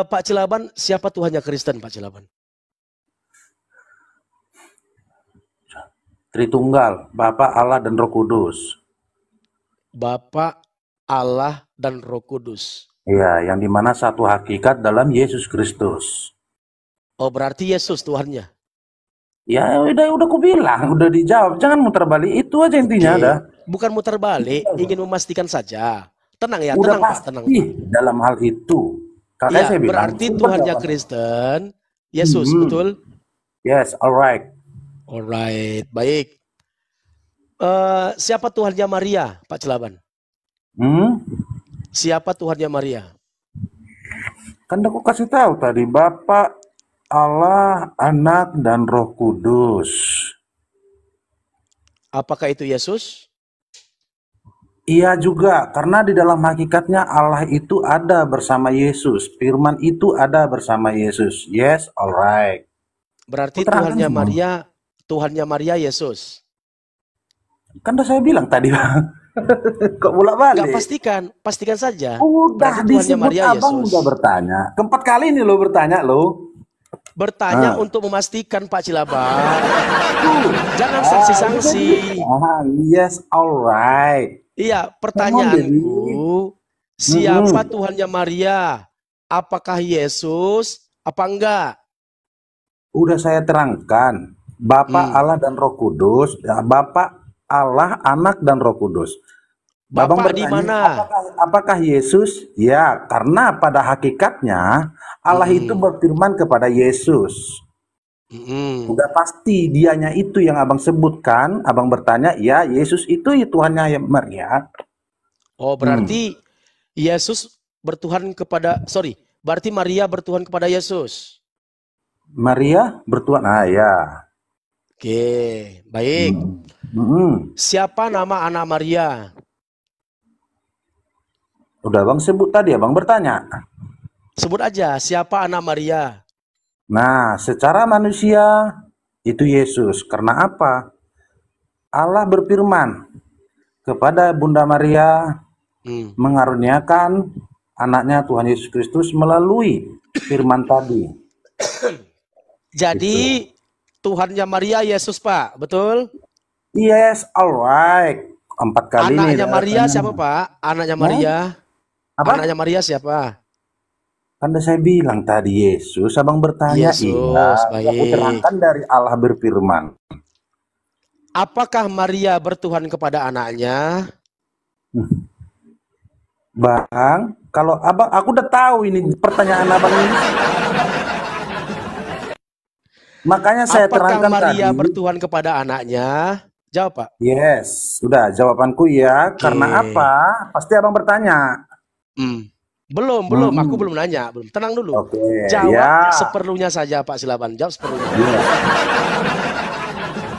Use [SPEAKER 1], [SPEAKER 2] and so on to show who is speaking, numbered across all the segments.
[SPEAKER 1] Pak Cilaban, siapa Tuhannya Kristen, Pak Cilaban?
[SPEAKER 2] Tritunggal, Bapa, Allah, dan Roh Kudus.
[SPEAKER 1] Bapa, Allah, dan Roh Kudus.
[SPEAKER 2] Iya, yang dimana satu hakikat dalam Yesus Kristus.
[SPEAKER 1] Oh, berarti Yesus Tuhannya.
[SPEAKER 2] Ya udah aku bilang, udah dijawab. Jangan muter balik, itu aja intinya.
[SPEAKER 1] Oke.
[SPEAKER 2] Dah.
[SPEAKER 1] Bukan muter balik, ingin memastikan saja. Tenang ya,
[SPEAKER 2] Udah
[SPEAKER 1] tenang Pak, tenang
[SPEAKER 2] pasti
[SPEAKER 1] Pak.
[SPEAKER 2] dalam hal itu. Kakak
[SPEAKER 1] Iya,
[SPEAKER 2] saya bilang.
[SPEAKER 1] berarti Tuhannya Kristen, Yesus,
[SPEAKER 2] Hmm,
[SPEAKER 1] betul?
[SPEAKER 2] yes, alright.
[SPEAKER 1] Alright, baik. Siapa Tuhannya Maria, Pak Cilaban? Siapa Tuhannya Maria?
[SPEAKER 2] Kan aku kasih tahu tadi, Bapa, Allah, Anak, dan Roh Kudus.
[SPEAKER 1] Apakah itu Yesus?
[SPEAKER 2] Iya juga, karena di dalam hakikatnya Allah itu ada bersama Yesus. Firman itu ada bersama Yesus. Yes, alright.
[SPEAKER 1] Berarti
[SPEAKER 2] Kuterangkan semua.
[SPEAKER 1] Tuhannya Maria Yesus.
[SPEAKER 2] Kan udah saya bilang tadi, Bang. Kok bolak
[SPEAKER 1] Enggak,
[SPEAKER 2] balik?
[SPEAKER 1] pastikan saja.
[SPEAKER 2] Udah
[SPEAKER 1] Berarti Tuhannya
[SPEAKER 2] disebut,
[SPEAKER 1] Maria
[SPEAKER 2] abang udah
[SPEAKER 1] Yesus.
[SPEAKER 2] bertanya. Keempat kali ini lo bertanya lo.
[SPEAKER 1] Bertanya
[SPEAKER 2] Ah.
[SPEAKER 1] untuk memastikan Pak Cilaban. Jangan sanksi-sanksi.
[SPEAKER 2] Yes, alright.
[SPEAKER 1] Iya,
[SPEAKER 2] Come on, baby.
[SPEAKER 1] pertanyaanku, siapa Tuhannya Maria? Apakah Yesus? Apa enggak?
[SPEAKER 2] Udah saya terangkan. Bapa, Allah, dan Roh Kudus. Ya, Bapa, Allah, Anak, dan Roh Kudus. Babang
[SPEAKER 1] Bapak di
[SPEAKER 2] bertanya,
[SPEAKER 1] mana?
[SPEAKER 2] apakah Yesus? Ya, karena pada hakikatnya Allah itu berfirman kepada Yesus. Udah pasti dianya itu yang abang sebutkan. Abang bertanya, ya Yesus itu Tuhannya Maria.
[SPEAKER 1] Oh, berarti Yesus bertuhan kepada, berarti Maria bertuhan kepada Yesus.
[SPEAKER 2] Maria bertuhan, ya.
[SPEAKER 1] Oke, baik. Siapa nama anak Maria?
[SPEAKER 2] Udah abang sebut tadi, abang bertanya.
[SPEAKER 1] Sebut aja, siapa anak Maria?
[SPEAKER 2] Nah, secara manusia itu Yesus. Karena apa? Allah berfirman kepada Bunda Maria mengaruniakan anaknya Tuhan Yesus Kristus melalui firman tadi.
[SPEAKER 1] Jadi gitu. Tuhannya Maria Yesus, Pak, betul?
[SPEAKER 2] Yes, alright. 4 kali nih.
[SPEAKER 1] Anaknya Maria siapa, Pak? Anaknya Maria.
[SPEAKER 2] Apa?
[SPEAKER 1] Anaknya Maria siapa?
[SPEAKER 2] Kan udah saya bilang tadi Yesus, abang bertanya.
[SPEAKER 1] Yesus,
[SPEAKER 2] iya.
[SPEAKER 1] baik.
[SPEAKER 2] Aku terangkan dari Allah berfirman.
[SPEAKER 1] Apakah Maria bertuhan kepada anaknya?
[SPEAKER 2] Bang, kalau abang, aku udah tahu ini pertanyaan abang ini. Makanya saya terangkan
[SPEAKER 1] Apakah Maria
[SPEAKER 2] tadi.
[SPEAKER 1] bertuhan kepada anaknya? Jawab, Pak.
[SPEAKER 2] Yes, sudah jawabanku ya. Okay. Karena apa? Pasti abang bertanya.
[SPEAKER 1] Belum. Aku belum nanya. Belum. Tenang dulu.
[SPEAKER 2] Okay,
[SPEAKER 1] jawab seperlunya saja, Pak. Silakan jawab seperlunya.
[SPEAKER 2] Yes.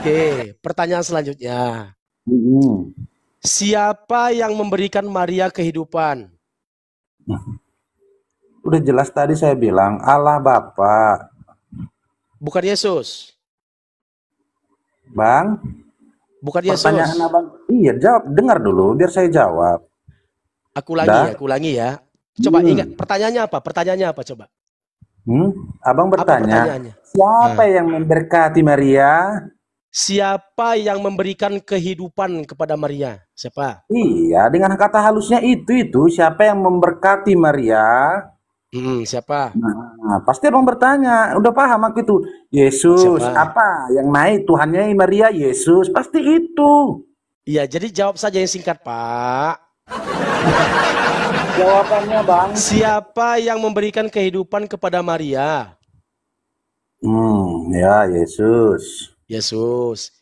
[SPEAKER 1] Oke, pertanyaan selanjutnya. Siapa yang memberikan Maria kehidupan?
[SPEAKER 2] Udah jelas tadi saya bilang Allah Bapa.
[SPEAKER 1] Bukan Yesus.
[SPEAKER 2] Bang,
[SPEAKER 1] bukan Yesus.
[SPEAKER 2] Pertanyaan abang, iya jawab, dengar dulu biar saya jawab.
[SPEAKER 1] Aku ulangi ya. Coba ingat pertanyaannya apa? Coba.
[SPEAKER 2] Abang bertanya, siapa yang memberkati Maria?
[SPEAKER 1] Siapa yang memberikan kehidupan kepada Maria? Siapa?
[SPEAKER 2] Iya, dengan kata halusnya itu siapa yang memberkati Maria?
[SPEAKER 1] Siapa?
[SPEAKER 2] Nah, pasti abang bertanya, udah paham aku itu. Yesus, siapa? Apa yang naik Tuhannya Maria? Yesus, pasti itu.
[SPEAKER 1] Iya, jadi jawab saja yang singkat, Pak.
[SPEAKER 2] Jawabannya, Bang.
[SPEAKER 1] Siapa yang memberikan kehidupan kepada Maria?
[SPEAKER 2] Ya, Yesus.
[SPEAKER 1] Yesus.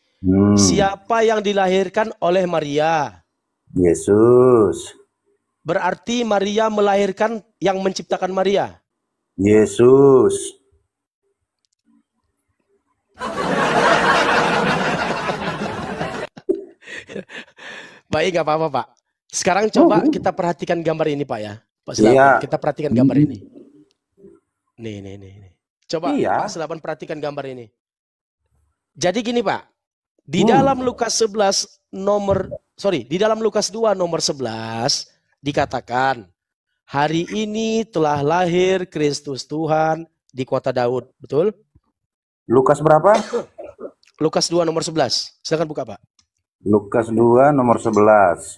[SPEAKER 1] Siapa yang dilahirkan oleh Maria?
[SPEAKER 2] Yesus.
[SPEAKER 1] Berarti Maria melahirkan yang menciptakan Maria?
[SPEAKER 2] Yesus.
[SPEAKER 1] Baik, nggak apa-apa, Pak. Sekarang coba kita perhatikan gambar ini, Pak ya. Pak Silaban, kita perhatikan gambar ini. Nih. Coba Pak Silaban perhatikan gambar ini. Jadi gini, Pak. Di dalam Lukas 11 di dalam Lukas 2 nomor 11 dikatakan, hari ini telah lahir Kristus Tuhan di kota Daud. Betul?
[SPEAKER 2] Lukas berapa?
[SPEAKER 1] Lukas 2 nomor 11. Silakan buka, Pak.
[SPEAKER 2] Lukas 2 nomor 11.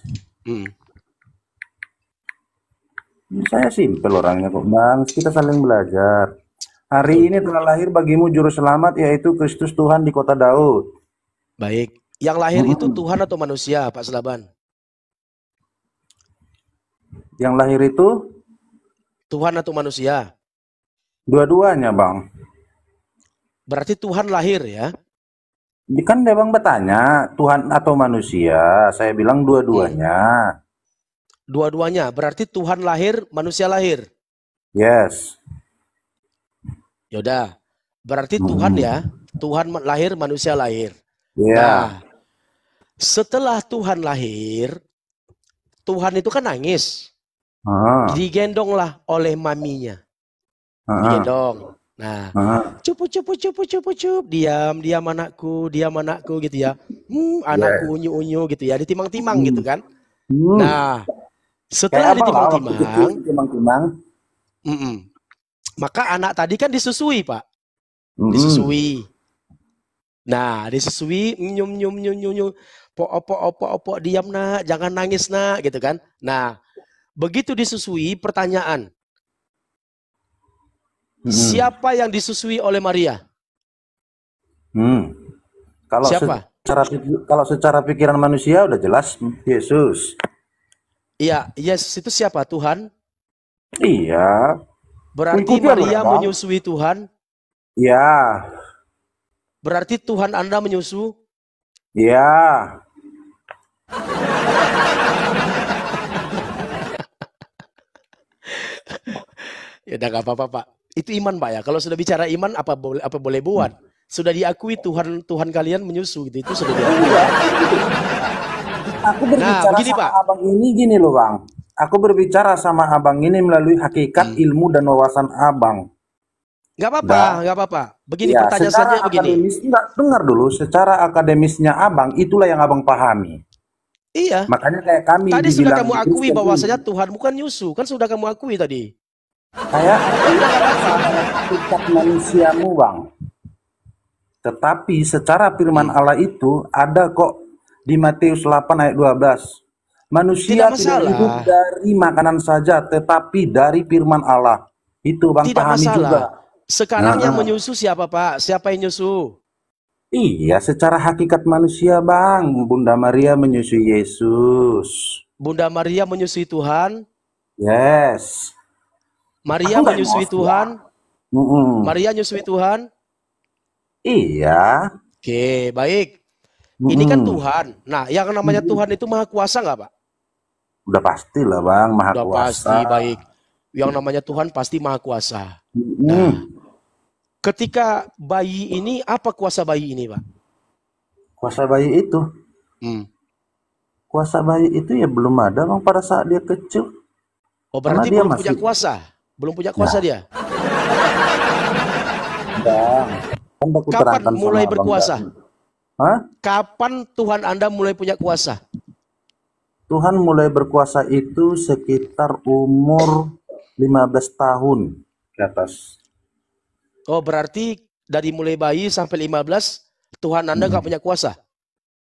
[SPEAKER 2] Saya simpel orangnya kok, Bang. Kita saling belajar. Hari ini telah lahir bagimu juru selamat, yaitu Kristus Tuhan di kota Daud.
[SPEAKER 1] Baik. Yang lahir itu Tuhan atau manusia, Pak Selaban?
[SPEAKER 2] Yang lahir itu
[SPEAKER 1] Tuhan atau manusia?
[SPEAKER 2] Dua-duanya, Bang.
[SPEAKER 1] Berarti Tuhan lahir ya?
[SPEAKER 2] Kan dia Bang bertanya, Tuhan atau manusia? Saya bilang dua-duanya.
[SPEAKER 1] Dua-duanya. Berarti Tuhan lahir, manusia lahir?
[SPEAKER 2] Yes.
[SPEAKER 1] Yaudah. Berarti Tuhan ya? Tuhan lahir, manusia lahir.
[SPEAKER 2] Yeah.
[SPEAKER 1] Nah, setelah Tuhan lahir, Tuhan itu kan nangis. Digendonglah oleh maminya. Digendong. Nah, cupu, diam anakku gitu ya. Anakku unyu-unyu gitu ya, ditimang-timang gitu kan. Nah, setelah ditimang-timang, maka anak tadi kan disusui, Pak. Disusui. Nah, disusui, nyum. Pok, diam nak, jangan nangis nak, gitu kan. Nah, begitu disusui, pertanyaan. Siapa yang disusui oleh Maria?
[SPEAKER 2] Kalau siapa? Kalau secara pikiran manusia udah jelas Yesus.
[SPEAKER 1] Iya, Yesus itu siapa? Tuhan?
[SPEAKER 2] Iya.
[SPEAKER 1] Berarti Maria menyusui Tuhan?
[SPEAKER 2] Iya.
[SPEAKER 1] Berarti Tuhan Anda menyusu?
[SPEAKER 2] Iya.
[SPEAKER 1] Ya udah gak apa-apa, Pak. Itu iman, Pak ya. Kalau sudah bicara iman, apa boleh buat? Sudah diakui Tuhan kalian menyusu gitu. Itu sudah diakui.
[SPEAKER 2] Aku berbicara begini, sama Pak. Abang ini gini loh, Bang. Aku berbicara sama abang ini melalui hakikat ilmu dan wawasan abang.
[SPEAKER 1] Gak apa-apa. Begini ya, pertanyaannya begini.
[SPEAKER 2] Dengar dulu, secara akademisnya abang, itulah yang abang pahami.
[SPEAKER 1] Iya.
[SPEAKER 2] Makanya kayak kami
[SPEAKER 1] tadi sudah kamu akui bahwasanya Tuhan bukan nyusu. Kan sudah kamu akui tadi.
[SPEAKER 2] Kayak hakikat manusiamu, Bang. Tetapi secara firman Allah itu ada kok di Matius 8 ayat 12. Manusia tidak hidup dari makanan saja, tetapi dari firman Allah. Itu Bang pahami juga.
[SPEAKER 1] Sekarang yang menyusu siapa, Pak? Siapa yang nyusu?
[SPEAKER 2] Iya, secara hakikat manusia, Bang. Bunda Maria menyusui Yesus.
[SPEAKER 1] Bunda Maria menyusui Tuhan?
[SPEAKER 2] Yes.
[SPEAKER 1] Maria menyusui Tuhan? Maria menyusui Tuhan?
[SPEAKER 2] Iya.
[SPEAKER 1] Oke, baik. Ini kan Tuhan. Nah, yang namanya Tuhan itu maha kuasa nggak, Pak?
[SPEAKER 2] Udah pastilah, Bang, maha kuasa.
[SPEAKER 1] Udah pasti, baik. Yang namanya Tuhan pasti maha kuasa. Nah, ketika bayi ini, apa kuasa bayi ini, Pak?
[SPEAKER 2] Kuasa bayi itu? Kuasa bayi itu ya belum ada, Bang, pada saat dia kecil.
[SPEAKER 1] Oh, berarti dia belum punya kuasa? Belum punya kuasa dia?
[SPEAKER 2] Bang,
[SPEAKER 1] kapan mulai berkuasa? Kapan Tuhan Anda mulai punya kuasa?
[SPEAKER 2] Tuhan mulai berkuasa itu sekitar umur 15 tahun ke atas.
[SPEAKER 1] Oh, berarti dari mulai bayi sampai 15 Tuhan Anda nggak punya kuasa?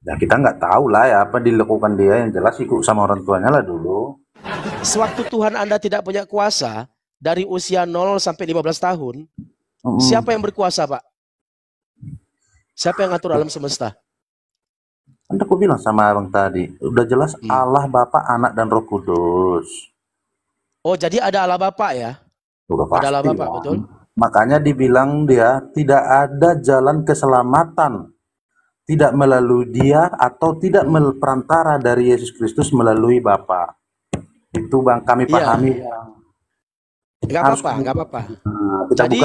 [SPEAKER 2] Ya kita nggak tahu lah ya apa dilakukan dia, yang jelas ikut sama orang tuanya lah dulu.
[SPEAKER 1] Sewaktu Tuhan Anda tidak punya kuasa dari usia 0 sampai 15 tahun, siapa yang berkuasa, Pak? Siapa yang ngatur alam semesta?
[SPEAKER 2] Kan aku bilang sama abang tadi, udah jelas Allah Bapa, Anak dan Roh Kudus.
[SPEAKER 1] Oh, jadi ada Allah Bapa ya?
[SPEAKER 2] Udah pasti.
[SPEAKER 1] Ada Allah Bapa, betul?
[SPEAKER 2] Makanya dibilang dia tidak ada jalan keselamatan tidak melalui dia atau tidak perantara dari Yesus Kristus melalui Bapa. Itu Bang kami pahami.
[SPEAKER 1] Enggak apa-apa. Jadi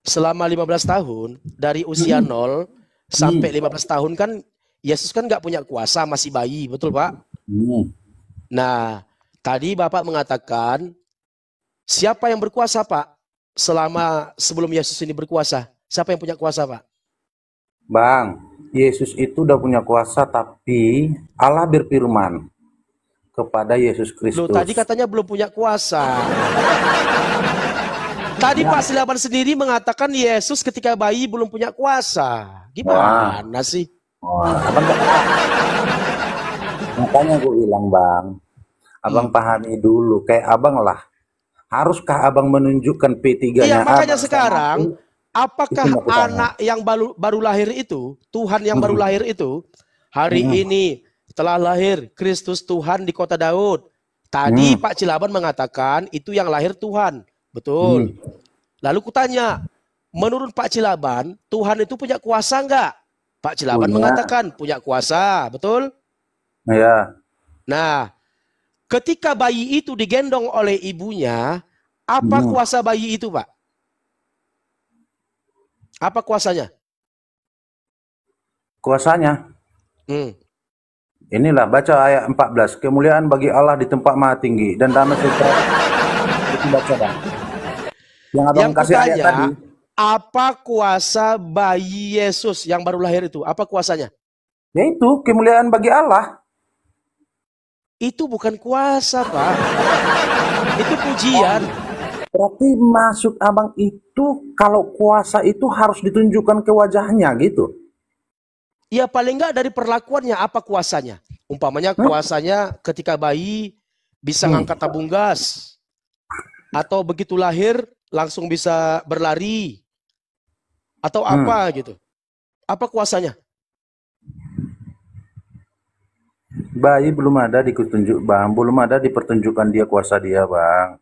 [SPEAKER 1] selama 15 tahun dari usia 0 sampai 15 tahun kan Yesus kan nggak punya kuasa, masih bayi, betul Pak? Nah, tadi Bapak mengatakan siapa yang berkuasa Pak? Sebelum Yesus ini berkuasa, siapa yang punya kuasa Pak?
[SPEAKER 2] Bang, Yesus itu udah punya kuasa, tapi Allah berfirman, kepada Yesus
[SPEAKER 1] Loh, tadi
[SPEAKER 2] Kristus.
[SPEAKER 1] katanya belum punya kuasa. Tadi Pak Silaban sendiri mengatakan Yesus ketika bayi belum punya kuasa. Gimana sih?
[SPEAKER 2] Wah, abang makanya gue bilang, Bang, abang pahami dulu. Kayak abang lah. Haruskah abang menunjukkan P3-nya
[SPEAKER 1] Iya, makanya
[SPEAKER 2] abang
[SPEAKER 1] sekarang, apakah
[SPEAKER 2] Itu yang aku tanya.
[SPEAKER 1] anak yang baru lahir itu, Tuhan yang baru lahir itu, hari ini telah lahir Kristus Tuhan di kota Daud. Tadi Pak Cilaban mengatakan itu yang lahir Tuhan. Betul. Lalu kutanya, menurut Pak Cilaban, Tuhan itu punya kuasa enggak? Pak Cilaban mengatakan punya kuasa, betul?
[SPEAKER 2] Ya.
[SPEAKER 1] Nah, ketika bayi itu digendong oleh ibunya, apa kuasa bayi itu, Pak? Apa kuasanya?
[SPEAKER 2] Kuasanya? Inilah, baca ayat 14. Kemuliaan bagi Allah di tempat maha tinggi dan damai sejahtera. Itu baca, Bang. Yang abang kasih ayat tadi.
[SPEAKER 1] Apa kuasa bayi Yesus yang baru lahir itu? Apa kuasanya?
[SPEAKER 2] Yaitu kemuliaan bagi Allah.
[SPEAKER 1] Itu bukan kuasa, Pak. Itu pujian.
[SPEAKER 2] Berarti maksud abang itu kalau kuasa itu harus ditunjukkan ke wajahnya gitu?
[SPEAKER 1] Ya paling enggak dari perlakuannya apa kuasanya. Umpamanya kuasanya ketika bayi bisa ngangkat tabung gas. Atau begitu lahir langsung bisa berlari. Atau apa gitu. Apa kuasanya?
[SPEAKER 2] Bayi belum ada ditunjuk, Bang. Belum ada dipertunjukkan dia kuasa dia, Bang.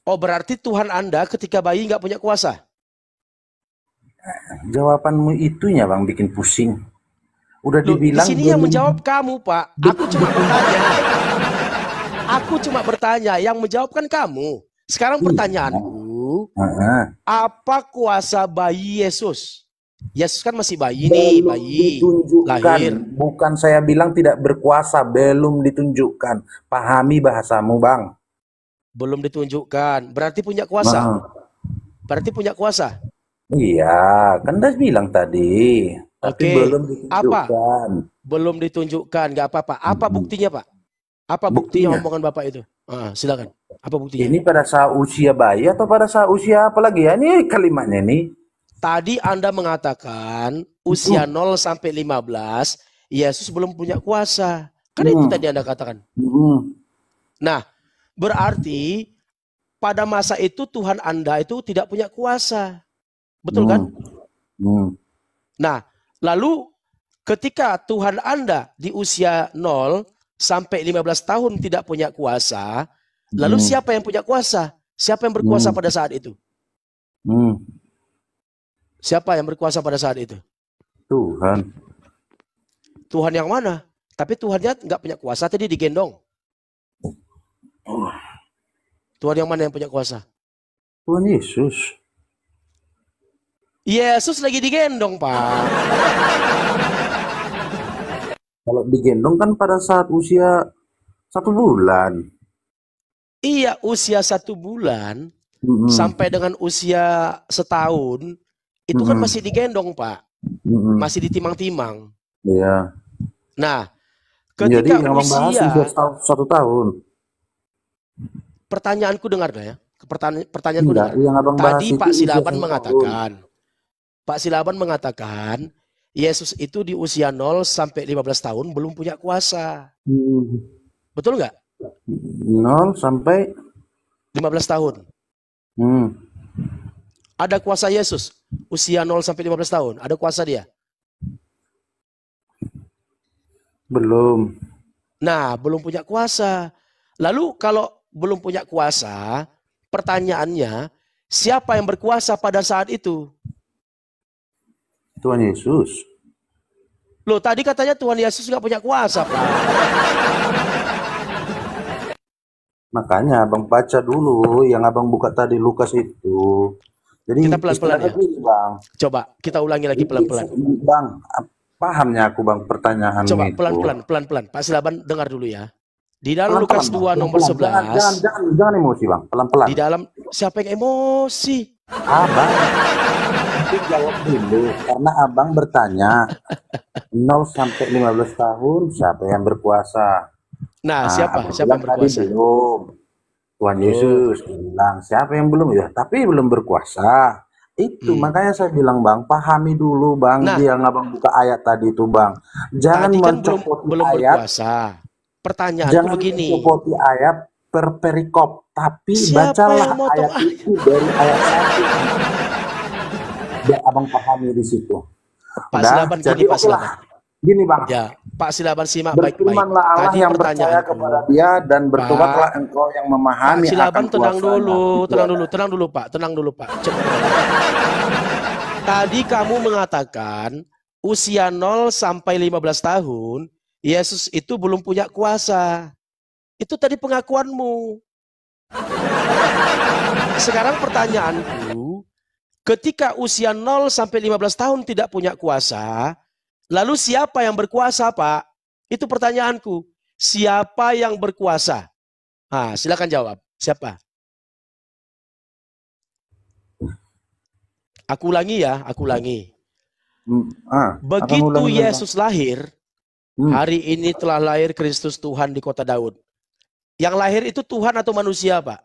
[SPEAKER 1] Oh, berarti Tuhan Anda ketika bayi nggak punya kuasa?
[SPEAKER 2] Jawabanmu itunya, Bang, bikin pusing. Udah dibilang.
[SPEAKER 1] Di sini yang menjawab kamu, Pak. Aku cuma bertanya. Aku cuma bertanya. Yang menjawab kan kamu. Sekarang pertanyaanku. Apa kuasa bayi Yesus? Yesus kan masih bayi nih, bayi lahir.
[SPEAKER 2] Bukan saya bilang tidak berkuasa, belum ditunjukkan. Pahami bahasamu, Bang.
[SPEAKER 1] Belum ditunjukkan, berarti punya kuasa. Berarti punya kuasa.
[SPEAKER 2] Iya, kan udah bilang tadi. Tapi belum ditunjukkan.
[SPEAKER 1] Apa? Belum ditunjukkan, nggak apa-apa. Apa buktinya, Pak? Apa buktinya omongan Bapak itu? Silakan. Apa buktinya?
[SPEAKER 2] Ini pada saat usia bayi atau pada saat usia apa lagi ya? Ini kalimatnya nih.
[SPEAKER 1] Tadi Anda mengatakan usia 0 sampai 15, Yesus belum punya kuasa. Kan itu tadi Anda katakan. Nah, berarti pada masa itu Tuhan Anda itu tidak punya kuasa. Betul kan? Nah, lalu ketika Tuhan Anda di usia 0 sampai 15 tahun tidak punya kuasa, lalu siapa yang punya kuasa? Siapa yang berkuasa pada saat itu? Siapa yang berkuasa pada saat itu?
[SPEAKER 2] Tuhan.
[SPEAKER 1] Tuhan yang mana? Tapi Tuhannya nggak punya kuasa, tadi digendong. Tuhan yang mana yang punya kuasa?
[SPEAKER 2] Tuhan Yesus.
[SPEAKER 1] Yesus lagi digendong, Pak.
[SPEAKER 2] Kalau digendong kan pada saat usia 1 bulan.
[SPEAKER 1] Iya, usia 1 bulan sampai dengan usia setahun. Itu kan masih digendong, Pak. Masih ditimang-timang.
[SPEAKER 2] Iya.
[SPEAKER 1] Nah, ketika
[SPEAKER 2] jadi,
[SPEAKER 1] usia
[SPEAKER 2] 1 tahun.
[SPEAKER 1] Pertanyaanku dengar ya. Pertanyaanku dengar. Tadi Pak Silaban mengatakan Yesus itu di usia 0 sampai 15 tahun belum punya kuasa. Betul nggak?
[SPEAKER 2] 0 sampai
[SPEAKER 1] 15 tahun. Ada kuasa Yesus usia 0 sampai 15 tahun. Ada kuasa dia?
[SPEAKER 2] Belum.
[SPEAKER 1] Nah, belum punya kuasa. Lalu kalau belum punya kuasa, pertanyaannya, siapa yang berkuasa pada saat itu?
[SPEAKER 2] Tuhan Yesus.
[SPEAKER 1] Loh, tadi katanya Tuhan Yesus nggak punya kuasa, Pak.
[SPEAKER 2] Makanya abang baca dulu yang abang buka tadi Lukas itu. Jadi
[SPEAKER 1] kita pelan-pelan ya.
[SPEAKER 2] Bang.
[SPEAKER 1] Coba kita ulangi lagi pelan-pelan.
[SPEAKER 2] Bang, pahamnya aku Bang pertanyaan
[SPEAKER 1] Coba
[SPEAKER 2] itu.
[SPEAKER 1] pelan-pelan. Pak Silaban dengar dulu ya. Di dalam Lukas 2 nomor 11.
[SPEAKER 2] Jangan emosi, Bang. Pelan-pelan.
[SPEAKER 1] Di dalam siapa yang emosi?
[SPEAKER 2] Abang. Itu jawab dulu karena abang bertanya 0 sampai 15 tahun siapa yang berkuasa?
[SPEAKER 1] Nah,
[SPEAKER 2] Nah,
[SPEAKER 1] siapa?
[SPEAKER 2] abang
[SPEAKER 1] Siapa
[SPEAKER 2] bilang
[SPEAKER 1] yang
[SPEAKER 2] tadi
[SPEAKER 1] berkuasa?
[SPEAKER 2] belum. Tuhan
[SPEAKER 1] Belum.
[SPEAKER 2] Yesus bilang, siapa yang belum ya? Tapi belum berkuasa. Itu
[SPEAKER 1] Hmm.
[SPEAKER 2] makanya saya bilang bang, pahami dulu bang,
[SPEAKER 1] Nah,
[SPEAKER 2] dia ngabang buka ayat tadi itu bang. Jangan
[SPEAKER 1] tadi kan belum
[SPEAKER 2] mencopoti
[SPEAKER 1] belum
[SPEAKER 2] ayat,
[SPEAKER 1] berkuasa. Pertanyaanku
[SPEAKER 2] jangan
[SPEAKER 1] begini,
[SPEAKER 2] mencopoti ayat per perikop, tapi
[SPEAKER 1] siapa yang
[SPEAKER 2] bacalah
[SPEAKER 1] motong
[SPEAKER 2] ayat itu dari ayat 1 biar abang pahami di situ.
[SPEAKER 1] Pak
[SPEAKER 2] Udah,
[SPEAKER 1] Silaban gini
[SPEAKER 2] jadi
[SPEAKER 1] Pak
[SPEAKER 2] oke
[SPEAKER 1] Silaban.
[SPEAKER 2] lah. Gini bang,
[SPEAKER 1] Ya, Pak Silaban simak baik-baik.
[SPEAKER 2] berfirmanlah Allah
[SPEAKER 1] Tadi
[SPEAKER 2] yang percaya kepada
[SPEAKER 1] pertanyaanku,
[SPEAKER 2] dia dan
[SPEAKER 1] Pak,
[SPEAKER 2] bertobatlah engkau yang
[SPEAKER 1] Pak
[SPEAKER 2] memahami akan
[SPEAKER 1] Silaban tenang
[SPEAKER 2] kuasanya.
[SPEAKER 1] dulu,
[SPEAKER 2] Itu ada.
[SPEAKER 1] tenang dulu Pak, tenang dulu Pak. Coba tenang. Tadi kamu mengatakan usia 0 sampai 15 tahun, Yesus itu belum punya kuasa. Itu tadi pengakuanmu. Sekarang pertanyaanku, ketika usia 0 sampai 15 tahun tidak punya kuasa, lalu siapa yang berkuasa, Pak? Itu pertanyaanku. Siapa yang berkuasa? Nah, silakan jawab. Siapa? Aku ulangi ya, aku ulangi. Begitu Yesus lahir, hari ini telah lahir Kristus Tuhan di kota Daud. Yang lahir itu Tuhan atau manusia, Pak?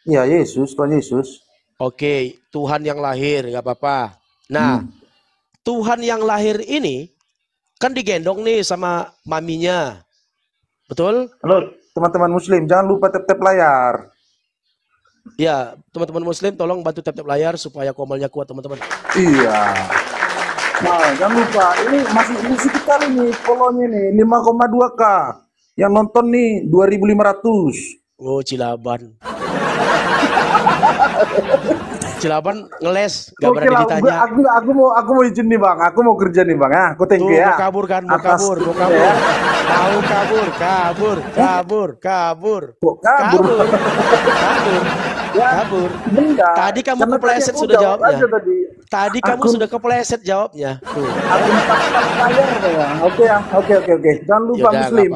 [SPEAKER 2] Ya, Yesus, Tuhan Yesus.
[SPEAKER 1] Oke, Tuhan yang lahir, nggak apa-apa. Nah, Tuhan yang lahir ini kan digendong nih sama maminya. Betul?
[SPEAKER 2] Halo, teman-teman muslim, jangan lupa tap-tap layar.
[SPEAKER 1] Ya, teman-teman muslim tolong bantu tap-tap layar supaya komalnya kuat, teman-teman.
[SPEAKER 2] Iya. Nah, jangan lupa, ini masih sedikit kali nih follow-nya nih, 5,2K. Yang nonton nih 2.500.
[SPEAKER 1] Oh, Cilaban. Cilaban ngeles, gak berani ditanya.
[SPEAKER 2] Aku mau izin nih bang, aku mau kerja nih bang ya. Aku thank you ya.
[SPEAKER 1] Mau kabur kan, mau kabur.
[SPEAKER 2] Ya.
[SPEAKER 1] Mau kabur. Kabur. Tadi kamu kepleset sudah jawabnya. Tadi kamu sudah kepleset jawabnya. Tuh.
[SPEAKER 2] Oke. Jangan lupa
[SPEAKER 1] Yaudah,
[SPEAKER 2] muslim.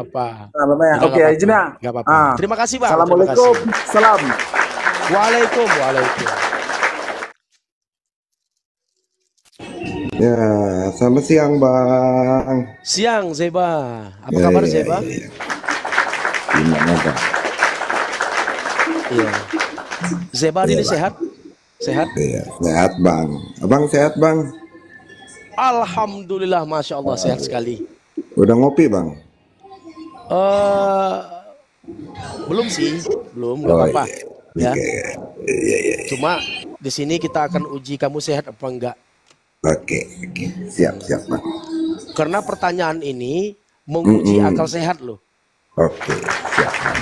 [SPEAKER 2] Oke, izin ya.
[SPEAKER 1] Terima kasih bang.
[SPEAKER 2] Assalamualaikum. Salam.
[SPEAKER 1] Waalaikumsalam.
[SPEAKER 3] Ya, selamat siang bang.
[SPEAKER 1] Siang Zeba. Apa kabar Zeba?
[SPEAKER 3] Gimana bang?
[SPEAKER 1] Iya. Zeba ini sehat? Sehat?
[SPEAKER 3] Iya, sehat bang. Abang sehat bang?
[SPEAKER 1] Alhamdulillah, masya Allah sehat sekali.
[SPEAKER 3] Udah ngopi bang?
[SPEAKER 1] Belum sih, belum, nggak apa-apa. Ya.
[SPEAKER 3] Iya.
[SPEAKER 1] Cuma di sini kita akan uji kamu sehat apa enggak.
[SPEAKER 3] Oke. Siap bang.
[SPEAKER 1] Karena pertanyaan ini menguji akal sehat loh.
[SPEAKER 3] Oke, siap bang.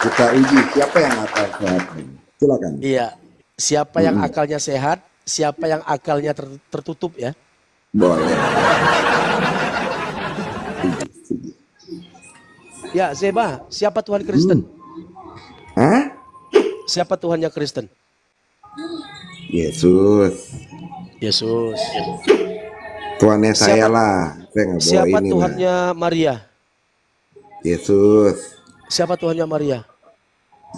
[SPEAKER 3] Kita uji siapa yang akal sehat. Silakan.
[SPEAKER 1] Iya, siapa yang akalnya sehat, siapa yang akalnya tertutup ya.
[SPEAKER 3] Boleh.
[SPEAKER 1] Ya, Zeba, siapa Tuhan Kristen?
[SPEAKER 3] Hah?
[SPEAKER 1] Siapa Tuhannya Kristen?
[SPEAKER 3] Yesus. Tuhannya saya lah. Saya nggak bawa
[SPEAKER 1] Siapa
[SPEAKER 3] ini
[SPEAKER 1] Tuhannya
[SPEAKER 3] lah.
[SPEAKER 1] Maria?
[SPEAKER 3] Yesus.
[SPEAKER 1] Siapa Tuhannya Maria?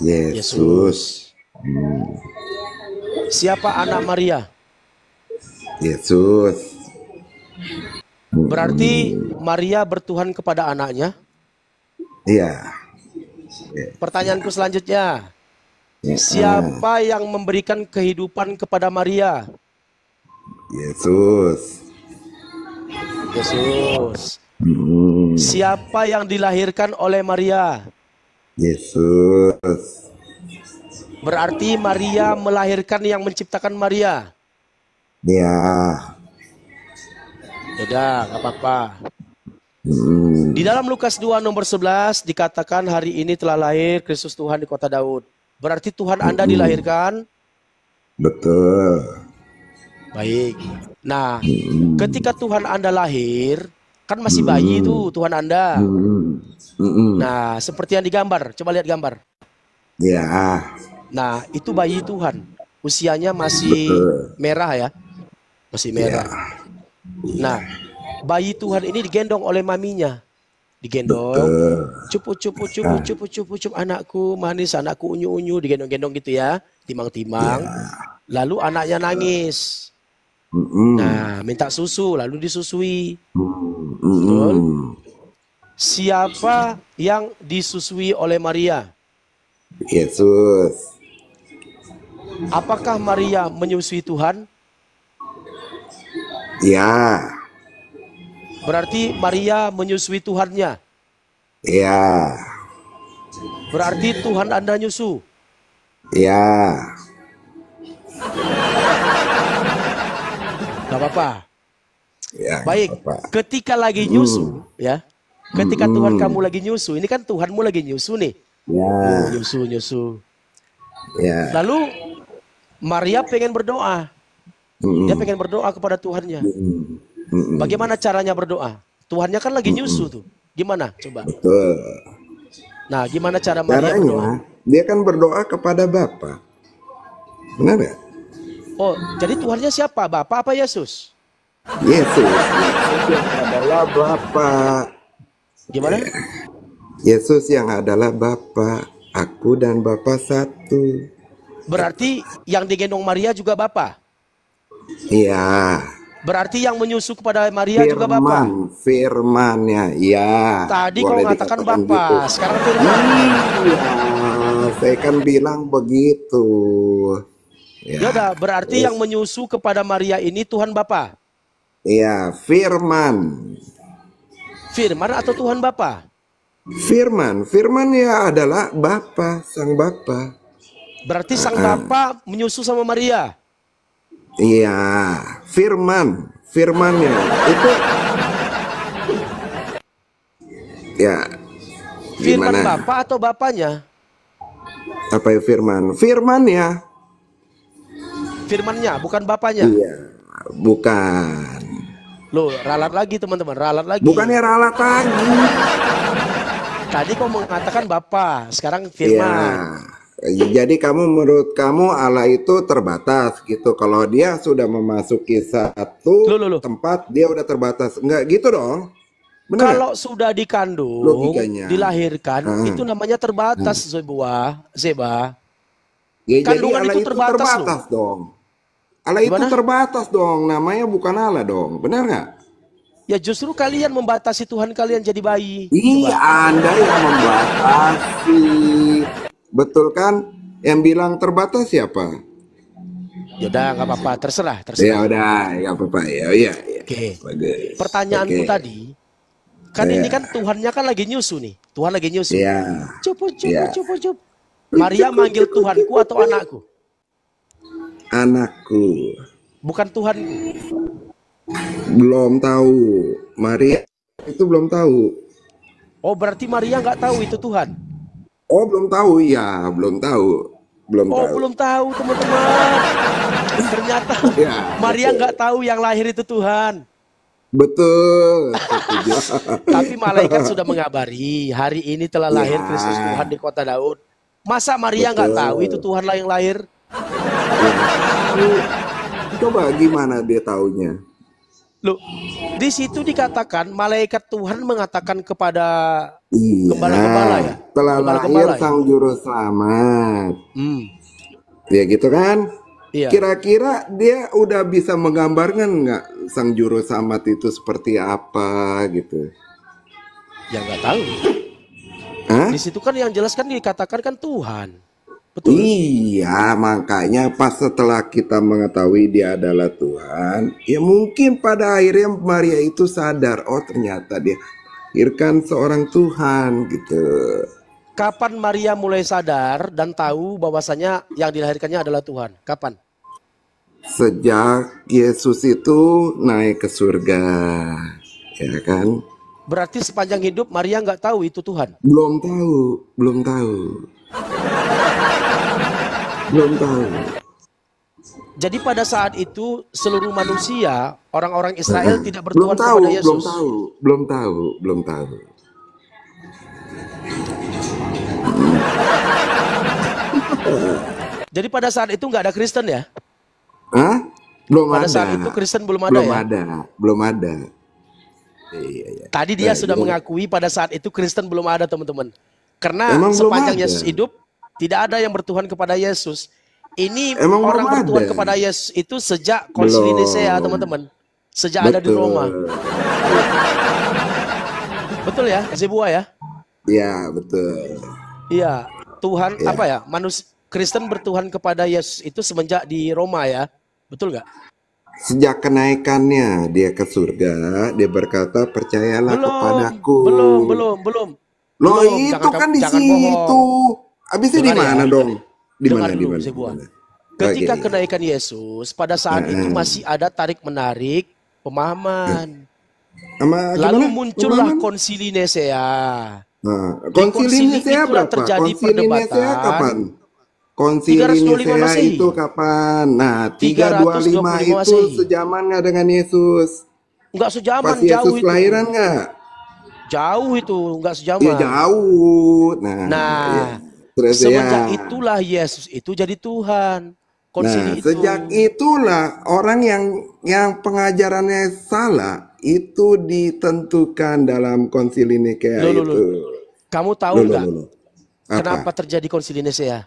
[SPEAKER 3] Yesus.
[SPEAKER 1] Siapa anak Maria?
[SPEAKER 3] Yesus.
[SPEAKER 1] Berarti Maria bertuhan kepada anaknya?
[SPEAKER 3] Iya.
[SPEAKER 1] Pertanyaanku selanjutnya. Siapa yang memberikan kehidupan kepada Maria?
[SPEAKER 3] Yesus.
[SPEAKER 1] Siapa yang dilahirkan oleh Maria?
[SPEAKER 3] Yesus.
[SPEAKER 1] Berarti Maria melahirkan yang menciptakan Maria?
[SPEAKER 3] Ya.
[SPEAKER 1] Udah, gak apa-apa. Di dalam Lukas 2 nomor 11 dikatakan hari ini telah lahir Kristus Tuhan di kota Daud. Berarti Tuhan Anda dilahirkan?
[SPEAKER 3] Betul.
[SPEAKER 1] Baik. Nah, ketika Tuhan Anda lahir, kan masih bayi itu Tuhan Anda. Nah, seperti yang digambar. Coba lihat gambar.
[SPEAKER 3] Ya.
[SPEAKER 1] Nah, itu bayi Tuhan. Usianya masih merah ya. Masih merah. Nah, bayi Tuhan ini digendong oleh maminya. Digendong. Cupu anakku manis, anakku unyu-unyu, digendong-gendong gitu ya. Timang-timang. Lalu anaknya nangis. Nah, minta susu, lalu disusui. Betul? siapa yang disusui oleh Maria?
[SPEAKER 3] Yesus.
[SPEAKER 1] Apakah Maria menyusui Tuhan?
[SPEAKER 3] Ya.
[SPEAKER 1] Berarti Maria menyusui Tuhannya.
[SPEAKER 3] Ya.
[SPEAKER 1] Berarti Tuhan Anda nyusu.
[SPEAKER 3] Ya.
[SPEAKER 1] Gak apa-apa.
[SPEAKER 3] Ya,
[SPEAKER 1] Baik,
[SPEAKER 3] apa.
[SPEAKER 1] ketika lagi nyusu, ya. Ketika Tuhan kamu lagi nyusu, ini kan Tuhanmu lagi nyusu nih.
[SPEAKER 3] Ya.
[SPEAKER 1] Nyusu.
[SPEAKER 3] Ya.
[SPEAKER 1] Lalu Maria pengen berdoa. Dia pengen berdoa kepada Tuhannya. Bagaimana caranya berdoa? Tuhannya kan lagi nyusu tuh. Gimana? Coba.
[SPEAKER 3] Betul.
[SPEAKER 1] Nah, gimana cara Maria berdoa?
[SPEAKER 3] Caranya, dia kan berdoa kepada Bapa. Benar nggak?
[SPEAKER 1] Oh, jadi Tuhannya siapa? Bapa apa Yesus?
[SPEAKER 3] Yesus. Yesus yang adalah Bapa.
[SPEAKER 1] Gimana?
[SPEAKER 3] Yesus yang adalah Bapa. Aku dan Bapa satu.
[SPEAKER 1] Berarti yang digendong Maria juga Bapa?
[SPEAKER 3] Iya.
[SPEAKER 1] Berarti yang menyusu kepada Maria juga Bapa?
[SPEAKER 3] Firmannya, ya.
[SPEAKER 1] Tadi kau
[SPEAKER 3] Boleh
[SPEAKER 1] mengatakan
[SPEAKER 3] dikatakan
[SPEAKER 1] Bapa,
[SPEAKER 3] gitu.
[SPEAKER 1] sekarang firman.
[SPEAKER 3] Iya, saya kan bilang begitu.
[SPEAKER 1] Ya udah, berarti yang menyusu kepada Maria ini Tuhan Bapa?
[SPEAKER 3] Iya, firman.
[SPEAKER 1] Firman atau Tuhan Bapa?
[SPEAKER 3] Firman. Firman ya adalah Bapa, sang Bapa.
[SPEAKER 1] Berarti sang Bapa menyusu sama Maria?
[SPEAKER 3] Iya, firman. Firmannya itu ya.
[SPEAKER 1] Firman
[SPEAKER 3] Gimana?
[SPEAKER 1] Bapa atau Bapanya?
[SPEAKER 3] Apa ya firman? Firmannya.
[SPEAKER 1] Firmannya, bukan Bapanya?
[SPEAKER 3] Iya, bukan.
[SPEAKER 1] Loh, ralat lagi teman-teman, ralat lagi.
[SPEAKER 3] Bukannya ralat lagi.
[SPEAKER 1] Tadi kau mengatakan Bapa, sekarang firman.
[SPEAKER 3] Ya. Jadi menurut kamu Allah itu terbatas gitu. Kalau dia sudah memasuki satu tempat, dia udah terbatas. Enggak gitu dong. Benar.
[SPEAKER 1] Kalau sudah dikandung,
[SPEAKER 3] logikanya
[SPEAKER 1] dilahirkan, itu namanya terbatas, Zeba.
[SPEAKER 3] Ya,
[SPEAKER 1] kandungan
[SPEAKER 3] jadi Allah itu terbatas dong. Allah itu terbatas dong. Namanya bukan Allah dong. Benar nggak?
[SPEAKER 1] Ya justru kalian membatasi Tuhan kalian jadi bayi.
[SPEAKER 3] Iya, Anda yang membatasi. Betul kan? Yang bilang terbatas siapa?
[SPEAKER 1] Ya udah, nggak apa-apa, terserah.
[SPEAKER 3] Ya udah, nggak apa-apa. Ya.
[SPEAKER 1] Oke. Pertanyaanku tadi, kan ini kan Tuhannya kan lagi nyusu nih. Tuhan lagi nyusu.
[SPEAKER 3] Iya.
[SPEAKER 1] Cup. Maria manggil Tuhanku atau anakku?
[SPEAKER 3] Anakku.
[SPEAKER 1] Bukan Tuhan.
[SPEAKER 3] Belum tahu. Maria itu belum tahu.
[SPEAKER 1] Oh, berarti Maria nggak tahu itu Tuhan?
[SPEAKER 3] Oh, belum tahu. Ya, belum tahu. Belum
[SPEAKER 1] tahu, teman-teman. Ternyata ya, Maria nggak tahu yang lahir itu Tuhan.
[SPEAKER 3] Betul.
[SPEAKER 1] Tapi malaikat sudah mengabari hari ini telah lahir Kristus Tuhan di kota Daud. Masa Maria nggak tahu itu Tuhan lah yang lahir?
[SPEAKER 3] Coba gimana dia taunya?
[SPEAKER 1] Loh, di situ dikatakan malaikat Tuhan mengatakan kepada gembala-gembala ya.
[SPEAKER 3] Telah lahir sang juru selamat. Ya gitu kan? Iya. Kira-kira dia udah bisa menggambarkan nggak sang juru selamat itu seperti apa gitu?
[SPEAKER 1] Ya nggak tahu. Di situ kan yang jelas kan dikatakan kan Tuhan. Betul.
[SPEAKER 3] Iya, makanya pas setelah kita mengetahui dia adalah Tuhan, ya mungkin pada akhirnya Maria itu sadar, oh ternyata dia lahirkan seorang Tuhan gitu.
[SPEAKER 1] Kapan Maria mulai sadar dan tahu bahwasanya yang dilahirkannya adalah Tuhan? Kapan?
[SPEAKER 3] Sejak Yesus itu naik ke surga, ya kan?
[SPEAKER 1] Berarti sepanjang hidup Maria nggak tahu itu Tuhan?
[SPEAKER 3] Belum tahu. Belum tahu.
[SPEAKER 1] Jadi pada saat itu seluruh manusia, orang-orang Israel tidak bertuhan kepada Yesus.
[SPEAKER 3] Belum tahu.
[SPEAKER 1] Jadi pada saat itu nggak ada Kristen ya?
[SPEAKER 3] Pada
[SPEAKER 1] saat itu Kristen belum ada
[SPEAKER 3] Belum ada. Iya.
[SPEAKER 1] Tadi dia sudah mengakui pada saat itu Kristen belum ada, teman-teman. Karena sepanjang Yesus hidup, tidak ada yang bertuhan kepada Yesus. Ini orang bertuhan kepada Yesus itu sejak Konsili Nisea, teman-teman. Sejak ada di Roma. Betul ya, Zebua ya?
[SPEAKER 3] Iya, betul.
[SPEAKER 1] Iya, Tuhan apa ya? Manusia Kristen bertuhan kepada Yesus itu semenjak di Roma ya. Betul nggak?
[SPEAKER 3] Sejak kenaikannya dia ke surga, dia berkata, percayalah kepadaku.
[SPEAKER 1] Belum.
[SPEAKER 3] Loh, itu kan di situ. Habisnya di mana dong? Di mana?
[SPEAKER 1] Ketika kenaikan Yesus, pada saat itu masih ada tarik-menarik pemahaman. Lalu muncullah konsili Nisea.
[SPEAKER 3] Konsili Nisea berapa?
[SPEAKER 1] Terjadi
[SPEAKER 3] konsili Nisea kapan? Konsili Nisea itu kapan? Nah, 325 itu sejaman nggak dengan Yesus?
[SPEAKER 1] Enggak sejaman,
[SPEAKER 3] pas Yesus
[SPEAKER 1] jauh
[SPEAKER 3] kelahiran nggak?
[SPEAKER 1] Jauh itu, enggak sejaman.
[SPEAKER 3] Ya jauh.
[SPEAKER 1] Semenjak itulah Yesus itu jadi Tuhan. Konsili
[SPEAKER 3] sejak itulah orang yang pengajarannya salah itu ditentukan dalam konsili Nikea itu.
[SPEAKER 1] Kamu tahu nggak kenapa terjadi konsili Nisea?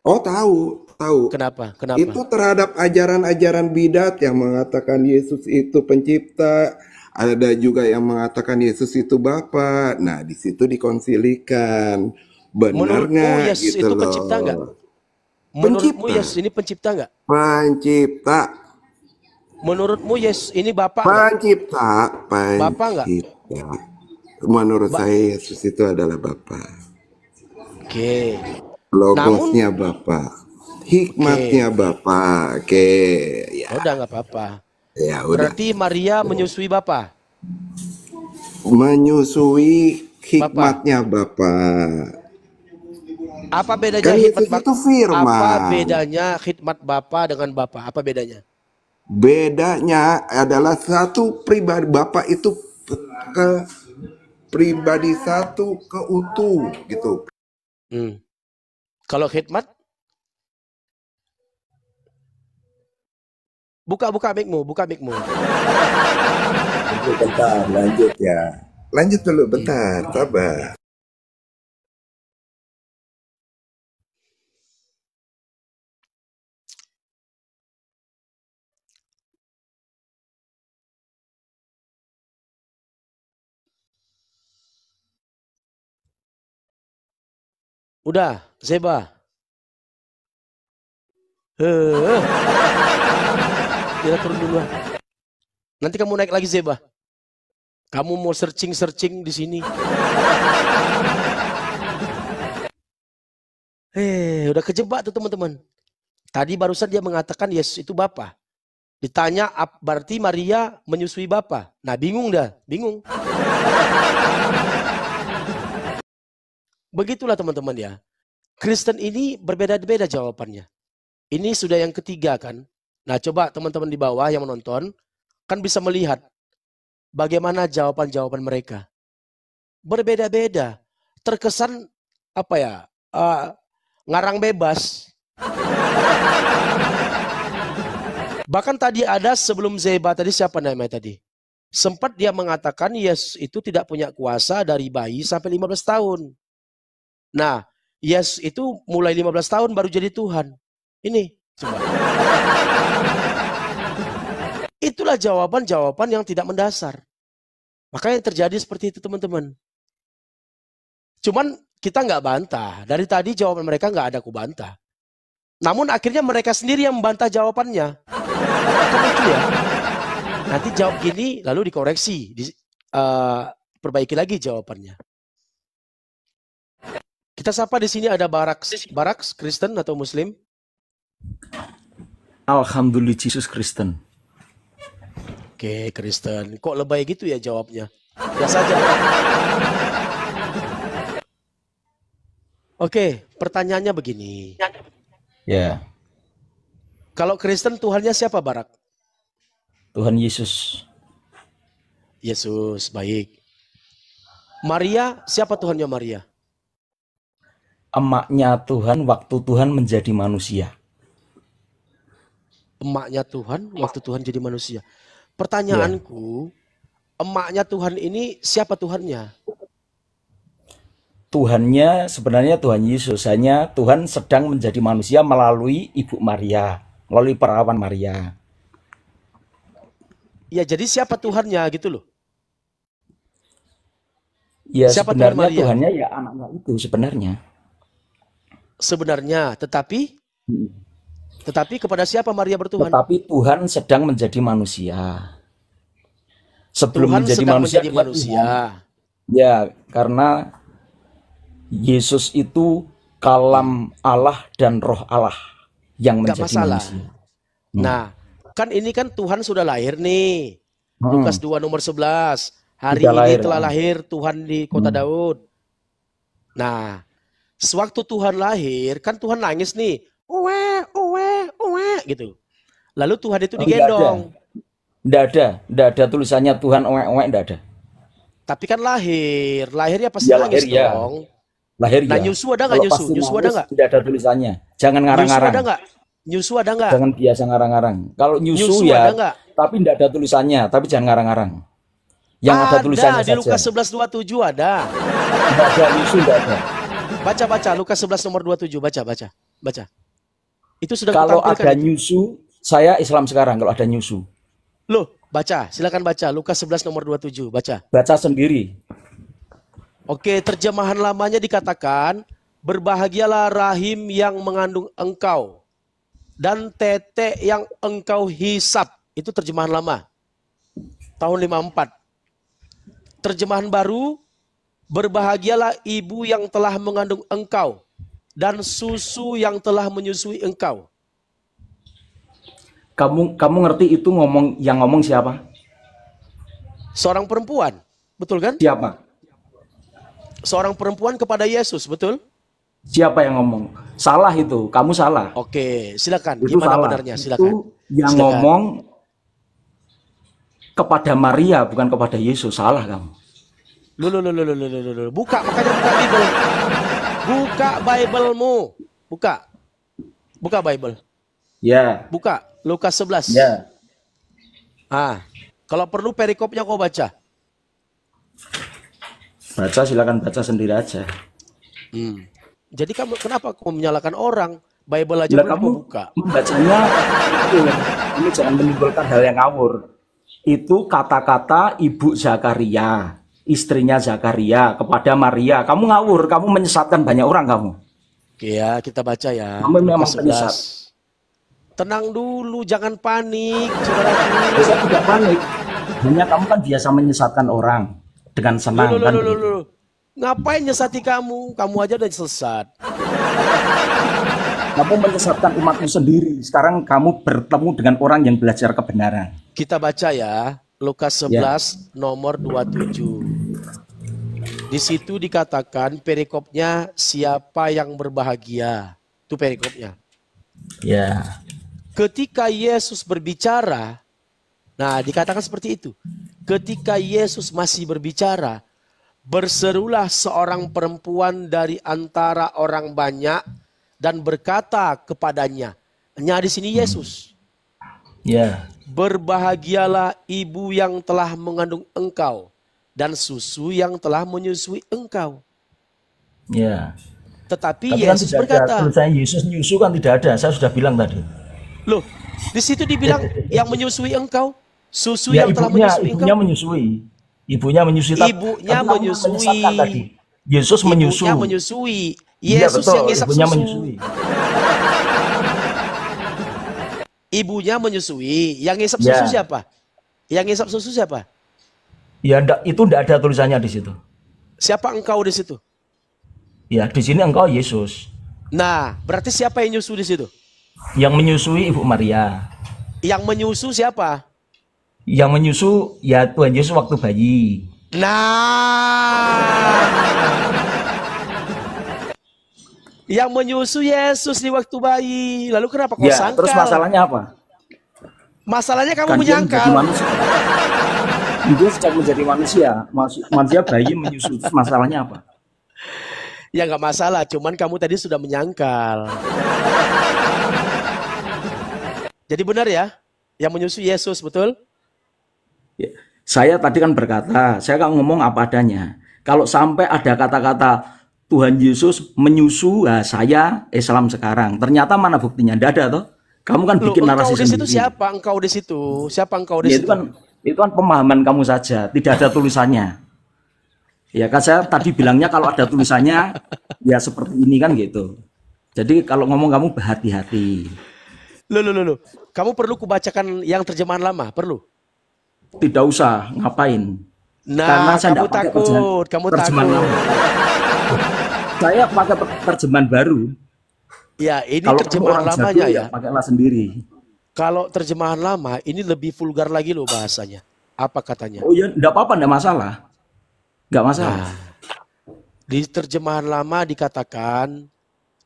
[SPEAKER 3] Oh, tahu.
[SPEAKER 1] Kenapa?
[SPEAKER 3] Itu terhadap ajaran-ajaran bidat yang mengatakan Yesus itu pencipta, ada juga yang mengatakan Yesus itu Bapa. Nah, di situ dikonsilikan. Benar nggak?
[SPEAKER 1] Yesus itu pencipta nggak? Menurutmu Yesus ini pencipta nggak?
[SPEAKER 3] Pencipta.
[SPEAKER 1] Menurutmu Yesus ini Bapa?
[SPEAKER 3] Pencipta.
[SPEAKER 1] Bapa nggak?
[SPEAKER 3] Menurut saya Yesus itu adalah Bapa.
[SPEAKER 1] Oke.
[SPEAKER 3] Logosnya Bapa, hikmatnya Bapa. Ya.
[SPEAKER 1] Udah nggak apa-apa.
[SPEAKER 3] Ya udah.
[SPEAKER 1] Berarti Maria menyusui Bapa.
[SPEAKER 3] Menyusui hikmatnya Bapa.
[SPEAKER 1] Apa bedanya
[SPEAKER 3] kan
[SPEAKER 1] hikmat Bapa?
[SPEAKER 3] Itu firman.
[SPEAKER 1] Apa bedanya hikmat Bapa dengan Bapa? Apa bedanya?
[SPEAKER 3] Bedanya adalah satu pribadi, Bapa itu ke pribadi satu keutuh gitu.
[SPEAKER 1] Kalau hikmat, buka mic-mu.
[SPEAKER 3] Bentar, lanjut ya. Lanjut dulu, bentar, sabar.
[SPEAKER 1] Udah, Zeba. Kita turun dulu. Nanti kamu naik lagi, Zeba. Kamu mau searching di sini. Udah kejebak tuh teman-teman. Tadi barusan dia mengatakan Yesus itu Bapa. Ditanya berarti Maria menyusui Bapa. Nah, bingung. Begitulah teman-teman ya. Kristen ini berbeda-beda jawabannya. Ini sudah yang ketiga kan. Nah, coba teman-teman di bawah yang menonton kan bisa melihat bagaimana jawaban-jawaban mereka. Berbeda-beda. Terkesan apa ya? Ngarang bebas. Bahkan tadi ada sebelum Zeba tadi, siapa namanya tadi? Sempat dia mengatakan Yesus itu tidak punya kuasa dari bayi sampai 15 tahun. Nah, Yesus itu mulai 15 tahun baru jadi Tuhan. Ini, coba. Itulah jawaban-jawaban yang tidak mendasar. Makanya terjadi seperti itu teman-teman. Cuman kita nggak bantah. Dari tadi jawaban mereka nggak ada aku bantah. Namun akhirnya mereka sendiri yang membantah jawabannya. Kan lucu ya. Nanti jawab gini lalu dikoreksi. Perbaiki lagi jawabannya. Kita sapa di sini ada Baraks Kristen atau Muslim?
[SPEAKER 4] Alhamdulillah Yesus Kristen.
[SPEAKER 1] Oke, Kristen. Kok lebay gitu ya jawabnya? Biasa aja. Oke, pertanyaannya begini.
[SPEAKER 4] Ya.
[SPEAKER 1] Kalau Kristen Tuhannya siapa, Barak?
[SPEAKER 4] Tuhan Yesus.
[SPEAKER 1] Yesus, baik. Maria, siapa Tuhannya Maria?
[SPEAKER 4] Emaknya Tuhan waktu Tuhan menjadi manusia.
[SPEAKER 1] Emaknya Tuhan waktu Tuhan jadi manusia. Pertanyaanku, emaknya Tuhan ini siapa Tuhannya?
[SPEAKER 4] Tuhannya sebenarnya Tuhan Yesus, hanya Tuhan sedang menjadi manusia melalui Ibu Maria, melalui perawan Maria.
[SPEAKER 1] Ya, jadi siapa Tuhannya gitu loh?
[SPEAKER 4] Ya
[SPEAKER 1] Siapa Tuhan
[SPEAKER 4] sebenarnya
[SPEAKER 1] Maria?
[SPEAKER 4] Tuhannya ya anaknya itu sebenarnya.
[SPEAKER 1] Sebenarnya, tetapi kepada siapa Maria bertuhan?
[SPEAKER 4] Tetapi Tuhan sedang menjadi manusia. Sebelum
[SPEAKER 1] Tuhan
[SPEAKER 4] menjadi
[SPEAKER 1] sedang
[SPEAKER 4] manusia,
[SPEAKER 1] menjadi
[SPEAKER 4] dia
[SPEAKER 1] manusia.
[SPEAKER 4] Tuhan. Ya, karena Yesus itu kalam Allah dan roh Allah yang
[SPEAKER 1] Nggak
[SPEAKER 4] menjadi
[SPEAKER 1] masalah.
[SPEAKER 4] manusia.
[SPEAKER 1] Nah, kan ini kan Tuhan sudah lahir nih. Lukas 2 nomor 11. Hari
[SPEAKER 4] Sudah
[SPEAKER 1] ini
[SPEAKER 4] lahir,
[SPEAKER 1] telah lahir Tuhan di kota Daud. Nah, sewaktu Tuhan lahir, kan Tuhan nangis nih. Uwe, uwe, uwe, gitu. Lalu Tuhan itu digendong.
[SPEAKER 4] Nggak ada tulisannya Tuhan oek-oek, nggak ada.
[SPEAKER 1] Tapi kan lahirnya pasti
[SPEAKER 4] Ya,
[SPEAKER 1] nangis
[SPEAKER 4] lahir, ya.
[SPEAKER 1] dong.
[SPEAKER 4] Lahir
[SPEAKER 1] Nah,
[SPEAKER 4] ya.
[SPEAKER 1] nyusu ada nggak
[SPEAKER 4] Kalau
[SPEAKER 1] nyusu?
[SPEAKER 4] pasti
[SPEAKER 1] Nyusu ada
[SPEAKER 4] nangis,
[SPEAKER 1] nggak?
[SPEAKER 4] tidak ada tulisannya. Jangan
[SPEAKER 1] Nyusu
[SPEAKER 4] ngarang-ngarang.
[SPEAKER 1] ada nggak? Nyusu ada nggak?
[SPEAKER 4] Jangan biasa ngarang-ngarang. Kalau nyusu
[SPEAKER 1] Nyusu
[SPEAKER 4] ya,
[SPEAKER 1] ada nggak?
[SPEAKER 4] tapi tidak ada tulisannya. Tapi jangan ngarang-ngarang. Yang ada tulisannya
[SPEAKER 1] di
[SPEAKER 4] saja.
[SPEAKER 1] Lukas 11:27 ada.
[SPEAKER 4] Tidak ada nyusu, tidak ada.
[SPEAKER 1] Baca Lukas 11 nomor 27, baca. Itu sudah
[SPEAKER 4] Kalau
[SPEAKER 1] kutampilkan
[SPEAKER 4] ada
[SPEAKER 1] itu.
[SPEAKER 4] nyusu, saya Islam sekarang kalau ada nyusu.
[SPEAKER 1] Loh, silakan baca Lukas 11 nomor 27, baca.
[SPEAKER 4] Baca sendiri.
[SPEAKER 1] Oke, terjemahan lamanya dikatakan, berbahagialah rahim yang mengandung engkau dan tete yang engkau hisap. Itu terjemahan lama. Tahun 54. Terjemahan baru, berbahagialah ibu yang telah mengandung engkau dan susu yang telah menyusui engkau.
[SPEAKER 4] Kamu ngerti itu yang ngomong siapa?
[SPEAKER 1] Seorang perempuan, betul kan?
[SPEAKER 4] Siapa?
[SPEAKER 1] Seorang perempuan kepada Yesus, betul?
[SPEAKER 4] Siapa yang ngomong? Salah itu, kamu salah.
[SPEAKER 1] Oke, silakan.
[SPEAKER 4] Itu
[SPEAKER 1] Gimana
[SPEAKER 4] salah.
[SPEAKER 1] benarnya? Silakan.
[SPEAKER 4] Itu yang
[SPEAKER 1] Silakan.
[SPEAKER 4] ngomong kepada Maria, bukan kepada Yesus. Salah kamu.
[SPEAKER 1] Loh. Buka, makanya buka Bible. Buka Bible-mu. Buka Bible.
[SPEAKER 4] Ya.
[SPEAKER 1] Buka Lukas 11.
[SPEAKER 4] Ya.
[SPEAKER 1] Kalau perlu perikopnya kau baca.
[SPEAKER 4] Baca, silakan baca sendiri aja.
[SPEAKER 1] Jadi kenapa kamu menyalahkan orang? Bible aja belum
[SPEAKER 4] kamu
[SPEAKER 1] buka.
[SPEAKER 4] Membacanya itu, kamu jangan menimbulkan hal yang ngawur. Itu kata-kata Ibu Zakaria, istrinya Zakaria kepada Maria. Kamu ngawur, kamu menyesatkan banyak orang kamu.
[SPEAKER 1] Ya, kita baca ya.
[SPEAKER 4] Kamu memang
[SPEAKER 1] Lukas 11.
[SPEAKER 4] penyesat.
[SPEAKER 1] Tenang dulu, jangan panik, saudaraku.
[SPEAKER 4] Saya tidak panik. Hanya kamu kan biasa menyesatkan orang dengan senang kan begitu.
[SPEAKER 1] Ngapain nyesati kamu? Kamu aja udah sesat.
[SPEAKER 4] Kamu menyesatkan umatmu sendiri. Sekarang kamu bertemu dengan orang yang belajar kebenaran.
[SPEAKER 1] Kita baca ya, Lukas 11 nomor 27. Di situ dikatakan perikopnya siapa yang berbahagia. Itu perikopnya.
[SPEAKER 4] Ya.
[SPEAKER 1] Ketika Yesus berbicara, nah dikatakan seperti itu. Ketika Yesus masih berbicara, berserulah seorang perempuan dari antara orang banyak dan berkata kepadanya. Di sini Yesus.
[SPEAKER 4] Ya.
[SPEAKER 1] Berbahagialah ibu yang telah mengandung engkau dan susu yang telah menyusui engkau.
[SPEAKER 4] Ya.
[SPEAKER 1] Tetapi
[SPEAKER 4] Tapi
[SPEAKER 1] Yesus
[SPEAKER 4] kan
[SPEAKER 1] berkata,
[SPEAKER 4] tulisannya Yesus nyusu kan tidak ada. Saya sudah bilang tadi.
[SPEAKER 1] loh, di situ dibilang yang menyusui engkau, susu
[SPEAKER 4] Ya,
[SPEAKER 1] yang telah menyusui
[SPEAKER 4] ibunya
[SPEAKER 1] engkau.
[SPEAKER 4] menyusui. Ibunya menyusui.
[SPEAKER 1] Ibunya
[SPEAKER 4] tapi kamu
[SPEAKER 1] menyusui.
[SPEAKER 4] menyesatkan tadi. Yesus menyusu.
[SPEAKER 1] Ibunya menyusui.
[SPEAKER 4] Iya,
[SPEAKER 1] Yesus
[SPEAKER 4] betul.
[SPEAKER 1] yang ngisap
[SPEAKER 4] Ibunya
[SPEAKER 1] susu.
[SPEAKER 4] menyusui.
[SPEAKER 1] Ibunya menyusui. Yang ngisap susu siapa? Yang ngisap susu siapa?
[SPEAKER 4] Ya, itu tidak ada tulisannya di situ.
[SPEAKER 1] Siapa engkau di situ?
[SPEAKER 4] Ya, di sini engkau Yesus.
[SPEAKER 1] Nah, berarti siapa yang nyusu di situ?
[SPEAKER 4] Yang menyusui Ibu Maria.
[SPEAKER 1] Yang menyusu siapa?
[SPEAKER 4] Yang menyusu ya Tuhan Yesus waktu bayi.
[SPEAKER 1] Nah, yang menyusu Yesus di waktu bayi. Lalu kenapa kau
[SPEAKER 4] Ya,
[SPEAKER 1] sangkal?
[SPEAKER 4] terus masalahnya apa?
[SPEAKER 1] Masalahnya kamu
[SPEAKER 4] Kan dia menjadi
[SPEAKER 1] menyangkal.
[SPEAKER 4] manusia. Dia sejak menjadi manusia, manusia bayi menyusu. Terus masalahnya apa?
[SPEAKER 1] Ya nggak masalah, cuman kamu tadi sudah menyangkal. Jadi benar ya, yang menyusu Yesus, betul?
[SPEAKER 4] Ya, saya tadi kan berkata, saya kan ngomong apa adanya. Kalau sampai ada kata-kata Tuhan Yesus menyusu, ya saya Islam sekarang. Ternyata mana buktinya? Tidak ada toh. Kamu kan bikin narasi
[SPEAKER 1] engkau di situ
[SPEAKER 4] sendiri.
[SPEAKER 1] siapa? Engkau di situ. Siapa engkau di
[SPEAKER 4] Ya,
[SPEAKER 1] situ?
[SPEAKER 4] itu kan pemahaman kamu saja. Tidak ada tulisannya. Ya kan saya tadi bilangnya kalau ada tulisannya ya seperti ini kan gitu. Jadi kalau ngomong kamu berhati-hati.
[SPEAKER 1] Loh. Kamu perlu kubacakan yang terjemahan lama? Perlu?
[SPEAKER 4] Tidak usah, ngapain?
[SPEAKER 1] Nah,
[SPEAKER 4] karena saya
[SPEAKER 1] kamu takut,
[SPEAKER 4] terjemahan lama. Saya pakai terjemahan baru.
[SPEAKER 1] Ya, ini
[SPEAKER 4] kalau
[SPEAKER 1] terjemahan lamanya ya.
[SPEAKER 4] Pakailah sendiri.
[SPEAKER 1] Kalau terjemahan lama ini lebih vulgar lagi loh bahasanya. Apa katanya?
[SPEAKER 4] Oh ya, enggak apa-apa, enggak masalah. Enggak masalah.
[SPEAKER 1] Nah, di terjemahan lama dikatakan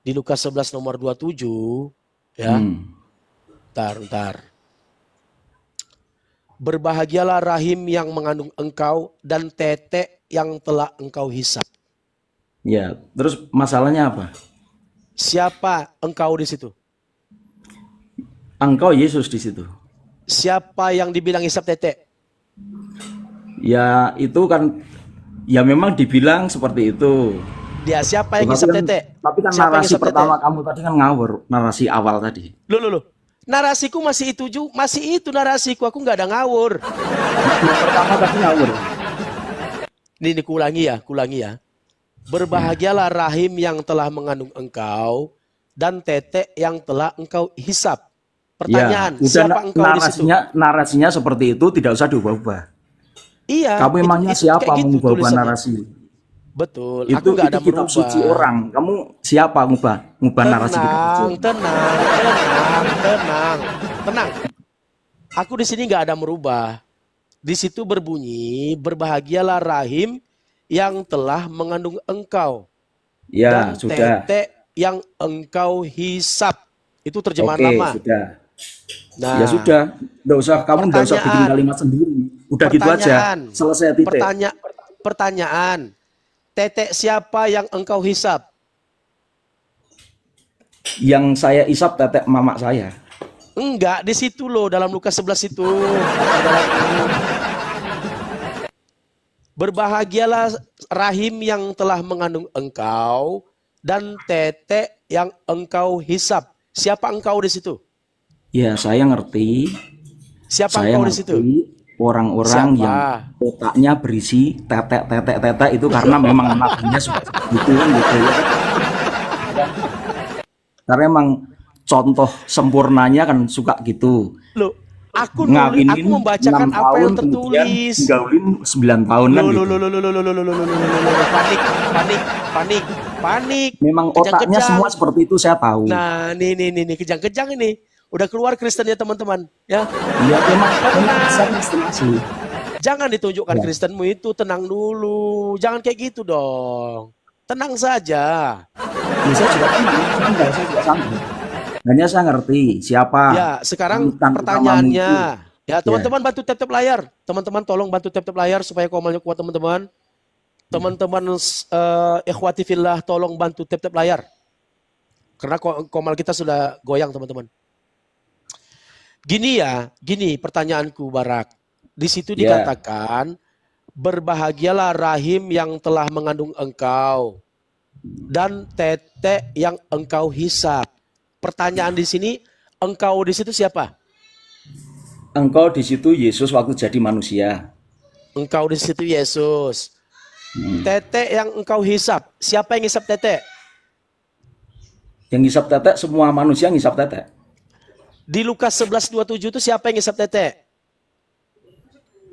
[SPEAKER 1] di Lukas 11 nomor 27 ya. Bentar. Berbahagialah rahim yang mengandung engkau dan tetek yang telah engkau hisap.
[SPEAKER 4] Ya, terus masalahnya apa?
[SPEAKER 1] Siapa engkau di situ?
[SPEAKER 4] Engkau Yesus di situ.
[SPEAKER 1] Siapa yang dibilang hisap tetek?
[SPEAKER 4] Ya, itu kan ya memang dibilang seperti itu.
[SPEAKER 1] Dia siapa yang hisap tetek?
[SPEAKER 4] Tapi kan
[SPEAKER 1] siapa
[SPEAKER 4] narasi pertama kamu tadi kan ngawur, narasi awal tadi.
[SPEAKER 1] Loh. Narasiku masih itu narasiku, aku nggak ada ngawur.
[SPEAKER 4] Pertama tadi ngawur.
[SPEAKER 1] Ini kulangi ya. Berbahagialah rahim yang telah mengandung engkau dan tetek yang telah engkau hisap. Pertanyaan,
[SPEAKER 4] ya,
[SPEAKER 1] siapa engkau di situ?
[SPEAKER 4] Narasinya seperti itu, tidak usah diubah-ubah.
[SPEAKER 1] Iya.
[SPEAKER 4] Kamu emangnya siapa mengubah narasi?
[SPEAKER 1] Betul.
[SPEAKER 4] Itu
[SPEAKER 1] aku nggak ada
[SPEAKER 4] kitab suci orang. Kamu siapa ngubah narasi kitab suci?
[SPEAKER 1] Tenang. Aku di sini nggak ada merubah. Di situ berbunyi, berbahagialah rahim yang telah mengandung engkau.
[SPEAKER 4] Ya,
[SPEAKER 1] dan
[SPEAKER 4] sudah.
[SPEAKER 1] Tetek yang engkau hisap. Itu terjemahan lama.
[SPEAKER 4] Sudah.
[SPEAKER 1] Nah,
[SPEAKER 4] ya sudah. Nggak usah, kamu nggak usah bikin kalimat sendiri. Udah gitu aja. Selesai titik.
[SPEAKER 1] Pertanyaan. Tetek siapa yang engkau hisap?
[SPEAKER 4] Yang saya hisap tetek mama saya.
[SPEAKER 1] Enggak, di situ loh, dalam Lukas 11 itu. Berbahagialah rahim yang telah mengandung engkau dan tetek yang engkau hisap. Siapa engkau di situ?
[SPEAKER 4] Ya, saya ngerti.
[SPEAKER 1] Siapa engkau di situ?
[SPEAKER 4] Orang-orang yang otaknya berisi tetek itu karena memang anaknya suka gitu kan gitu ya. Karena emang contoh sempurnanya kan suka gitu.
[SPEAKER 1] Loh, aku membacakan apa yang tertulis.
[SPEAKER 4] Gaulin 9 tahun kan gitu.
[SPEAKER 1] Panik.
[SPEAKER 4] Memang otaknya semua seperti itu, saya tahu.
[SPEAKER 1] Nah, nih kejang-kejang ini. Udah keluar Kristen ya teman-teman, ya.
[SPEAKER 4] Iya, memang Kristen asli.
[SPEAKER 1] Jangan ditunjukkan Kristenmu itu, tenang dulu. Jangan kayak gitu dong. Tenang saja.
[SPEAKER 4] Ya, saya juga tenang, saya juga santai. Hanya saya ngerti siapa.
[SPEAKER 1] Ya, sekarang pertanyaannya. Ya, teman-teman bantu tap-tap layar. Teman-teman tolong bantu tap-tap layar supaya komalnya kuat teman-teman. Teman-teman ikhwati fillah tolong bantu tap-tap layar. Karena komal kita sudah goyang teman-teman. Gini pertanyaanku Barak. Di situ dikatakan berbahagialah rahim yang telah mengandung engkau dan tetek yang engkau hisap. Pertanyaan di sini, engkau di situ siapa?
[SPEAKER 4] Engkau di situ Yesus waktu jadi manusia.
[SPEAKER 1] Engkau di situ Yesus. Tetek yang engkau hisap. Siapa yang hisap tetek?
[SPEAKER 4] Yang hisap tetek semua manusia yang hisap tetek.
[SPEAKER 1] Di Lukas 11:27 itu siapa yang hisap tetek?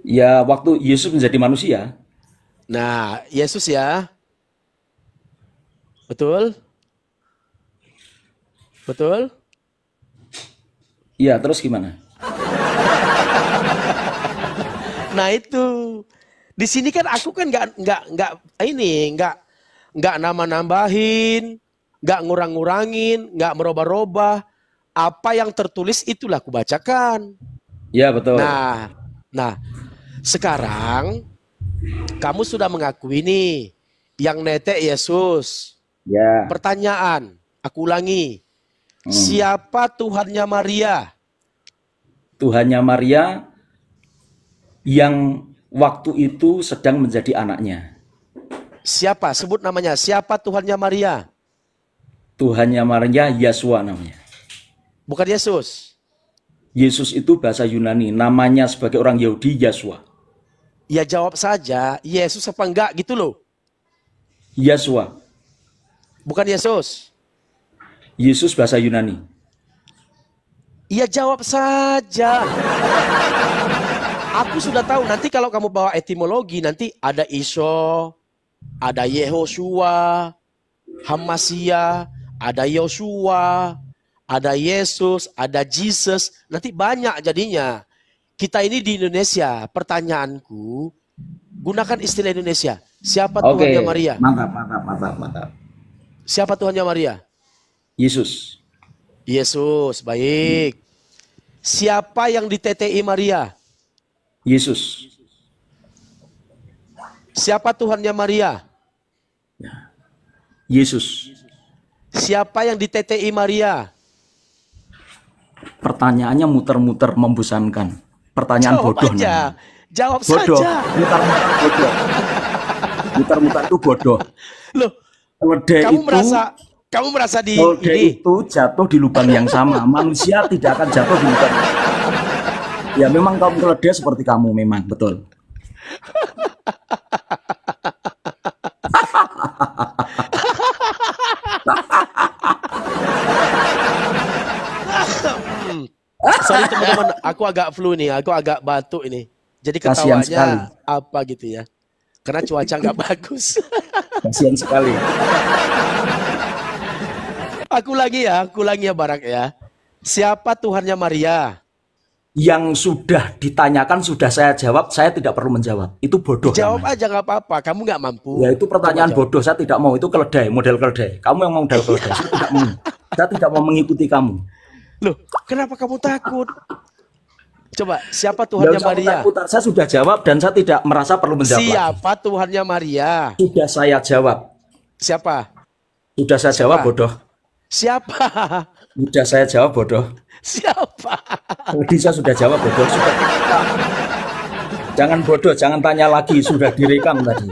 [SPEAKER 4] Ya, waktu Yesus menjadi manusia.
[SPEAKER 1] Nah, Yesus ya. Betul? Betul?
[SPEAKER 4] Iya, terus gimana?
[SPEAKER 1] Nah itu. Di sini kan aku kan nggak nambah-nambahin, nggak ngurang-ngurangin, nggak merubah-rubah. Apa yang tertulis itulah aku bacakan.
[SPEAKER 4] Ya, betul.
[SPEAKER 1] Nah, sekarang kamu sudah mengakui nih yang netek Yesus.
[SPEAKER 4] Ya.
[SPEAKER 1] Pertanyaan, aku ulangi. Siapa Tuhannya Maria?
[SPEAKER 4] Tuhannya Maria yang waktu itu sedang menjadi anaknya.
[SPEAKER 1] Siapa? Sebut namanya. Siapa Tuhannya Maria?
[SPEAKER 4] Tuhannya Maria Yesua namanya.
[SPEAKER 1] Bukan Yesus.
[SPEAKER 4] Yesus itu bahasa Yunani. Namanya sebagai orang Yahudi Yesua.
[SPEAKER 1] Ya jawab saja. Yesus apa enggak gitu loh.
[SPEAKER 4] Yesua.
[SPEAKER 1] Bukan Yesus.
[SPEAKER 4] Yesus bahasa Yunani.
[SPEAKER 1] Iya, jawab saja. Aku sudah tahu, nanti kalau kamu bawa etimologi, nanti ada Iso, ada Yehoshua, Hamasia, ada Yosua, ada Yesus, ada Jesus. Nanti banyak jadinya. Kita ini di Indonesia, pertanyaanku, gunakan istilah Indonesia. Siapa Tuhannya Maria?
[SPEAKER 4] Mantap.
[SPEAKER 1] Siapa Tuhannya Maria?
[SPEAKER 4] Yesus.
[SPEAKER 1] Yesus, baik. Siapa yang di-TTI Maria?
[SPEAKER 4] Yesus.
[SPEAKER 1] Siapa Tuhannya Maria?
[SPEAKER 4] Yesus.
[SPEAKER 1] Siapa yang di-TTI Maria?
[SPEAKER 4] Pertanyaannya muter-muter membosankan. Pertanyaan
[SPEAKER 1] Jawab
[SPEAKER 4] bodoh.
[SPEAKER 1] aja. Jawab
[SPEAKER 4] bodoh.
[SPEAKER 1] saja.
[SPEAKER 4] Muter-muter bodoh. Muter-muter itu bodoh.
[SPEAKER 1] Loh, kamu merasa di ini
[SPEAKER 4] itu jatuh di lubang yang sama. Manusia tidak akan jatuh di lubang. Ya memang kaum keledai seperti kamu memang, betul.
[SPEAKER 1] Sorry teman-teman, aku agak flu nih, aku agak batuk ini. Jadi ketawanya apa gitu ya. Karena cuaca nggak bagus.
[SPEAKER 4] Kasihan sekali.
[SPEAKER 1] Aku lagi ya Barak ya. Siapa Tuhannya Maria?
[SPEAKER 4] Yang sudah ditanyakan sudah saya jawab, saya tidak perlu menjawab. Itu bodoh.
[SPEAKER 1] Jawab aja nggak apa-apa, kamu nggak mampu.
[SPEAKER 4] Ya itu pertanyaan bodoh, saya tidak mau. Itu keledai, model keledai. Kamu yang mau model keledai, saya tidak mau. Saya tidak mau mengikuti kamu.
[SPEAKER 1] Loh, kenapa kamu takut? Coba, siapa Tuhannya Maria?
[SPEAKER 4] Saya sudah jawab dan saya tidak merasa perlu menjawab.
[SPEAKER 1] Siapa Tuhannya Maria?
[SPEAKER 4] Sudah saya jawab.
[SPEAKER 1] Siapa?
[SPEAKER 4] Sudah saya jawab, bodoh.
[SPEAKER 1] Siapa?
[SPEAKER 4] Sudah saya jawab, bodoh.
[SPEAKER 1] Siapa?
[SPEAKER 4] Tadi saya sudah jawab, bodoh. Sudah. Jangan bodoh, jangan tanya lagi. Sudah direkam tadi.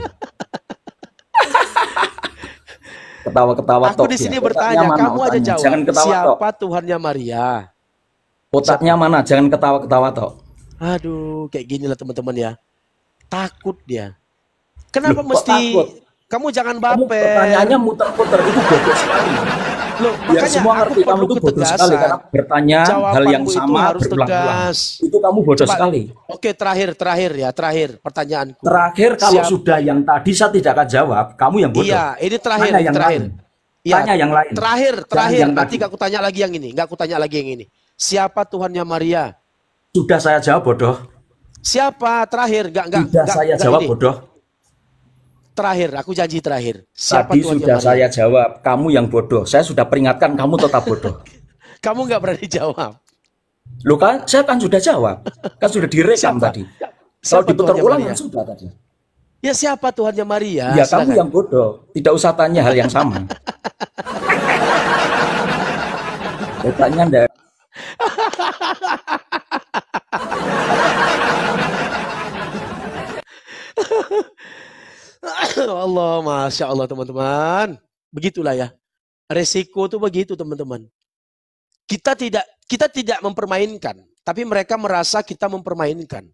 [SPEAKER 4] Ketawa-ketawa.
[SPEAKER 1] Aku di sini bertanya, kamu aja jawab.
[SPEAKER 4] Jangan ketawa,
[SPEAKER 1] siapa Tuhannya Maria?
[SPEAKER 4] Otaknya mana? Jangan ketawa-ketawa tok.
[SPEAKER 1] Aduh, kayak gini lah teman-teman ya. Takut dia. Kenapa mesti? Kamu jangan baper.
[SPEAKER 4] Pertanyaannya muter-muter, itu bodoh sekali.
[SPEAKER 1] Loh,
[SPEAKER 4] ya semua ngerti kamu itu bodoh sekali karena bertanya hal yang sama berulang-ulang. Itu kamu bodoh sekali.
[SPEAKER 1] Oke, terakhir pertanyaanku.
[SPEAKER 4] Terakhir kalau sudah yang tadi saya tidak akan jawab, kamu yang bodoh.
[SPEAKER 1] Iya, ini terakhir.
[SPEAKER 4] Ya, tanya yang lain.
[SPEAKER 1] Terakhir. Nanti gak aku tanya lagi yang ini, gak aku tanya lagi yang ini. Siapa Tuhannya Maria?
[SPEAKER 4] Sudah saya jawab, bodoh.
[SPEAKER 1] Siapa? Terakhir,
[SPEAKER 4] Sudah saya jawab, bodoh.
[SPEAKER 1] Terakhir, aku janji terakhir. Siapa
[SPEAKER 4] Tadi sudah saya jawab, kamu yang bodoh. Saya sudah peringatkan, kamu tetap bodoh.
[SPEAKER 1] Kamu nggak berani jawab.
[SPEAKER 4] Loh kan, saya kan sudah jawab. Kan sudah direkam tadi. Kalau diputar ulang kan sudah tadi.
[SPEAKER 1] Ya siapa Tuhannya Maria?
[SPEAKER 4] Ya silakan. Kamu yang bodoh. Tidak usah tanya hal yang sama. Tanya enggak.
[SPEAKER 1] Allah, Masya Allah teman-teman. Begitulah ya. Resiko tuh begitu teman-teman. Kita tidak mempermainkan. Tapi mereka merasa kita mempermainkan.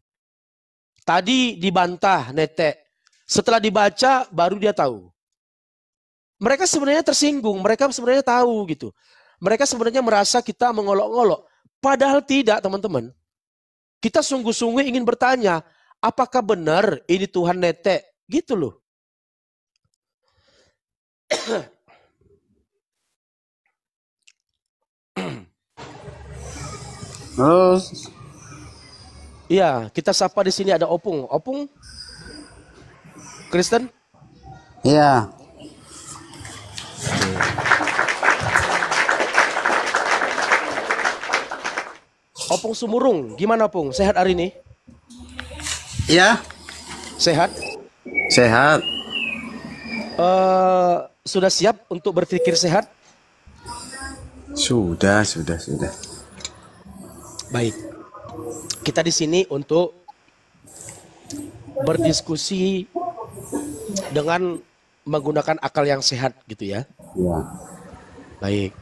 [SPEAKER 1] Tadi dibantah netek. Setelah dibaca baru dia tahu. Mereka sebenarnya tersinggung. Mereka sebenarnya tahu gitu. Mereka sebenarnya merasa kita mengolok-olok. Padahal tidak teman-teman. Kita sungguh-sungguh ingin bertanya. Apakah benar ini Tuhan netek? Gitu loh.
[SPEAKER 5] Halo.
[SPEAKER 1] Iya, kita sapa di sini ada Opung. Opung? Kristen?
[SPEAKER 5] Iya.
[SPEAKER 1] Opung Sumurung, gimana Opung? Sehat hari ini?
[SPEAKER 5] Iya.
[SPEAKER 1] Sehat?
[SPEAKER 5] Sehat.
[SPEAKER 1] Sudah siap untuk berpikir sehat?
[SPEAKER 5] Sudah.
[SPEAKER 1] Baik. Kita di sini untuk berdiskusi dengan menggunakan akal yang sehat gitu ya.
[SPEAKER 5] Iya.
[SPEAKER 1] Baik.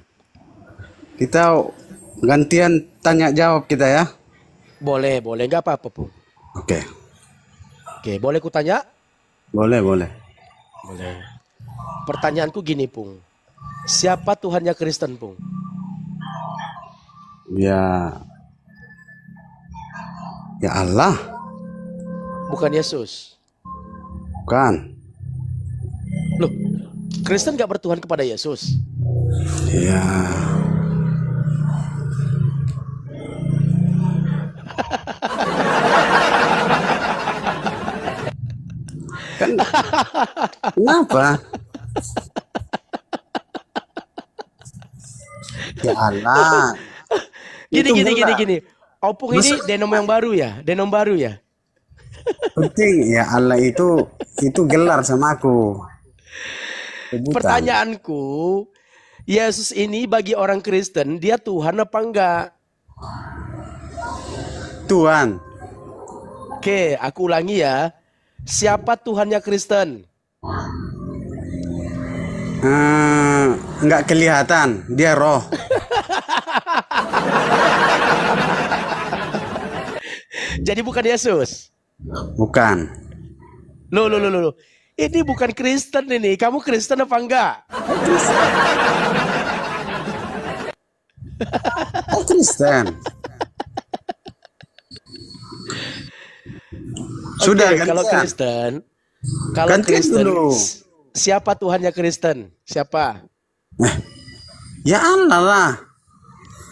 [SPEAKER 5] Kita gantian tanya jawab kita ya.
[SPEAKER 1] Boleh, nggak apa-apa Pung.
[SPEAKER 5] Oke,
[SPEAKER 1] boleh ku tanya?
[SPEAKER 5] boleh.
[SPEAKER 1] Boleh. Pertanyaanku gini, Pung. Siapa Tuhannya Kristen, Pung?
[SPEAKER 5] Ya Allah.
[SPEAKER 1] Bukan Yesus.
[SPEAKER 5] Bukan.
[SPEAKER 1] Loh, Kristen gak bertuhan kepada Yesus?
[SPEAKER 5] Ya. Kenapa? Ya Allah.
[SPEAKER 1] Gini. Opung ini denom yang baru ya? Denom baru ya?
[SPEAKER 5] Penting ya Allah itu gelar sama aku. Sebutan.
[SPEAKER 1] Pertanyaanku, Yesus ini bagi orang Kristen, dia Tuhan apa enggak?
[SPEAKER 5] Tuhan.
[SPEAKER 1] Oke, aku ulangi ya. Siapa Tuhannya Kristen?
[SPEAKER 5] Nggak kelihatan, dia roh.
[SPEAKER 1] Jadi bukan Yesus?
[SPEAKER 5] Bukan.
[SPEAKER 1] Loh. Ini bukan Kristen ini. Kamu Kristen apa enggak?
[SPEAKER 5] Kristen. Sudah
[SPEAKER 1] okay, kalau Kristen,
[SPEAKER 5] dulu.
[SPEAKER 1] Siapa Tuhannya Kristen? Siapa?
[SPEAKER 5] Ya Allah lah.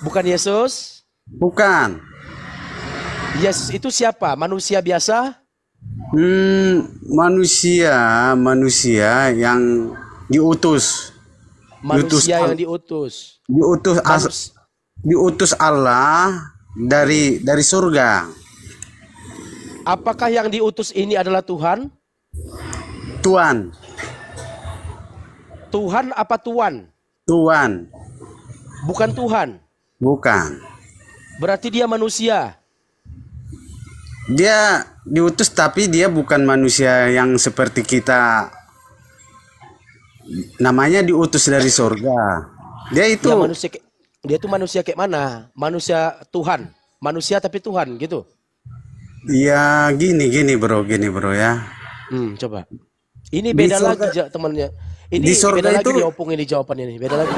[SPEAKER 5] Bukan
[SPEAKER 1] Yesus?
[SPEAKER 5] Bukan.
[SPEAKER 1] Yesus itu siapa? Manusia biasa?
[SPEAKER 5] Manusia yang diutus.
[SPEAKER 1] Yang diutus.
[SPEAKER 5] Diutus Allah dari surga.
[SPEAKER 1] Apakah yang diutus ini adalah Tuhan?
[SPEAKER 5] Tuhan.
[SPEAKER 1] Tuhan apa Tuan?
[SPEAKER 5] Tuhan.
[SPEAKER 1] Bukan Tuhan?
[SPEAKER 5] Bukan.
[SPEAKER 1] Berarti dia manusia?
[SPEAKER 5] Dia diutus tapi dia bukan manusia yang seperti kita. Namanya diutus dari surga. Dia itu
[SPEAKER 1] dia itu manusia kayak mana? Manusia Tuhan. Manusia tapi Tuhan gitu.
[SPEAKER 5] Ya gini bro ya.
[SPEAKER 1] Coba. Ini beda lagi temannya. Ini
[SPEAKER 5] di surga
[SPEAKER 1] beda
[SPEAKER 5] itu,
[SPEAKER 1] lagi diopung ini jawabannya ini. Beda lagi.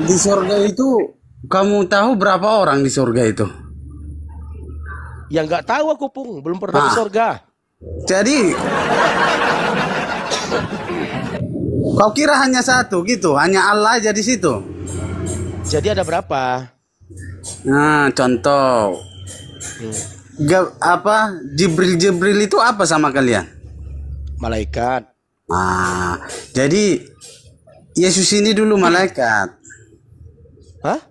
[SPEAKER 5] Di surga itu kamu tahu berapa orang di surga itu?
[SPEAKER 1] Ya nggak tahu aku, Pung, belum pernah ke surga.
[SPEAKER 5] Jadi kau kira hanya satu gitu, hanya Allah aja di situ.
[SPEAKER 1] Jadi ada berapa?
[SPEAKER 5] Nah, contoh. Jibril itu apa sama kalian?
[SPEAKER 1] Malaikat.
[SPEAKER 5] Jadi Yesus ini dulu malaikat.
[SPEAKER 1] Hah?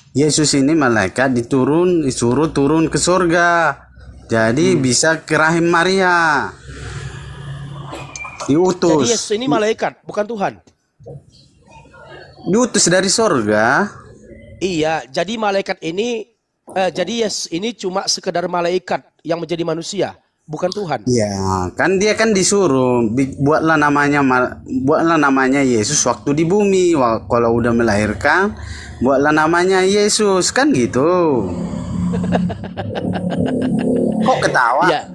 [SPEAKER 5] Yesus ini malaikat disuruh turun ke surga. Jadi bisa ke rahim Maria. Diutus.
[SPEAKER 1] Jadi Yesus ini malaikat, bukan Tuhan.
[SPEAKER 5] Diutus dari surga.
[SPEAKER 1] Iya, jadi malaikat ini jadi Yesus ini cuma sekedar malaikat yang menjadi manusia, bukan Tuhan.
[SPEAKER 5] Iya, kan dia kan disuruh buatlah namanya Yesus waktu di bumi. Kalau udah melahirkan, buatlah namanya Yesus, kan gitu. Kok ketawa?
[SPEAKER 1] Ya.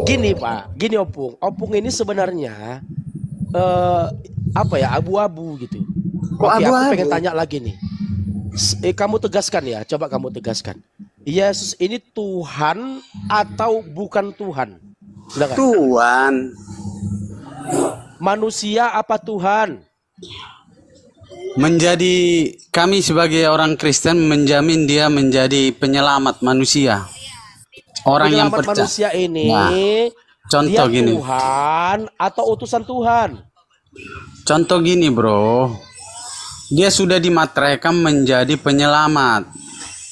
[SPEAKER 1] Gini Pak, gini Opung ini sebenarnya abu-abu gitu. Oke, aku pengen tanya lagi nih. Kamu tegaskan ya, coba kamu tegaskan. Yesus ini Tuhan atau bukan Tuhan? Silakan.
[SPEAKER 5] Tuhan.
[SPEAKER 1] Manusia apa Tuhan?
[SPEAKER 5] Kami sebagai orang Kristen menjamin dia menjadi penyelamat manusia. Orang yang percaya.
[SPEAKER 1] Manusia ini
[SPEAKER 5] contoh
[SPEAKER 1] dia
[SPEAKER 5] gini.
[SPEAKER 1] Tuhan atau utusan Tuhan?
[SPEAKER 5] Contoh gini, bro. Dia sudah dimateraikan menjadi penyelamat.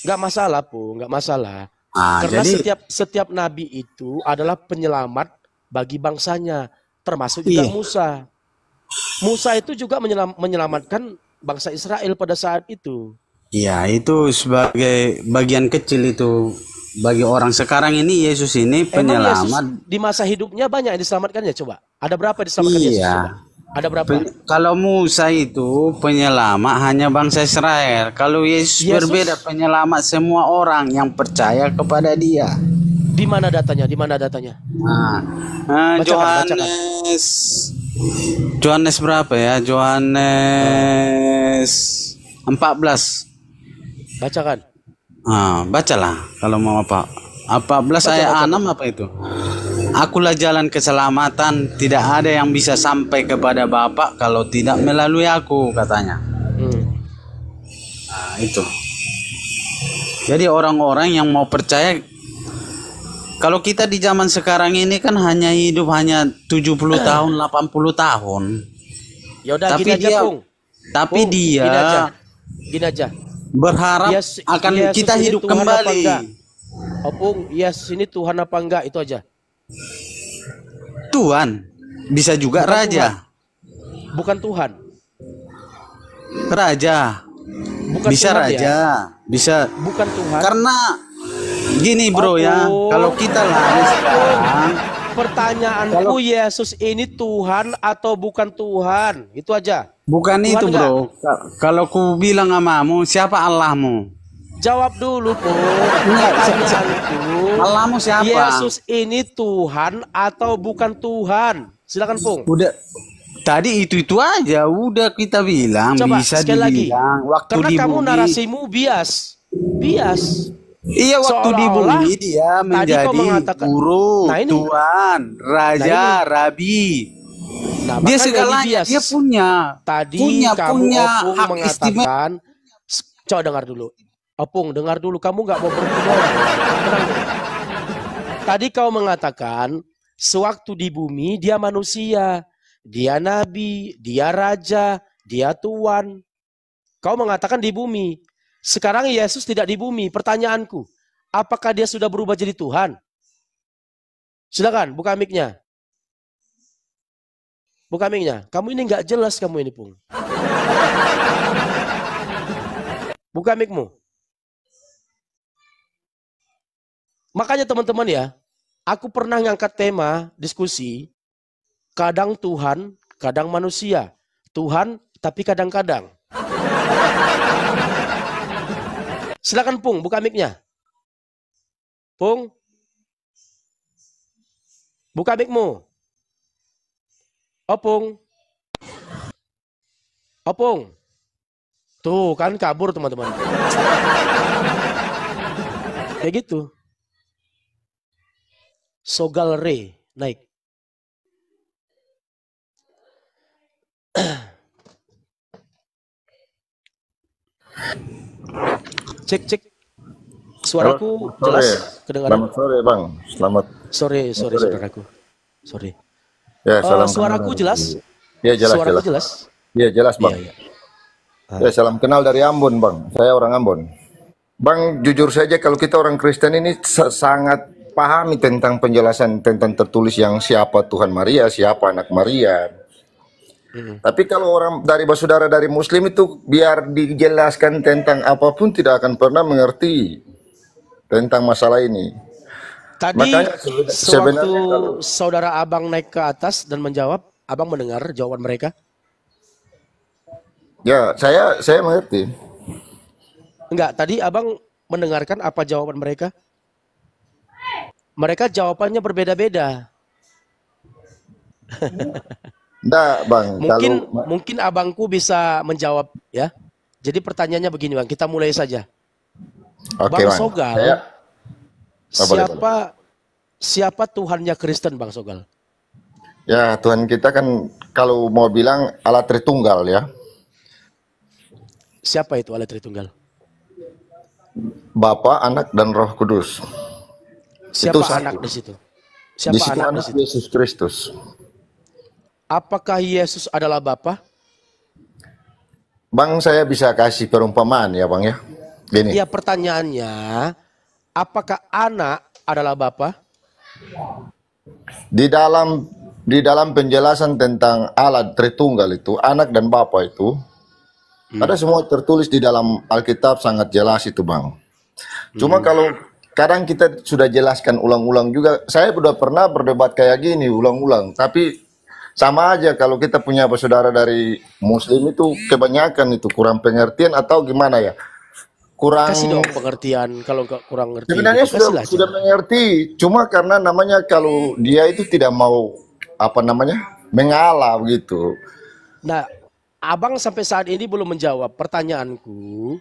[SPEAKER 1] Nggak masalah, Bu, nggak masalah. Karena jadi, setiap nabi itu adalah penyelamat bagi bangsanya, termasuk juga Musa. Musa itu juga menyelamatkan bangsa Israel pada saat itu.
[SPEAKER 5] Iya, itu sebagai bagian kecil itu. Bagi orang sekarang ini, Yesus ini penyelamat.
[SPEAKER 1] Yesus di masa hidupnya banyak yang diselamatkannya, coba. Ada berapa yang diselamatkan Yesus? Coba? Ada berapa?
[SPEAKER 5] Kalau Musa itu penyelamat hanya bangsa Israel. Kalau Yesus berbeda, penyelamat semua orang yang percaya kepada dia.
[SPEAKER 1] Di mana datanya? Di mana datanya?
[SPEAKER 5] Yohanes Yohanes berapa ya? Yohanes 14.
[SPEAKER 1] Bacakan.
[SPEAKER 5] Bacalah kalau mau apa. 14 ayat 6 apa itu? Akulah jalan keselamatan, tidak ada yang bisa sampai kepada Bapa kalau tidak melalui aku, katanya. Nah, itu. Jadi orang-orang yang mau percaya, kalau kita di zaman sekarang ini kan hanya hidup hanya 70 tahun, 80 tahun.
[SPEAKER 1] Ya udah gini aja, Pung.
[SPEAKER 5] Tapi
[SPEAKER 1] Pung,
[SPEAKER 5] dia
[SPEAKER 1] gini aja.
[SPEAKER 5] Berharap akan kita hidup kembali.
[SPEAKER 1] Pung, Yesus ini Tuhan apa enggak, itu aja.
[SPEAKER 5] Tuhan, bisa juga
[SPEAKER 1] Bukan
[SPEAKER 5] raja.
[SPEAKER 1] Tuhan. Bukan Tuhan.
[SPEAKER 5] Raja.
[SPEAKER 1] Bukan
[SPEAKER 5] Bisa
[SPEAKER 1] Tuhan,
[SPEAKER 5] raja,
[SPEAKER 1] ya?
[SPEAKER 5] bisa.
[SPEAKER 1] Bukan Tuhan.
[SPEAKER 5] Karena gini bro ya, kalau kita lari sekarang,
[SPEAKER 1] pertanyaanku, Yesus ini Tuhan atau bukan Tuhan? Itu aja.
[SPEAKER 5] Bukan
[SPEAKER 1] Tuhan
[SPEAKER 5] itu bro. Kalau ku bilang samamu, siapa Allahmu?
[SPEAKER 1] Jawab dulu, Pung.
[SPEAKER 5] Allahmu siapa?
[SPEAKER 1] Yesus ini Tuhan atau bukan Tuhan? Silakan, Pung.
[SPEAKER 5] Udah. Tadi itu aja. Udah kita bilang.
[SPEAKER 1] Coba,
[SPEAKER 5] bisa
[SPEAKER 1] sekali
[SPEAKER 5] dibilang.
[SPEAKER 1] lagi.
[SPEAKER 5] Waktu
[SPEAKER 1] Karena
[SPEAKER 5] di
[SPEAKER 1] kamu
[SPEAKER 5] bumi,
[SPEAKER 1] narasimu bias.
[SPEAKER 5] iya, waktu di bumi dia menjadi guru,
[SPEAKER 1] nah ini,
[SPEAKER 5] Tuhan, Raja, Rabi.
[SPEAKER 1] Nah,
[SPEAKER 5] dia segalanya. Dia punya.
[SPEAKER 1] Tadi
[SPEAKER 5] punya
[SPEAKER 1] Opung
[SPEAKER 5] hak
[SPEAKER 1] mengatakan, coba dengar dulu. Opung, dengar dulu. Kamu nggak mau berbicara. Tadi kau mengatakan, sewaktu di bumi dia manusia, dia nabi, dia raja, dia tuan. Kau mengatakan di bumi. Sekarang Yesus tidak di bumi. Pertanyaanku, apakah dia sudah berubah jadi Tuhan? Silakan, buka mic-nya. Buka mic-nya. Kamu ini nggak jelas kamu ini, Pung. Buka mic-mu. Makanya teman-teman ya, aku pernah ngangkat tema diskusi, kadang Tuhan, kadang manusia. Tuhan, tapi kadang-kadang. Silakan Pung, buka mic-nya. Pung. Buka mic-mu. Opung. Opung. Tuh kan kabur teman-teman. Kayak gitu. Sogal Re naik. Cek. Suaraku jelas kedengaran.
[SPEAKER 6] Selamat sore, Bang. Selamat
[SPEAKER 1] sore saudaraku. Sorry.
[SPEAKER 6] Ya, salam
[SPEAKER 1] suaraku
[SPEAKER 6] kenal.
[SPEAKER 1] jelas?
[SPEAKER 6] Ya, jelas.
[SPEAKER 1] Suaraku jelas?
[SPEAKER 6] Iya, jelas, Bang.
[SPEAKER 1] Iya.
[SPEAKER 6] Ya, salam kenal dari Ambon, Bang. Saya orang Ambon. Bang, jujur saja kalau kita orang Kristen ini sangat pahami tentang penjelasan tentang tertulis yang siapa Tuhan Maria, siapa anak Maria. Tapi kalau orang dari saudara dari Muslim itu biar dijelaskan tentang apapun tidak akan pernah mengerti tentang masalah ini.
[SPEAKER 1] Tadi
[SPEAKER 6] makanya
[SPEAKER 1] sewaktu saudara abang naik ke atas dan menjawab, abang mendengar jawaban mereka?
[SPEAKER 6] Ya, saya mengerti.
[SPEAKER 1] Enggak, tadi abang mendengarkan apa jawaban mereka? Mereka jawabannya berbeda-beda.
[SPEAKER 6] Enggak, Bang.
[SPEAKER 1] Mungkin abangku bisa menjawab ya. Jadi pertanyaannya begini, Bang. Kita mulai saja.
[SPEAKER 6] Oke,
[SPEAKER 1] Bang
[SPEAKER 6] Bang.
[SPEAKER 1] Sogal, siapa Tuhannya Kristen, Bang Sogal?
[SPEAKER 6] Ya, Tuhan kita kan kalau mau bilang Allah Tritunggal ya.
[SPEAKER 1] Siapa itu Allah Tritunggal?
[SPEAKER 6] Bapa, Anak, dan Roh Kudus.
[SPEAKER 1] Siapa
[SPEAKER 6] itu
[SPEAKER 1] anak di situ? Siapa
[SPEAKER 6] di situ
[SPEAKER 1] anak
[SPEAKER 6] anak
[SPEAKER 1] di situ?
[SPEAKER 6] Yesus Kristus.
[SPEAKER 1] Apakah Yesus adalah Bapa?
[SPEAKER 6] Bang, saya bisa kasih perumpamaan ya, Bang ya. Gini.
[SPEAKER 1] Ya, pertanyaannya, apakah anak adalah Bapa?
[SPEAKER 6] Di dalam penjelasan tentang Allah Tritunggal itu, anak dan Bapa itu ada semua tertulis di dalam Alkitab, sangat jelas itu, Bang. Cuma kalau kadang kita sudah jelaskan ulang-ulang juga, saya sudah pernah berdebat kayak gini ulang-ulang, tapi sama aja kalau kita punya saudara dari Muslim itu kebanyakan itu kurang pengertian atau gimana ya? Kurang.
[SPEAKER 1] Kasih dong pengertian kalau kurang ngerti.
[SPEAKER 6] Sebenarnya
[SPEAKER 1] gitu.
[SPEAKER 6] sudah mengerti, cuma karena namanya kalau dia itu tidak mau mengalah begitu.
[SPEAKER 1] Nah, abang sampai saat ini belum menjawab pertanyaanku,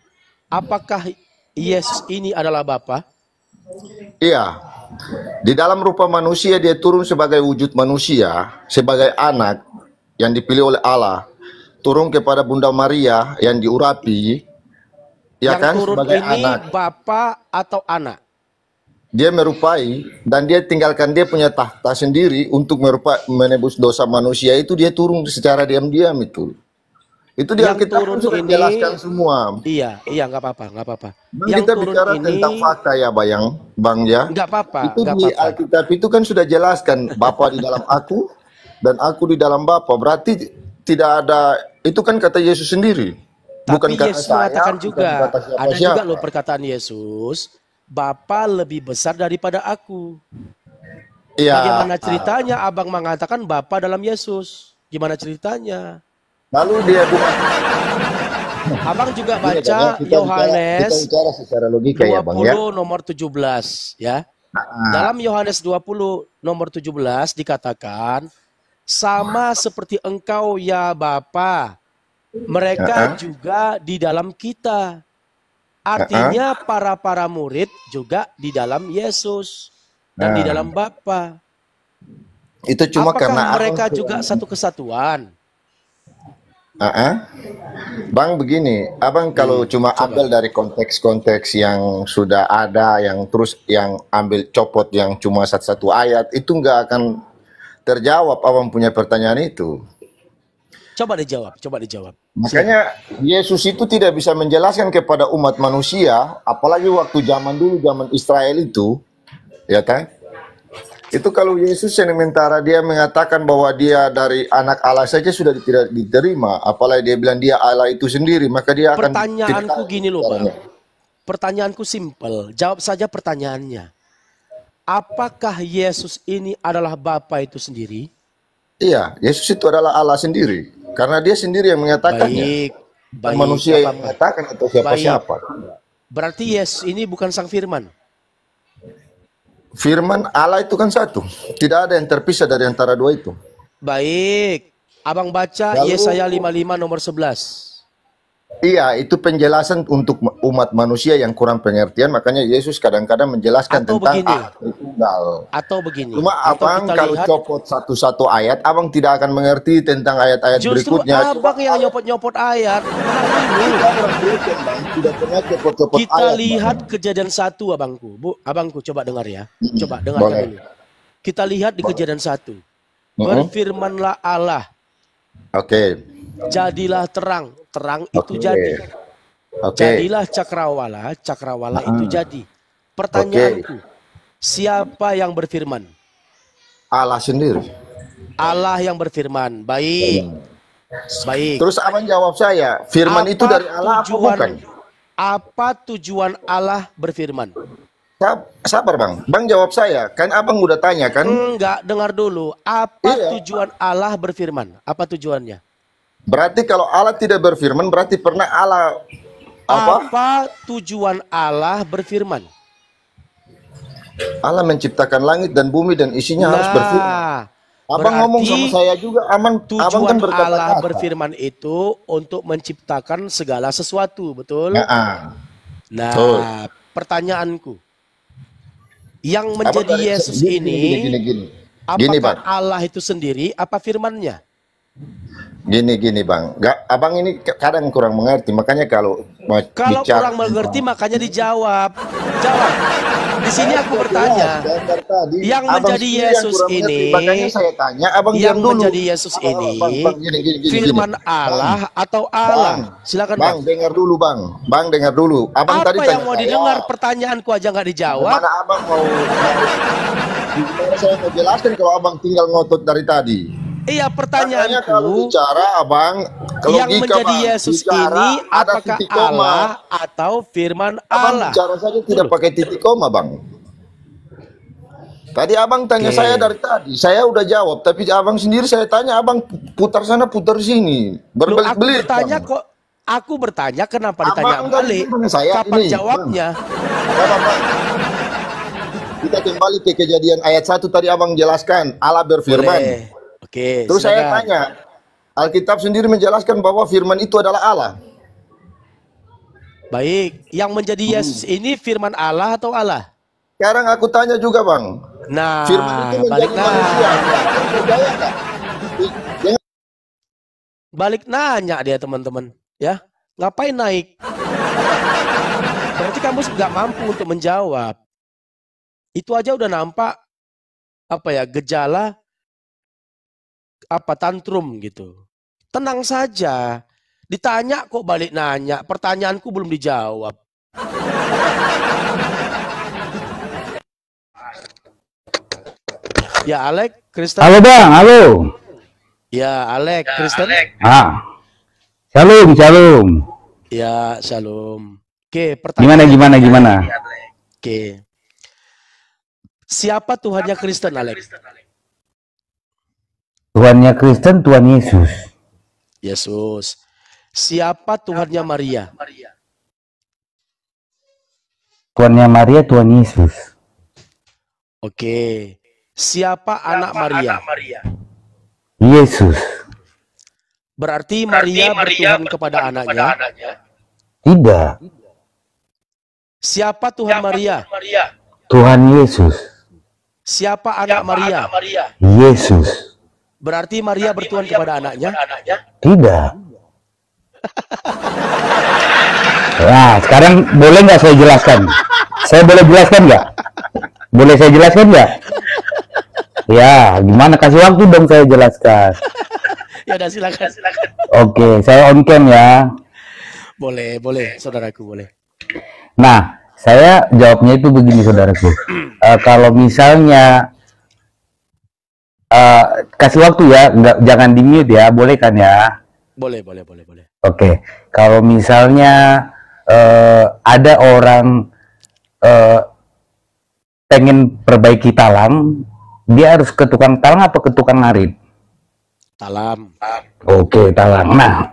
[SPEAKER 1] apakah Yesus ini adalah Bapa?
[SPEAKER 6] Iya, di dalam rupa manusia dia turun sebagai wujud manusia, sebagai anak yang dipilih oleh Allah, turun kepada Bunda Maria yang diurapi, ya
[SPEAKER 1] yang
[SPEAKER 6] kan,
[SPEAKER 1] turun
[SPEAKER 6] sebagai
[SPEAKER 1] ini
[SPEAKER 6] anak.
[SPEAKER 1] Bapa atau anak?
[SPEAKER 6] Dia merupai dan dia tinggalkan dia punya tahta sendiri untuk menebus dosa manusia itu, dia turun secara diam-diam itu. Itu dia kita sudah
[SPEAKER 1] ini,
[SPEAKER 6] jelaskan semua.
[SPEAKER 1] Iya, nggak apa-apa.
[SPEAKER 6] Yang kita bicara ini, tentang fakta ya, Bang ya.
[SPEAKER 1] Nggak apa-apa.
[SPEAKER 6] Itu di Alkitab itu kan sudah jelaskan Bapa di dalam aku dan aku di dalam Bapa. Berarti tidak ada, itu kan kata Yesus sendiri.
[SPEAKER 1] Tapi Yesus mengatakan juga, ada juga loh perkataan Yesus, Bapa lebih besar daripada aku.
[SPEAKER 6] Ya.
[SPEAKER 1] Bagaimana ceritanya abang mengatakan Bapa dalam Yesus? Gimana ceritanya?
[SPEAKER 6] Lalu dia bukan.
[SPEAKER 1] Abang juga baca Yohanes 20
[SPEAKER 6] ya, Bang, ya?
[SPEAKER 1] nomor 17 ya. Dalam Yohanes 20 nomor 17 dikatakan, sama seperti engkau ya Bapa, mereka juga di dalam kita. Artinya para murid juga di dalam Yesus dan di dalam Bapa.
[SPEAKER 6] Itu cuma
[SPEAKER 1] apakah
[SPEAKER 6] karena
[SPEAKER 1] mereka juga satu kesatuan?
[SPEAKER 6] Bang, begini, abang kalau cuma ambil dari konteks-konteks yang sudah ada, yang terus yang ambil copot yang cuma satu ayat, itu nggak akan terjawab abang punya pertanyaan itu.
[SPEAKER 1] Coba dijawab.
[SPEAKER 6] Makanya Yesus itu tidak bisa menjelaskan kepada umat manusia, apalagi waktu zaman dulu, zaman Israel itu, ya kan? Itu kalau Yesus sementara dia mengatakan bahwa dia dari anak Allah saja sudah tidak diterima, apalagi dia bilang dia Allah itu sendiri, maka dia akan.
[SPEAKER 1] Pertanyaanku gini loh, Bang. Pertanyaanku simpel, jawab saja pertanyaannya. Apakah Yesus ini adalah Bapa itu sendiri?
[SPEAKER 6] Iya, Yesus itu adalah Allah sendiri. Karena dia sendiri yang mengatakannya.
[SPEAKER 1] Baik,
[SPEAKER 6] manusia yang mengatakan atau siapa-siapa.
[SPEAKER 1] Berarti Yesus ini bukan Sang Firman.
[SPEAKER 6] Firman Allah itu kan satu. Tidak ada yang terpisah dari antara dua itu.
[SPEAKER 1] Baik. Abang baca Yesaya 55 nomor 11.
[SPEAKER 6] Iya, itu penjelasan untuk umat manusia yang kurang pengertian. Makanya Yesus kadang-kadang menjelaskan
[SPEAKER 1] atau
[SPEAKER 6] tentang
[SPEAKER 1] tunggal. Atau begini.
[SPEAKER 6] Cuma abang kalau copot satu-satu ayat, abang tidak akan mengerti tentang ayat-ayat berikutnya.
[SPEAKER 1] Justru abang yang nyopot-nyopot ayat. Kita lihat Kejadian 1, abangku. Abangku coba dengar ya. Coba dengarkan dulu. Kita lihat di Kejadian 1. Berfirmanlah Allah. Jadilah terang. Terang itu jadi. Jadilah cakrawala itu jadi. Pertanyaanku, siapa yang berfirman?
[SPEAKER 6] Allah sendiri.
[SPEAKER 1] Allah yang berfirman. Baik.
[SPEAKER 6] Terus abang jawab saya, firman itu dari Allah apa bukan?
[SPEAKER 1] Apa tujuan Allah berfirman?
[SPEAKER 6] Sabar bang, bang jawab saya. Kan abang udah tanya kan?
[SPEAKER 1] Enggak, dengar dulu. Apa tujuan Allah berfirman? Apa tujuannya?
[SPEAKER 6] Berarti kalau Allah tidak berfirman, berarti pernah Allah
[SPEAKER 1] apa tujuan Allah berfirman?
[SPEAKER 6] Allah menciptakan langit dan bumi dan isinya harus berfirman. Abang ngomong sama saya juga,
[SPEAKER 1] tujuan
[SPEAKER 6] abang kan berkata
[SPEAKER 1] Allah berfirman itu untuk menciptakan segala sesuatu, betul? Nah, pertanyaanku, yang menjadi Yesus ini, apakah Allah itu sendiri, apa firman-Nya?
[SPEAKER 6] Gini bang, abang ini kadang kurang mengerti, makanya kalau
[SPEAKER 1] kurang mengerti makanya dijawab. Jawab. Di sini aku bertanya, yang menjadi Yesus ini,
[SPEAKER 6] saya tanya,
[SPEAKER 1] yang menjadi Yesus ini, firman Allah atau Allah? Silakan
[SPEAKER 6] bang. Dengar dulu bang, dengar dulu. Abang
[SPEAKER 1] apa
[SPEAKER 6] tadi
[SPEAKER 1] yang mau didengar? Pertanyaanku aja nggak dijawab.
[SPEAKER 6] Mana abang mau? Saya mau jelaskan kalau abang tinggal ngotot dari tadi.
[SPEAKER 1] Iya, pertanyaanku,
[SPEAKER 6] kalau bicara abang,
[SPEAKER 1] yang menjadi Yesus ini apakah Allah atau firman Allah?
[SPEAKER 6] Abang bicara saja tidak pakai titik koma bang. Tadi abang tanya saya dari tadi, saya udah jawab, tapi abang sendiri saya tanya, abang putar sana putar sini, berbelit-belit.
[SPEAKER 1] Aku bertanya kenapa ditanya balik? Kapan jawabnya?
[SPEAKER 6] Kita kembali ke Kejadian ayat 1 tadi abang jelaskan, Allah berfirman.
[SPEAKER 1] Oke,
[SPEAKER 6] Terus saya
[SPEAKER 1] silakan.
[SPEAKER 6] tanya, Alkitab sendiri menjelaskan bahwa firman itu adalah Allah.
[SPEAKER 1] Baik, yang menjadi Yesus ini firman Allah atau Allah?
[SPEAKER 6] Sekarang aku tanya juga, Bang.
[SPEAKER 1] Nah,
[SPEAKER 6] Firman itu
[SPEAKER 1] balik
[SPEAKER 6] menjadi manusia. Percaya nggak?
[SPEAKER 1] Balik nanya dia, teman-teman. Ya, ngapain naik? Berarti kamu nggak mampu untuk menjawab. Itu aja udah nampak apa ya, gejala apa tantrum gitu. Tenang saja. Ditanya kok balik nanya. Pertanyaanku belum dijawab. Ya, Alek, Kristen.
[SPEAKER 7] Halo Bang, halo.
[SPEAKER 1] Ya, Alek, Kristen.
[SPEAKER 7] Shalom, shalom.
[SPEAKER 1] Ya, shalom. Oke, pertanyaan.
[SPEAKER 7] Gimana?
[SPEAKER 1] Oke. Siapa Tuhannya Kristen, Alek?
[SPEAKER 7] Tuhannya Kristen, Tuhan Yesus.
[SPEAKER 1] Yesus. Siapa Tuhannya Maria?
[SPEAKER 7] Tuhannya Maria, Tuhan Yesus.
[SPEAKER 1] Oke. Siapa anak Maria?
[SPEAKER 7] Yesus.
[SPEAKER 1] Berarti Maria bertuhan kepada anaknya?
[SPEAKER 7] Tidak.
[SPEAKER 1] Siapa Tuhan Maria?
[SPEAKER 7] Tuhan Yesus.
[SPEAKER 1] Siapa anak Maria?
[SPEAKER 7] Yesus.
[SPEAKER 1] Berarti Maria bertuhan kepada anaknya?
[SPEAKER 7] Tidak. Nah, sekarang boleh nggak saya jelaskan? Saya boleh jelaskan nggak? Boleh saya jelaskan nggak? Ya, gimana? Kasih waktu dong saya jelaskan.
[SPEAKER 1] Ya udah, silakan.
[SPEAKER 7] Oke, saya on cam ya.
[SPEAKER 1] Boleh, saudaraku, boleh.
[SPEAKER 7] Nah, saya jawabnya itu begini, saudaraku. Kalau misalnya kasih waktu ya, jangan di mute ya, boleh kan ya?
[SPEAKER 1] Boleh.
[SPEAKER 7] Oke, kalau misalnya ada orang pengen perbaiki talam, dia harus ke tukang talam apa ke tukang ngarit?
[SPEAKER 1] Talam.
[SPEAKER 7] Oke, talam. Nah,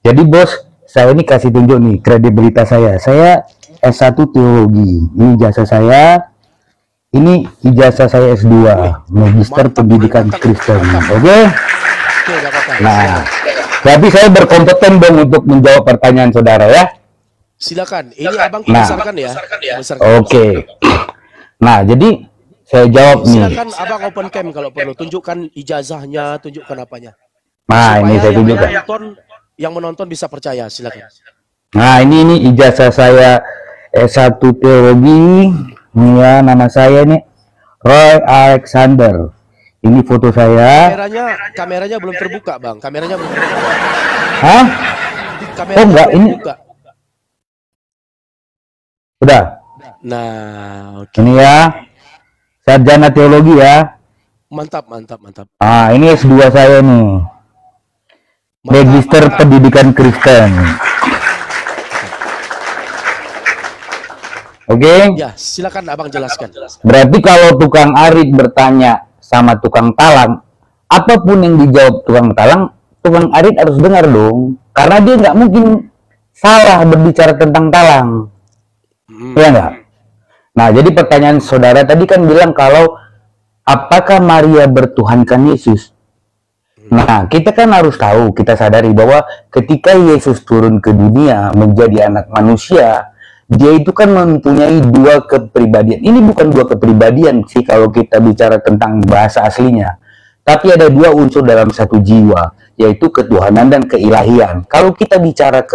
[SPEAKER 7] jadi bos, saya ini kasih tunjuk nih kredibilitas saya. Saya S1 teologi. Ini ijazah saya. Ini ijazah saya S2, Magister Pendidikan Kristen. Oke? Nah, jadi saya berkompeten dong untuk menjawab pertanyaan saudara ya.
[SPEAKER 1] Silakan. Ini abang besarkan ya.
[SPEAKER 7] Oke. Nah, jadi saya jawab nih.
[SPEAKER 1] Silakan abang open cam kalau perlu. Tunjukkan ijazahnya, tunjukkan apanya.
[SPEAKER 7] Nah, ini saya tunjukkan.
[SPEAKER 1] Yang menonton bisa percaya. Silakan.
[SPEAKER 7] Nah, ini ijazah saya S1 teologi. Ini ya, nama saya ini Roy Alexander. Ini foto saya.
[SPEAKER 1] Kameranya belum terbuka, Bang. Kameranya belum terbuka.
[SPEAKER 7] Hah?
[SPEAKER 1] Kameranya
[SPEAKER 7] enggak,
[SPEAKER 1] belum
[SPEAKER 7] ini
[SPEAKER 1] terbuka.
[SPEAKER 7] Udah.
[SPEAKER 1] Nah, oke.
[SPEAKER 7] Ini ya. Sarjana teologi ya.
[SPEAKER 1] Mantap.
[SPEAKER 7] Ah, ini S2 saya nih. Magister Pendidikan Kristen. Oke?
[SPEAKER 1] Ya, silakan abang jelaskan.
[SPEAKER 7] Berarti kalau tukang arit bertanya sama tukang talang, apapun yang dijawab tukang arit harus dengar dong. Karena dia nggak mungkin salah berbicara tentang talang. Iya nggak? Nah, jadi pertanyaan saudara tadi kan bilang kalau apakah Maria bertuhankan Yesus? Nah, kita kan harus tahu, kita sadari bahwa ketika Yesus turun ke dunia menjadi anak manusia, dia itu kan mempunyai dua kepribadian. Ini bukan dua kepribadian sih kalau kita bicara tentang bahasa aslinya. Tapi ada dua unsur dalam satu jiwa, yaitu ketuhanan dan keilahian. Kalau kita bicara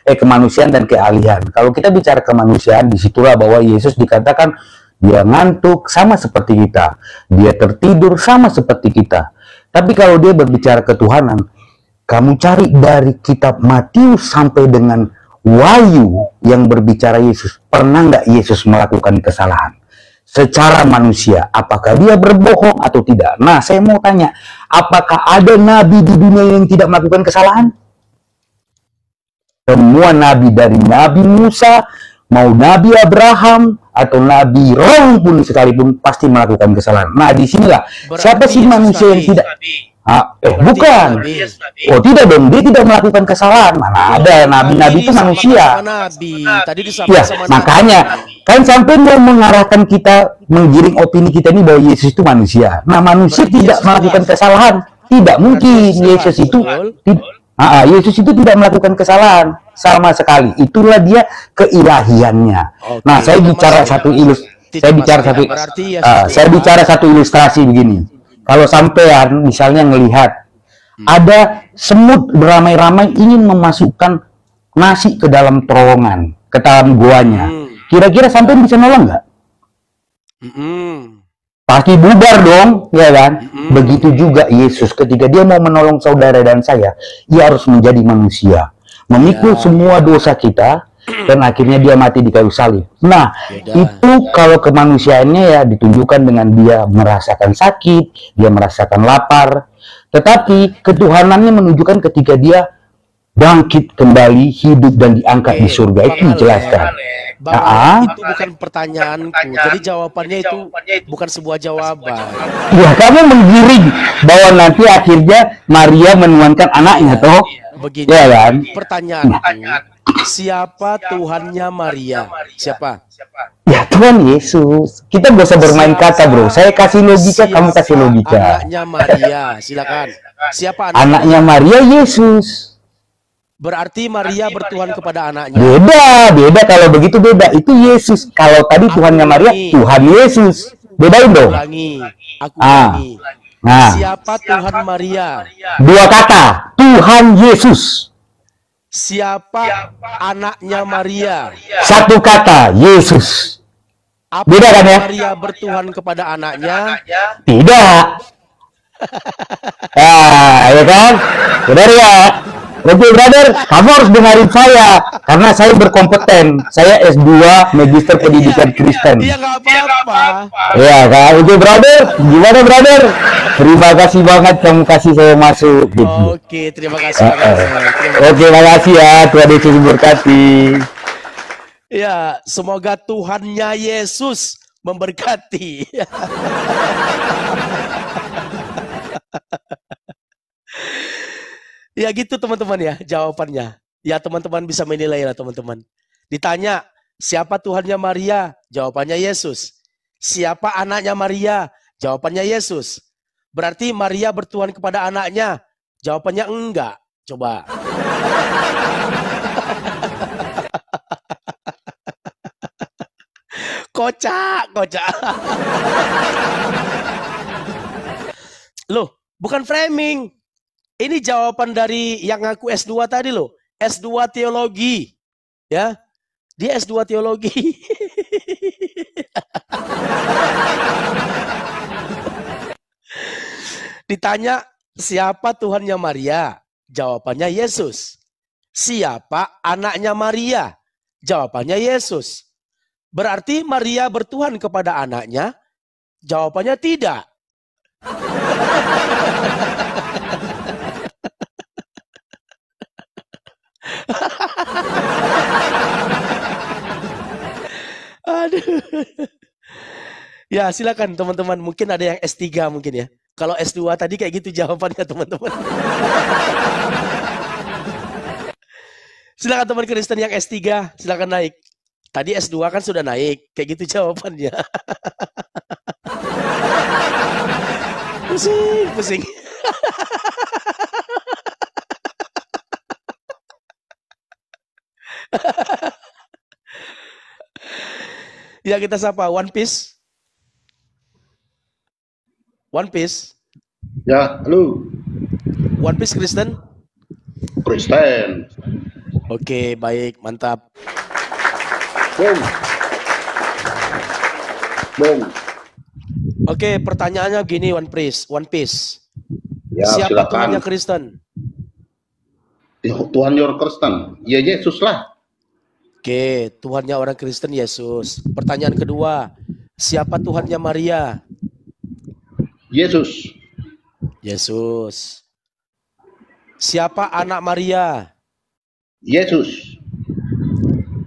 [SPEAKER 7] kemanusiaan dan kealihan. Kalau kita bicara kemanusiaan, disitulah bahwa Yesus dikatakan dia ngantuk sama seperti kita. Dia tertidur sama seperti kita. Tapi kalau dia berbicara ketuhanan, kamu cari dari kitab Matius sampai dengan Wahyu yang berbicara Yesus. Pernah nggak Yesus melakukan kesalahan? Secara manusia, apakah dia berbohong atau tidak? Nah, saya mau tanya, apakah ada nabi di dunia yang tidak melakukan kesalahan? Semua nabi, dari Nabi Musa, mau Nabi Abraham, atau Nabi Roh pun sekalipun pasti melakukan kesalahan. Nah, disinilah, siapa sih manusia yang tidak? Bukan. Oh tidak dong, dia tidak melakukan kesalahan. Mana ada nabi-nabi itu manusia.
[SPEAKER 1] Tadi
[SPEAKER 7] ya, makanya kan sampai mau mengarahkan kita, menggiring opini kita ini bahwa Yesus itu manusia. Nah, manusia tidak melakukan kesalahan. Tidak mungkin Yesus itu Yesus itu tidak melakukan kesalahan sama sekali. Itulah dia keilahiannya. Nah, saya bicara satu ilustrasi begini. Kalau sampean misalnya ngelihat ada semut beramai-ramai ingin memasukkan nasi ke dalam terowongan, ke dalam goanya, kira-kira sampean bisa nolong nggak? Pasti bubar dong, ya kan? Begitu juga Yesus ketika dia mau menolong saudara dan saya, ia harus menjadi manusia, memikul semua dosa kita, dan akhirnya dia mati di kayu salib. Nah, itu kalau kemanusiaannya ya ditunjukkan dengan dia merasakan sakit, dia merasakan lapar. Tetapi ketuhanannya menunjukkan ketika dia bangkit kembali, hidup dan diangkat di surga. Itu dijelaskan.
[SPEAKER 1] Itu bukan pertanyaanku. Jadi jawabannya itu bukan sebuah jawaban.
[SPEAKER 7] Ya, kamu menggiring bahwa nanti akhirnya Maria menuankan anaknya, toh?
[SPEAKER 1] Begini,
[SPEAKER 7] ya kan?
[SPEAKER 1] Pertanyaanku, siapa Tuhannya Maria? Siapa?
[SPEAKER 7] Ya, Tuhan Yesus. Kita gak usah bermain kata, bro. Saya kasih logika, kamu kasih logika.
[SPEAKER 1] Anaknya Maria, silakan. Siapa
[SPEAKER 7] anaknya Maria? Yesus.
[SPEAKER 1] Berarti Maria bertuhan kepada anaknya.
[SPEAKER 7] Beda kalau begitu beda. Itu Yesus. Kalau tadi Tuhannya Maria, Tuhan Yesus. Bedain dong.
[SPEAKER 1] Aku ulangi.
[SPEAKER 7] Nah,
[SPEAKER 1] siapa Tuhan Maria?
[SPEAKER 7] Dua kata, Tuhan Yesus.
[SPEAKER 1] Siapa anaknya Maria?
[SPEAKER 7] Satu kata, Yesus. Beda kan ya?
[SPEAKER 1] Maria bertuhan kepada anaknya?
[SPEAKER 7] Tidak. Ya kan? Benar ya? Oke, brother, kamu harus dengarin saya karena saya berkompeten. Saya S2 Magister Pendidikan Kristen.
[SPEAKER 1] Iya, nggak apa-apa.
[SPEAKER 7] Iya kan? Oke, brother. Gimana, brother? Terima kasih banget kamu kasih saya masuk.
[SPEAKER 1] Oke, terima kasih.
[SPEAKER 7] Oke, makasih ya. Tuhan Yesus memberkati.
[SPEAKER 1] Ya, semoga Tuhannya Yesus memberkati. Ya gitu teman-teman ya jawabannya. Ya teman-teman bisa menilai lah teman-teman. Ditanya siapa Tuhannya Maria? Jawabannya Yesus. Siapa anaknya Maria? Jawabannya Yesus. Berarti Maria bertuhan kepada anaknya? Jawabannya enggak. Coba. Kocak. Loh, bukan framing. Ini jawaban dari yang ngaku S2 tadi loh. S2 teologi. Ya. Dia S2 teologi. Ditanya siapa Tuhannya Maria? Jawabannya Yesus. Siapa anaknya Maria? Jawabannya Yesus. Berarti Maria bertuhan kepada anaknya? Jawabannya tidak. Aduh. Ya silakan teman-teman, mungkin ada yang S3 mungkin ya. Kalau S2 tadi kayak gitu jawabannya teman-teman. Silakan teman Kristen yang S3, silakan naik. Tadi S2 kan sudah naik, kayak gitu jawabannya. Pusing. Ya kita sapa One Piece. One Piece.
[SPEAKER 8] Ya, halo.
[SPEAKER 1] One Piece Kristen. Oke, baik, mantap.
[SPEAKER 8] Bung.
[SPEAKER 1] Oke, pertanyaannya gini One Piece.
[SPEAKER 8] Ya,
[SPEAKER 1] siapa
[SPEAKER 8] silakan.
[SPEAKER 1] Tuhannya Kristen?
[SPEAKER 8] Tuhan your Kristen. Ya Yesus lah.
[SPEAKER 1] Oke, Tuhannya orang Kristen Yesus. Pertanyaan kedua, siapa Tuhannya Maria?
[SPEAKER 8] Yesus.
[SPEAKER 1] Siapa anak Maria?
[SPEAKER 8] Yesus.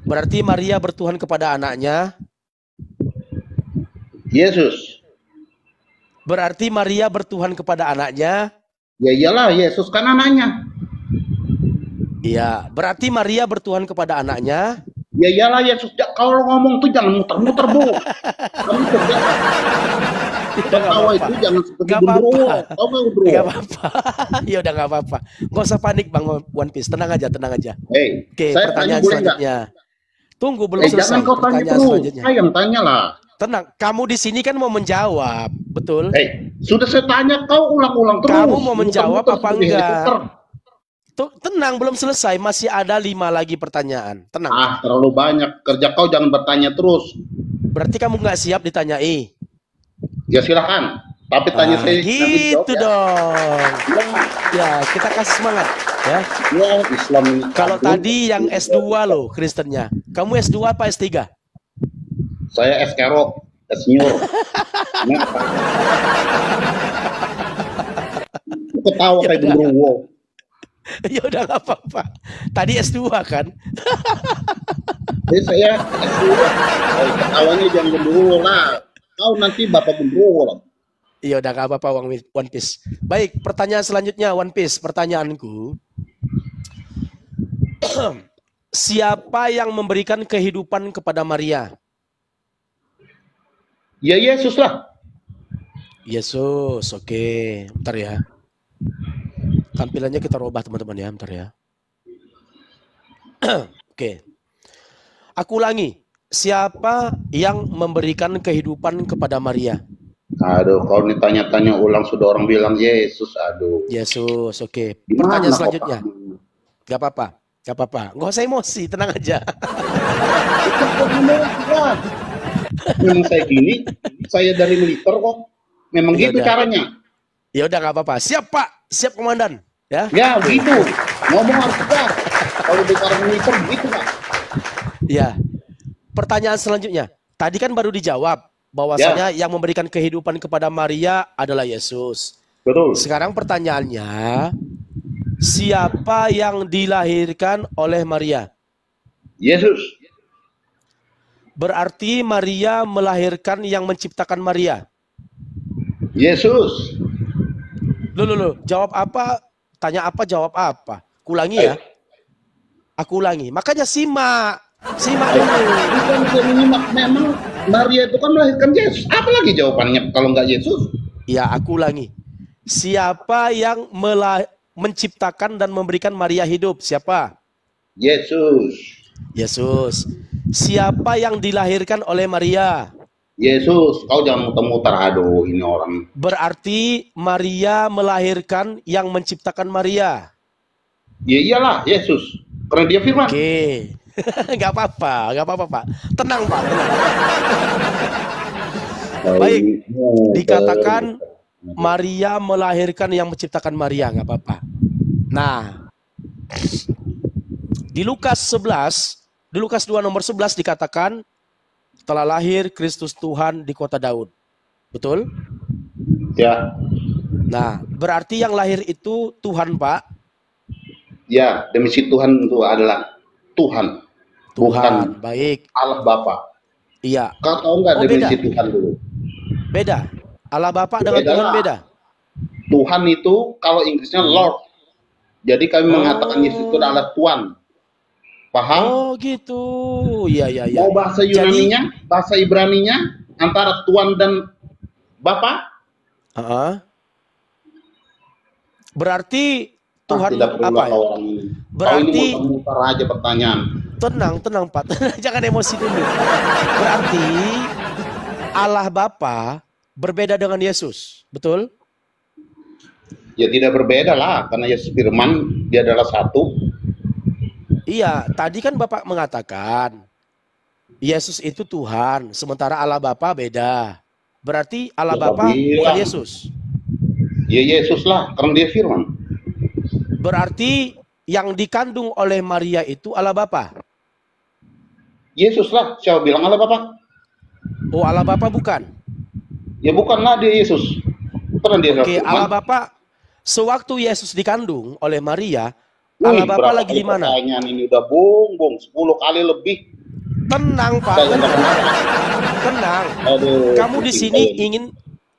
[SPEAKER 1] Berarti Maria bertuhan kepada anaknya?
[SPEAKER 8] Yesus.
[SPEAKER 1] Berarti Maria bertuhan kepada anaknya?
[SPEAKER 8] Ya iyalah, Yesus kan anaknya.
[SPEAKER 1] Iya, berarti Maria bertuhan kepada anaknya.
[SPEAKER 8] Ya iyalah, Yesus. Kalau ngomong tuh jangan muter-muter, Bu. Kamu kerja. Ketawa itu jangan seperti gendruwo. Tahu nggak gendruwo?
[SPEAKER 1] Gak apa-apa. Ya udah gak apa-apa. Gak usah panik Bang One Piece. Tenang aja, tenang aja.
[SPEAKER 8] Oke,
[SPEAKER 1] pertanyaan selanjutnya. Tunggu, belum selesai.
[SPEAKER 8] Jangan kau tanya terus. Saya yang tanya lah.
[SPEAKER 1] Tenang, kamu di sini kan mau menjawab, betul?
[SPEAKER 8] Sudah saya tanya, kau ulang-ulang terus.
[SPEAKER 1] Kamu mau menjawab apa enggak? Tenang, belum selesai. Masih ada 5 lagi pertanyaan. Tenang.
[SPEAKER 8] Terlalu banyak. Kerja kau jangan bertanya terus.
[SPEAKER 1] Berarti kamu nggak siap ditanyai?
[SPEAKER 8] Ya silahkan. Tapi tanya saya.
[SPEAKER 1] Gitu dong. Ya, kita kasih semangat. Ya,
[SPEAKER 8] Islam ini.
[SPEAKER 1] Kalau tadi yang S2 loh Kristennya. Kamu S2 apa S3?
[SPEAKER 8] Saya S Kerok, S Nyur. Ketawa kayak gendruwo.
[SPEAKER 1] Ya udah nggak apa-apa. Tadi S2 kan?
[SPEAKER 8] Jadi saya S2. Ketawanya jangan gendruwo lah. Kau nanti bapak gendruwo lah.
[SPEAKER 1] Ya udah nggak apa-apa One Piece. Baik, pertanyaan selanjutnya One Piece. Pertanyaanku. Siapa yang memberikan kehidupan kepada Maria?
[SPEAKER 8] Ya Yesus lah.
[SPEAKER 1] Yesus, oke. Bentar ya. Tampilannya kita robah teman-teman ya, bentar ya. Oke. Aku ulangi. Siapa yang memberikan kehidupan kepada Maria?
[SPEAKER 8] Aduh, kalau ditanya-tanya ulang sudah orang bilang Yesus, aduh.
[SPEAKER 1] Yesus, oke. Pertanyaan selanjutnya. Gak apa-apa, gak apa-apa. Nggak usah emosi, tenang aja.
[SPEAKER 8] Memang saya gini, saya dari militer kok. Memang gitu caranya.
[SPEAKER 1] Ya udah nggak apa-apa. Siap Pak, siap Komandan. Ya.
[SPEAKER 8] Ya gitu. Ngomong harus tegas. Kalau di cara militer gitu Pak.
[SPEAKER 1] Ya. Pertanyaan selanjutnya. Tadi kan baru dijawab bahwasanya yang memberikan kehidupan kepada Maria adalah Yesus.
[SPEAKER 8] Betul.
[SPEAKER 1] Sekarang pertanyaannya, siapa yang dilahirkan oleh Maria?
[SPEAKER 8] Yesus.
[SPEAKER 1] Berarti Maria melahirkan yang menciptakan Maria.
[SPEAKER 8] Yesus.
[SPEAKER 1] Loh, jawab apa? Tanya apa, jawab apa? Kulangi ya. Aku ulangi. Makanya simak dulu.
[SPEAKER 8] Bukan saya menyimak. Memang Maria itu kan melahirkan Yesus. Apa lagi jawabannya kalau nggak Yesus?
[SPEAKER 1] Ya, aku ulangi. Siapa yang menciptakan dan memberikan Maria hidup? Siapa? Yesus. Siapa yang dilahirkan oleh Maria?
[SPEAKER 8] Yesus. Kau jangan muter-muter. Aduh, ini orang.
[SPEAKER 1] Berarti Maria melahirkan yang menciptakan Maria.
[SPEAKER 8] Ya iyalah, Yesus. Karena dia firman.
[SPEAKER 1] Oke. Nggak apa-apa Pak. Tenang Pak, tenang. Baik, dikatakan Maria melahirkan yang menciptakan Maria, nggak apa-apa. Nah, di Lukas 2 nomor 11 dikatakan telah lahir Kristus Tuhan di kota Daud. Betul?
[SPEAKER 8] Ya.
[SPEAKER 1] Nah, berarti yang lahir itu Tuhan, Pak?
[SPEAKER 8] Ya, demisi Tuhan itu adalah Tuhan. Bukan
[SPEAKER 1] baik.
[SPEAKER 8] Allah Bapa.
[SPEAKER 1] Iya.
[SPEAKER 8] Kau tahu nggak definisi Tuhan dulu?
[SPEAKER 1] Beda. Allah Bapa dengan Tuhan beda.
[SPEAKER 8] Tuhan itu kalau Inggrisnya Lord. Jadi kami mengatakan Yesus itu adalah Tuhan. Paham?
[SPEAKER 1] Oh gitu. Iya.
[SPEAKER 8] Mau bahasa Yunaninya, bahasa Ibraninya antara Tuhan dan Bapa?
[SPEAKER 1] Berarti Tuhan
[SPEAKER 8] tidak
[SPEAKER 1] apa ya? Berarti
[SPEAKER 8] muter aja pertanyaan.
[SPEAKER 1] Tenang Pak. Jangan emosi dulu. Berarti Allah Bapa berbeda dengan Yesus, betul?
[SPEAKER 8] Ya tidak berbeda lah, karena Yesus firman dia adalah satu.
[SPEAKER 1] Iya, tadi kan Bapak mengatakan Yesus itu Tuhan, sementara Allah Bapa beda. Berarti Allah Bapa bukan Yesus.
[SPEAKER 8] Ya Yesus lah, karena dia firman.
[SPEAKER 1] Berarti yang dikandung oleh Maria itu Allah Bapa.
[SPEAKER 8] Yesus lah, siapa bilang Allah Bapa?
[SPEAKER 1] Oh, Allah Bapa bukan?
[SPEAKER 8] Ya bukanlah dia Yesus. Karena dia
[SPEAKER 1] Allah Bapa sewaktu Yesus dikandung oleh Maria, Allah Bapa lagi di mana?
[SPEAKER 8] Pertanyaan ini udah bong 10 kali lebih.
[SPEAKER 1] Tenang Pak, tenang. Kamu di sini ingin,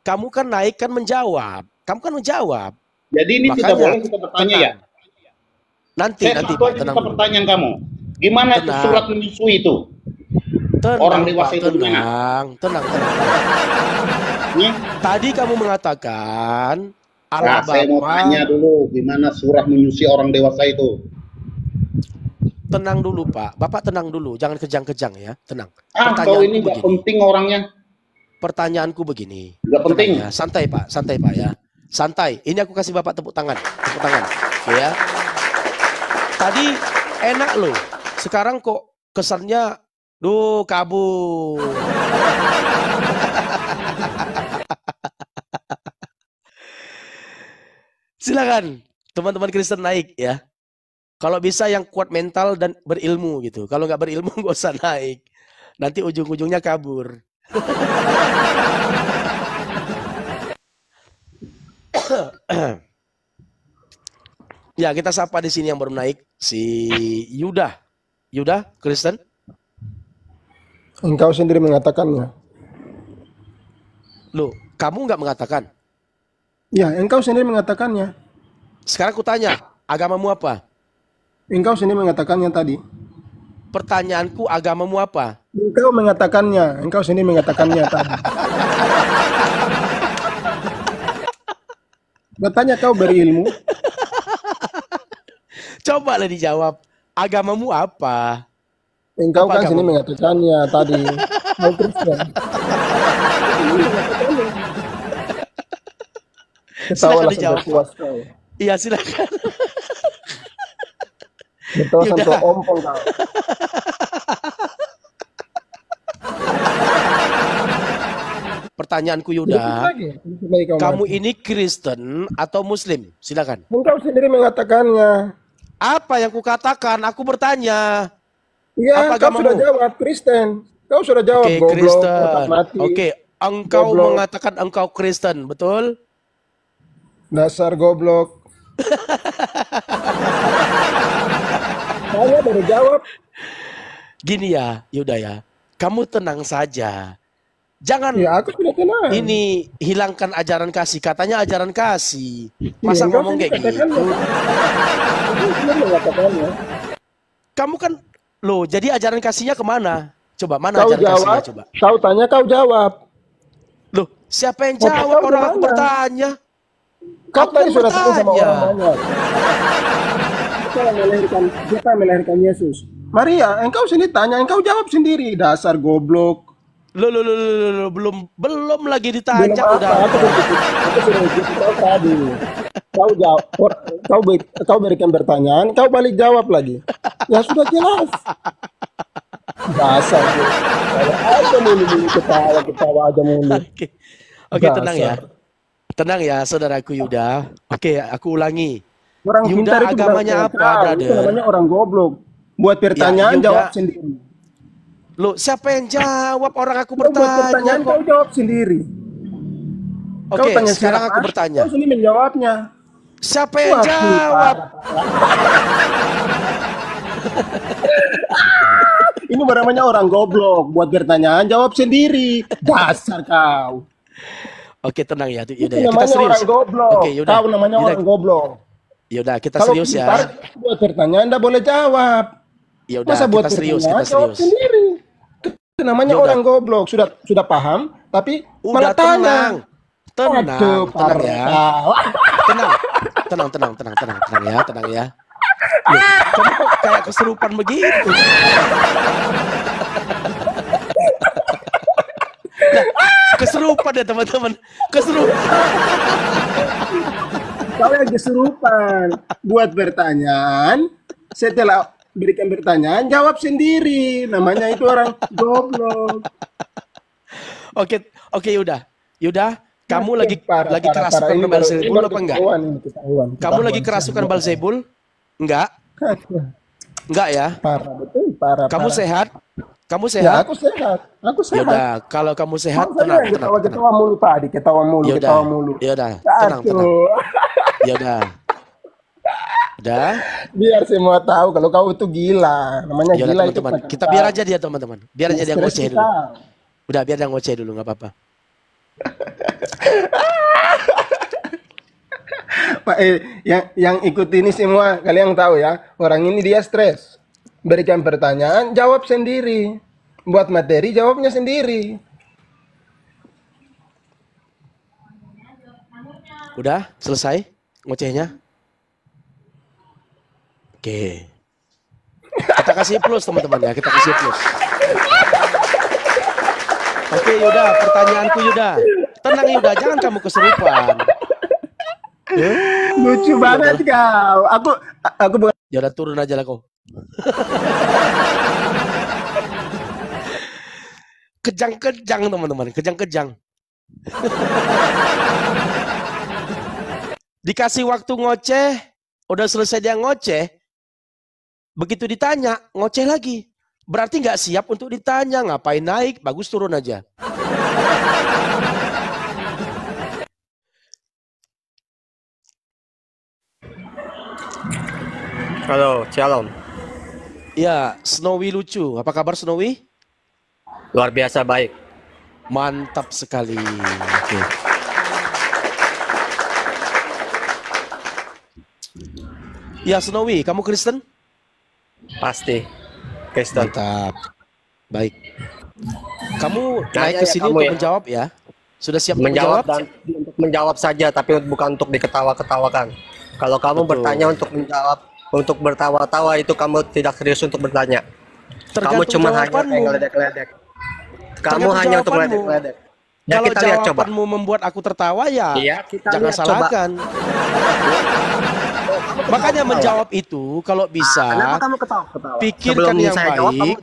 [SPEAKER 1] kamu kan naik kan menjawab. Kamu kan menjawab.
[SPEAKER 8] Jadi ini tidak boleh kita bertanya ya.
[SPEAKER 1] Nanti
[SPEAKER 8] Pak, tenang dulu. Pertanyaan kamu, gimana itu surat menyusui itu? Orang dewasa itu
[SPEAKER 1] tenang. Tadi kamu mengatakan Allah Bapa.
[SPEAKER 8] Saya mau tanya dulu, gimana surat menyusui orang dewasa itu?
[SPEAKER 1] Tenang dulu Pak, Bapak tenang dulu, jangan kejang-kejang ya, tenang.
[SPEAKER 8] Kau ini nggak penting orangnya.
[SPEAKER 1] Pertanyaanku begini.
[SPEAKER 8] Nggak penting.
[SPEAKER 1] Ya. Santai Pak ya. Santai. Ini aku kasih Bapak tepuk tangan. Ya. Tadi enak loh. Sekarang kok kesannya, duh kabur. Silakan teman-teman Kristen naik ya. Kalau bisa yang kuat mental dan berilmu gitu. Kalau nggak berilmu nggak usah naik. Nanti ujung-ujungnya kabur. Ya, kita sapa di sini yang baru naik si Yuda. Yuda, Kristen?
[SPEAKER 9] Engkau sendiri mengatakannya.
[SPEAKER 1] Loh, kamu nggak mengatakan?
[SPEAKER 9] Ya, engkau sendiri mengatakannya.
[SPEAKER 1] Sekarang aku tanya, agamamu apa?
[SPEAKER 9] Engkau sendiri mengatakannya tadi.
[SPEAKER 1] Pertanyaanku, agamamu apa?
[SPEAKER 9] Engkau mengatakannya. Engkau sendiri mengatakannya tadi. Bertanya kau berilmu.
[SPEAKER 1] Cobalah dijawab. Agamamu apa?
[SPEAKER 9] Engkau apa kan sini mengatakannya tadi. Kau Kristen.
[SPEAKER 1] Silakan dijawab. Iya silakan.
[SPEAKER 9] Betul sampai ompong kau.
[SPEAKER 1] Pertanyaanku Yuda, kamu ini Kristen atau Muslim? Silakan.
[SPEAKER 9] Engkau sendiri mengatakannya.
[SPEAKER 1] Apa yang kukatakan? Aku bertanya.
[SPEAKER 9] Iya, kau sudah jawab Kristen. Kau sudah jawab goblok,
[SPEAKER 1] Kristen. Oke, engkau goblok. Mengatakan engkau Kristen, betul?
[SPEAKER 9] Dasar goblok. Saya baru jawab.
[SPEAKER 1] Gini ya, Yuda ya. Kamu tenang saja. Jangan
[SPEAKER 9] ya, aku sudah tenang.
[SPEAKER 1] Ini hilangkan ajaran kasih. Katanya ajaran kasih. Masa ya, ngomong kayak gitu? Kamu kan loh, jadi ajaran kasihnya kemana? Coba mana
[SPEAKER 9] kau
[SPEAKER 1] ajaran
[SPEAKER 9] jawab,
[SPEAKER 1] kasihnya coba.
[SPEAKER 9] Kau tanya, kau jawab.
[SPEAKER 1] Loh, siapa yang jawab? Orang aku bertanya.
[SPEAKER 9] Kau tadi sudah tanya sama orang banyak. Siapa yang melahirkan Yesus? Maria, engkau sini tanya, engkau jawab sendiri. Dasar goblok.
[SPEAKER 1] Loh, belum lagi ditanya udah.
[SPEAKER 9] Kau berikan pertanyaan, kau balik jawab lagi. Ya sudah jelas. Dasar. Aja mulu ketawa aja mulu.
[SPEAKER 1] Oke, tenang ya. Tenang ya, saudaraku Yuda. Oke, aku ulangi.
[SPEAKER 9] Orang
[SPEAKER 1] Yuda agamanya apa, brother?
[SPEAKER 9] Itu namanya orang goblok. Buat pertanyaan ya, jawab sendiri.
[SPEAKER 1] Loh, siapa yang jawab? Orang aku bertanya.
[SPEAKER 9] Buat pertanyaan kau jawab sendiri.
[SPEAKER 1] Oke, sekarang aku bertanya.
[SPEAKER 9] Kau sini menjawabnya.
[SPEAKER 1] Siapa yang jawab?
[SPEAKER 9] Ini namanya orang goblok. Buat pertanyaan jawab sendiri. Dasar kau.
[SPEAKER 1] Oke, tenang ya.
[SPEAKER 9] Yaudah, ya. Kita serius. Orang goblok. Oke, yaudah. Kau namanya orang goblok.
[SPEAKER 1] Yaudah, kita serius ya.
[SPEAKER 9] Buat pertanyaan enggak boleh jawab.
[SPEAKER 1] Yaudah, masa buat kita serius.
[SPEAKER 9] Jawab sendiri. Itu namanya orang goblok. Sudah paham, tapi malah tanya.
[SPEAKER 1] Tenang ya. Tenang ya. Loh, kamu kok kayak kesurupan begitu? Nah, kesurupan ya teman-teman. Kesurupan.
[SPEAKER 9] Kau yang kesurupan. Buat pertanyaan, setelah berikan pertanyaan, jawab sendiri. Namanya itu orang goblok.
[SPEAKER 1] Oke, Yuda, kamu lagi kerasukan Belzebul apa enggak? Kamu lagi kerasukan Belzebul? Enggak? Enggak ya?
[SPEAKER 9] Parah.
[SPEAKER 1] Kamu sehat? Kamu sehat?
[SPEAKER 9] Ya, aku sehat.
[SPEAKER 1] Yaudah, kalau kamu sehat, tenang.
[SPEAKER 9] Ketawa mulu tadi, ketawa mulu.
[SPEAKER 1] Yaudah, tenang. Yaudah.
[SPEAKER 9] Biar semua tahu kalau kau itu gila. Namanya
[SPEAKER 1] yaudah,
[SPEAKER 9] gila
[SPEAKER 1] teman-teman.
[SPEAKER 9] itu.
[SPEAKER 1] Kita biar aja dia teman-teman. Biar aja dia ngoceh dulu. Udah, biar dia ngoceh dulu, nggak apa-apa.
[SPEAKER 9] Pak, yang ikut ini semua kalian tahu ya, orang ini dia stres. Berikan pertanyaan, jawab sendiri. Buat materi, jawabnya sendiri.
[SPEAKER 1] Udah selesai ngocehnya? Oke. Kita kasih plus teman-teman ya, kita kasih plus. Oke Yuda, pertanyaanku Yuda. Tenang Yuda, jangan kamu kesurupan.
[SPEAKER 9] Lucu banget kau. Aku bukan.
[SPEAKER 1] Ya udah turun aja lah kau. Kejang-kejang teman-teman, kejang-kejang. Dikasih waktu ngoceh, udah selesai dia ngoceh, begitu ditanya, ngoceh lagi. Berarti nggak siap untuk ditanya, ngapain naik, bagus turun aja.
[SPEAKER 10] Halo, Shalom.
[SPEAKER 1] Ya, Snowy lucu. Apa kabar Snowy?
[SPEAKER 10] Luar biasa baik.
[SPEAKER 1] Mantap sekali. Oke. Ya Snowy, kamu Kristen?
[SPEAKER 10] Pasti Kristen.
[SPEAKER 1] Mantap. Baik. Kamu naik ke sini untuk menjawab ya? Sudah siap
[SPEAKER 10] menjawab? Dan untuk menjawab saja, tapi bukan untuk diketawa-ketawakan. Kalau kamu bertanya untuk menjawab, untuk bertawa-tawa, itu kamu tidak serius untuk bertanya. Kamu cuma hanya ngeledek-ledek. Kamu hanya untuk ngeledek-ledek.
[SPEAKER 1] Ya, kalau kita jawabanmu membuat aku tertawa ya, jangan salahkan. Makanya menjawab itu kalau bisa pikirkan yang baik,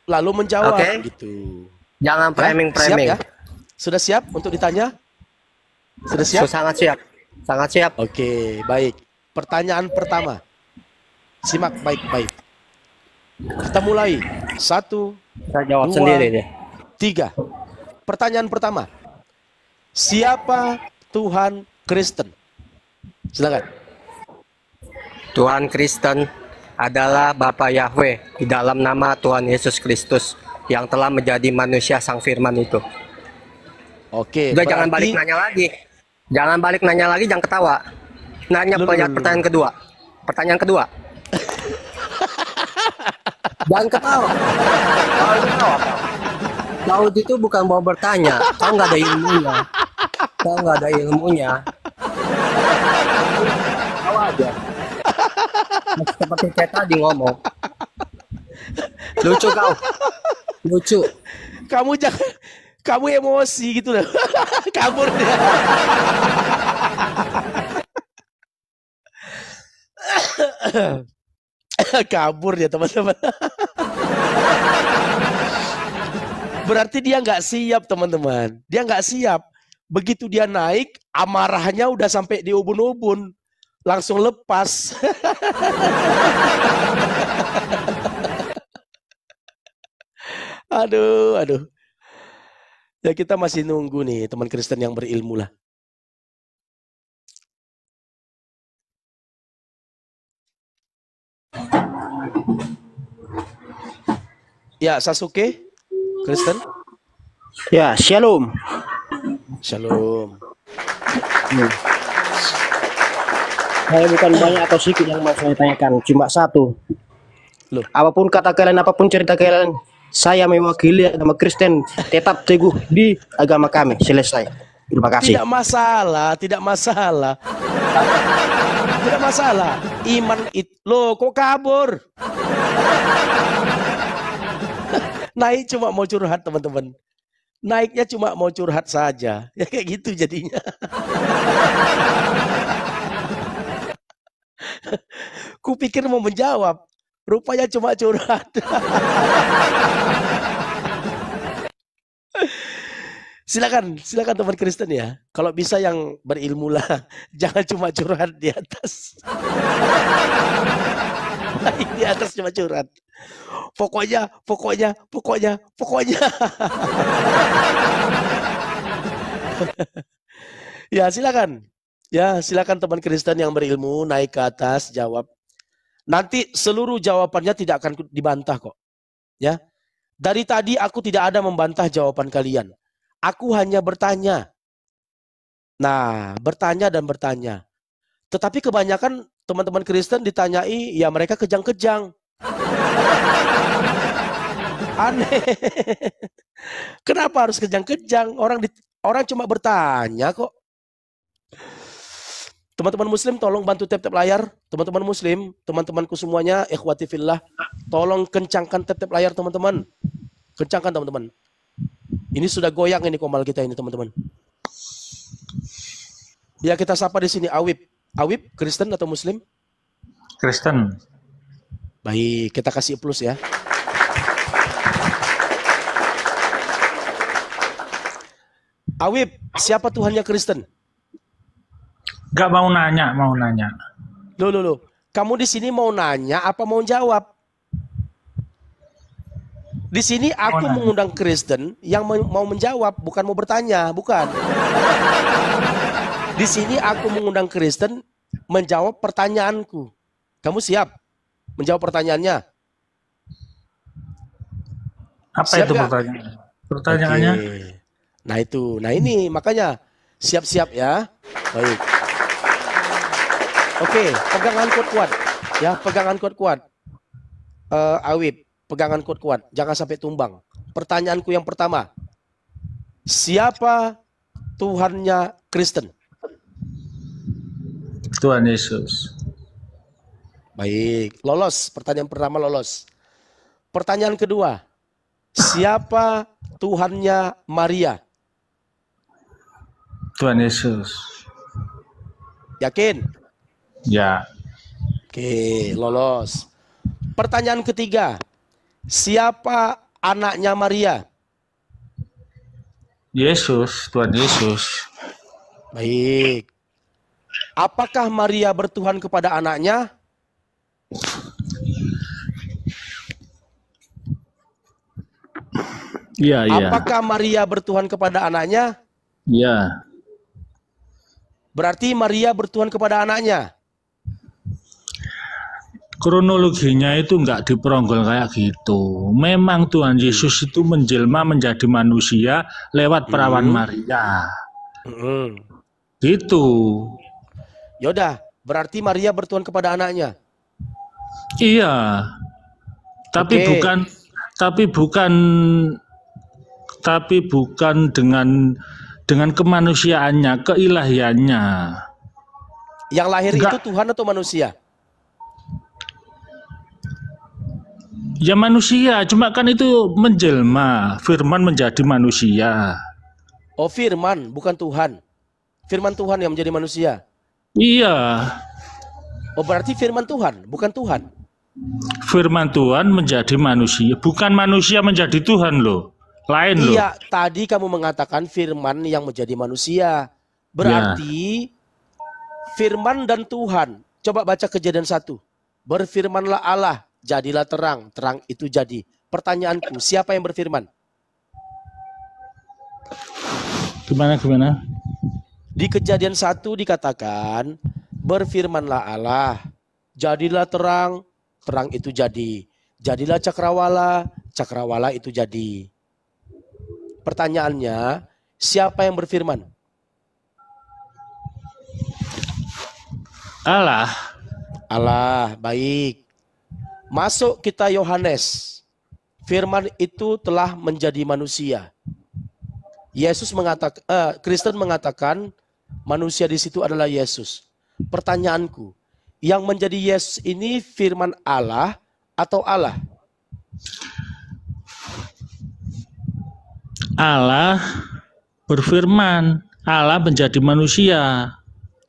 [SPEAKER 1] lalu menjawab gitu.
[SPEAKER 10] Jangan framing-framing.
[SPEAKER 1] Ya? Sudah siap untuk ditanya? Sudah siap?
[SPEAKER 10] Sangat siap. Sangat siap.
[SPEAKER 1] Oke, baik. Pertanyaan pertama. Simak baik-baik. Kita mulai. 1,
[SPEAKER 10] Saya jawab sendiri deh.
[SPEAKER 1] 3. Pertanyaan pertama. Siapa Tuhan Kristen? Silakan.
[SPEAKER 10] Tuhan Kristen adalah Bapa Yahweh di dalam nama Tuhan Yesus Kristus yang telah menjadi manusia Sang Firman itu.
[SPEAKER 1] Oke.
[SPEAKER 10] Udah, jangan balik nanya lagi. Jangan balik nanya lagi, jangan ketawa. Nanya pertanyaan kedua. Pertanyaan kedua. Jangan ketawa. Jangan ketawa. Daud itu bukan mau bertanya. Kau nggak ada ilmunya. Kau nggak ada ilmunya. Kau aja. Seperti kayak tadi ngomong. Lucu kau. Lucu.
[SPEAKER 1] Kamu jangan, kamu emosi gitu loh. Kabur dia. Kabur dia teman-teman. Berarti dia nggak siap teman-teman. Dia nggak siap. Begitu dia naik, amarahnya udah sampai di ubun-ubun. Langsung lepas. Aduh, aduh. Ya kita masih nunggu nih teman Kristen yang berilmu lah. Ya, Sasuke, Kristen.
[SPEAKER 11] Ya, Shalom.
[SPEAKER 1] Shalom.
[SPEAKER 11] Saya bukan banyak atau sedikit yang mau saya tanyakan, cuma satu.
[SPEAKER 1] Loh.
[SPEAKER 11] Apapun kata kalian, apapun cerita kalian, saya mewakili agama Kristen, tetap teguh di agama kami. Selesai. Terima kasih.
[SPEAKER 1] Tidak masalah, tidak masalah. Tidak masalah. Iman itu. Loh, kok kabur? Naik cuma mau curhat, teman-teman. Naiknya cuma mau curhat saja. Ya kayak gitu jadinya. Kupikir mau menjawab. Rupanya cuma curhat. Silakan, silakan teman Kristen ya. Kalau bisa yang berilmu lah. Jangan cuma curhat di atas. Naik di atas cuma curhat. Pokoknya. Ya silakan. Ya silakan teman Kristen yang berilmu naik ke atas jawab. Nanti seluruh jawabannya tidak akan dibantah kok. Ya. Dari tadi aku tidak ada membantah jawaban kalian. Aku hanya bertanya. Nah, bertanya dan bertanya. Tetapi kebanyakan teman-teman Kristen ditanyai, ya mereka kejang-kejang. Aneh. Kenapa harus kejang-kejang? Orang cuma bertanya kok. Teman-teman Muslim tolong bantu tap-tap layar. Teman-teman Muslim, teman-temanku semuanya, ikhwati fillah, tolong kencangkan tap-tap layar teman-teman. Kencangkan teman-teman. Ini sudah goyang ini komal kita ini teman-teman. Ya kita sapa di sini Awib. Awib Kristen atau Muslim?
[SPEAKER 12] Kristen.
[SPEAKER 1] Baik, kita kasih plus ya. Awib, siapa Tuhannya Kristen?
[SPEAKER 12] Gak mau nanya, mau nanya.
[SPEAKER 1] Loh. Kamu di sini mau nanya apa mau jawab? Di sini aku mengundang Kristen yang mau menjawab, bukan mau bertanya, bukan. Di sini aku mengundang Kristen menjawab pertanyaanku. Kamu siap menjawab pertanyaannya?
[SPEAKER 12] Apa siap itu pertanyaannya? Pertanyaannya?
[SPEAKER 1] Okay. Nah ini makanya siap-siap ya. Baik. Oke, pegangan kuat-kuat. Ya, pegangan kuat-kuat. Awib, pegangan kuat-kuat. Jangan sampai tumbang. Pertanyaanku yang pertama. Siapa Tuhannya Kristen?
[SPEAKER 12] Tuhan Yesus.
[SPEAKER 1] Baik, lolos. Pertanyaan pertama lolos. Pertanyaan kedua. Siapa Tuhannya Maria?
[SPEAKER 12] Tuhan Yesus.
[SPEAKER 1] Yakin?
[SPEAKER 12] Ya.
[SPEAKER 1] Oke, lolos. Pertanyaan ketiga. Siapa anaknya Maria?
[SPEAKER 12] Yesus, Tuhan Yesus.
[SPEAKER 1] Baik. Apakah Maria bertuhan kepada anaknya?
[SPEAKER 12] Iya.
[SPEAKER 1] Apakah Maria bertuhan kepada anaknya?
[SPEAKER 12] Iya.
[SPEAKER 1] Berarti Maria bertuhan kepada anaknya.
[SPEAKER 12] Kronologinya itu enggak diperonggol kayak gitu. Memang Tuhan Yesus itu menjelma menjadi manusia lewat perawan Maria. Gitu.
[SPEAKER 1] Yaudah, berarti Maria bertuhan kepada anaknya.
[SPEAKER 12] Iya. Tapi bukan dengan kemanusiaannya, keilahiannya.
[SPEAKER 1] Yang lahir itu Tuhan atau manusia?
[SPEAKER 12] Ya manusia, cuma kan itu menjelma, firman menjadi manusia.
[SPEAKER 1] Oh, firman, bukan Tuhan. Firman Tuhan yang menjadi manusia.
[SPEAKER 12] Iya.
[SPEAKER 1] Oh, berarti firman Tuhan, bukan Tuhan.
[SPEAKER 12] Firman Tuhan menjadi manusia, bukan manusia menjadi Tuhan loh. Lain loh.
[SPEAKER 1] Iya, tadi kamu mengatakan firman yang menjadi manusia. Berarti firman dan Tuhan. Coba baca Kejadian 1. Berfirmanlah Allah, jadilah terang, terang itu jadi. Pertanyaanku, siapa yang berfirman?
[SPEAKER 12] Gimana?
[SPEAKER 1] Di Kejadian 1 dikatakan, berfirmanlah Allah, jadilah terang, terang itu jadi. Jadilah cakrawala, cakrawala itu jadi. Pertanyaannya, siapa yang berfirman?
[SPEAKER 12] Allah.
[SPEAKER 1] Allah, baik. Masuk kita Yohanes. Firman itu telah menjadi manusia. Yesus mengatakan, Kristen mengatakan manusia di situ adalah Yesus. Pertanyaanku, yang menjadi Yesus ini firman Allah atau Allah?
[SPEAKER 12] Allah berfirman, Allah menjadi manusia.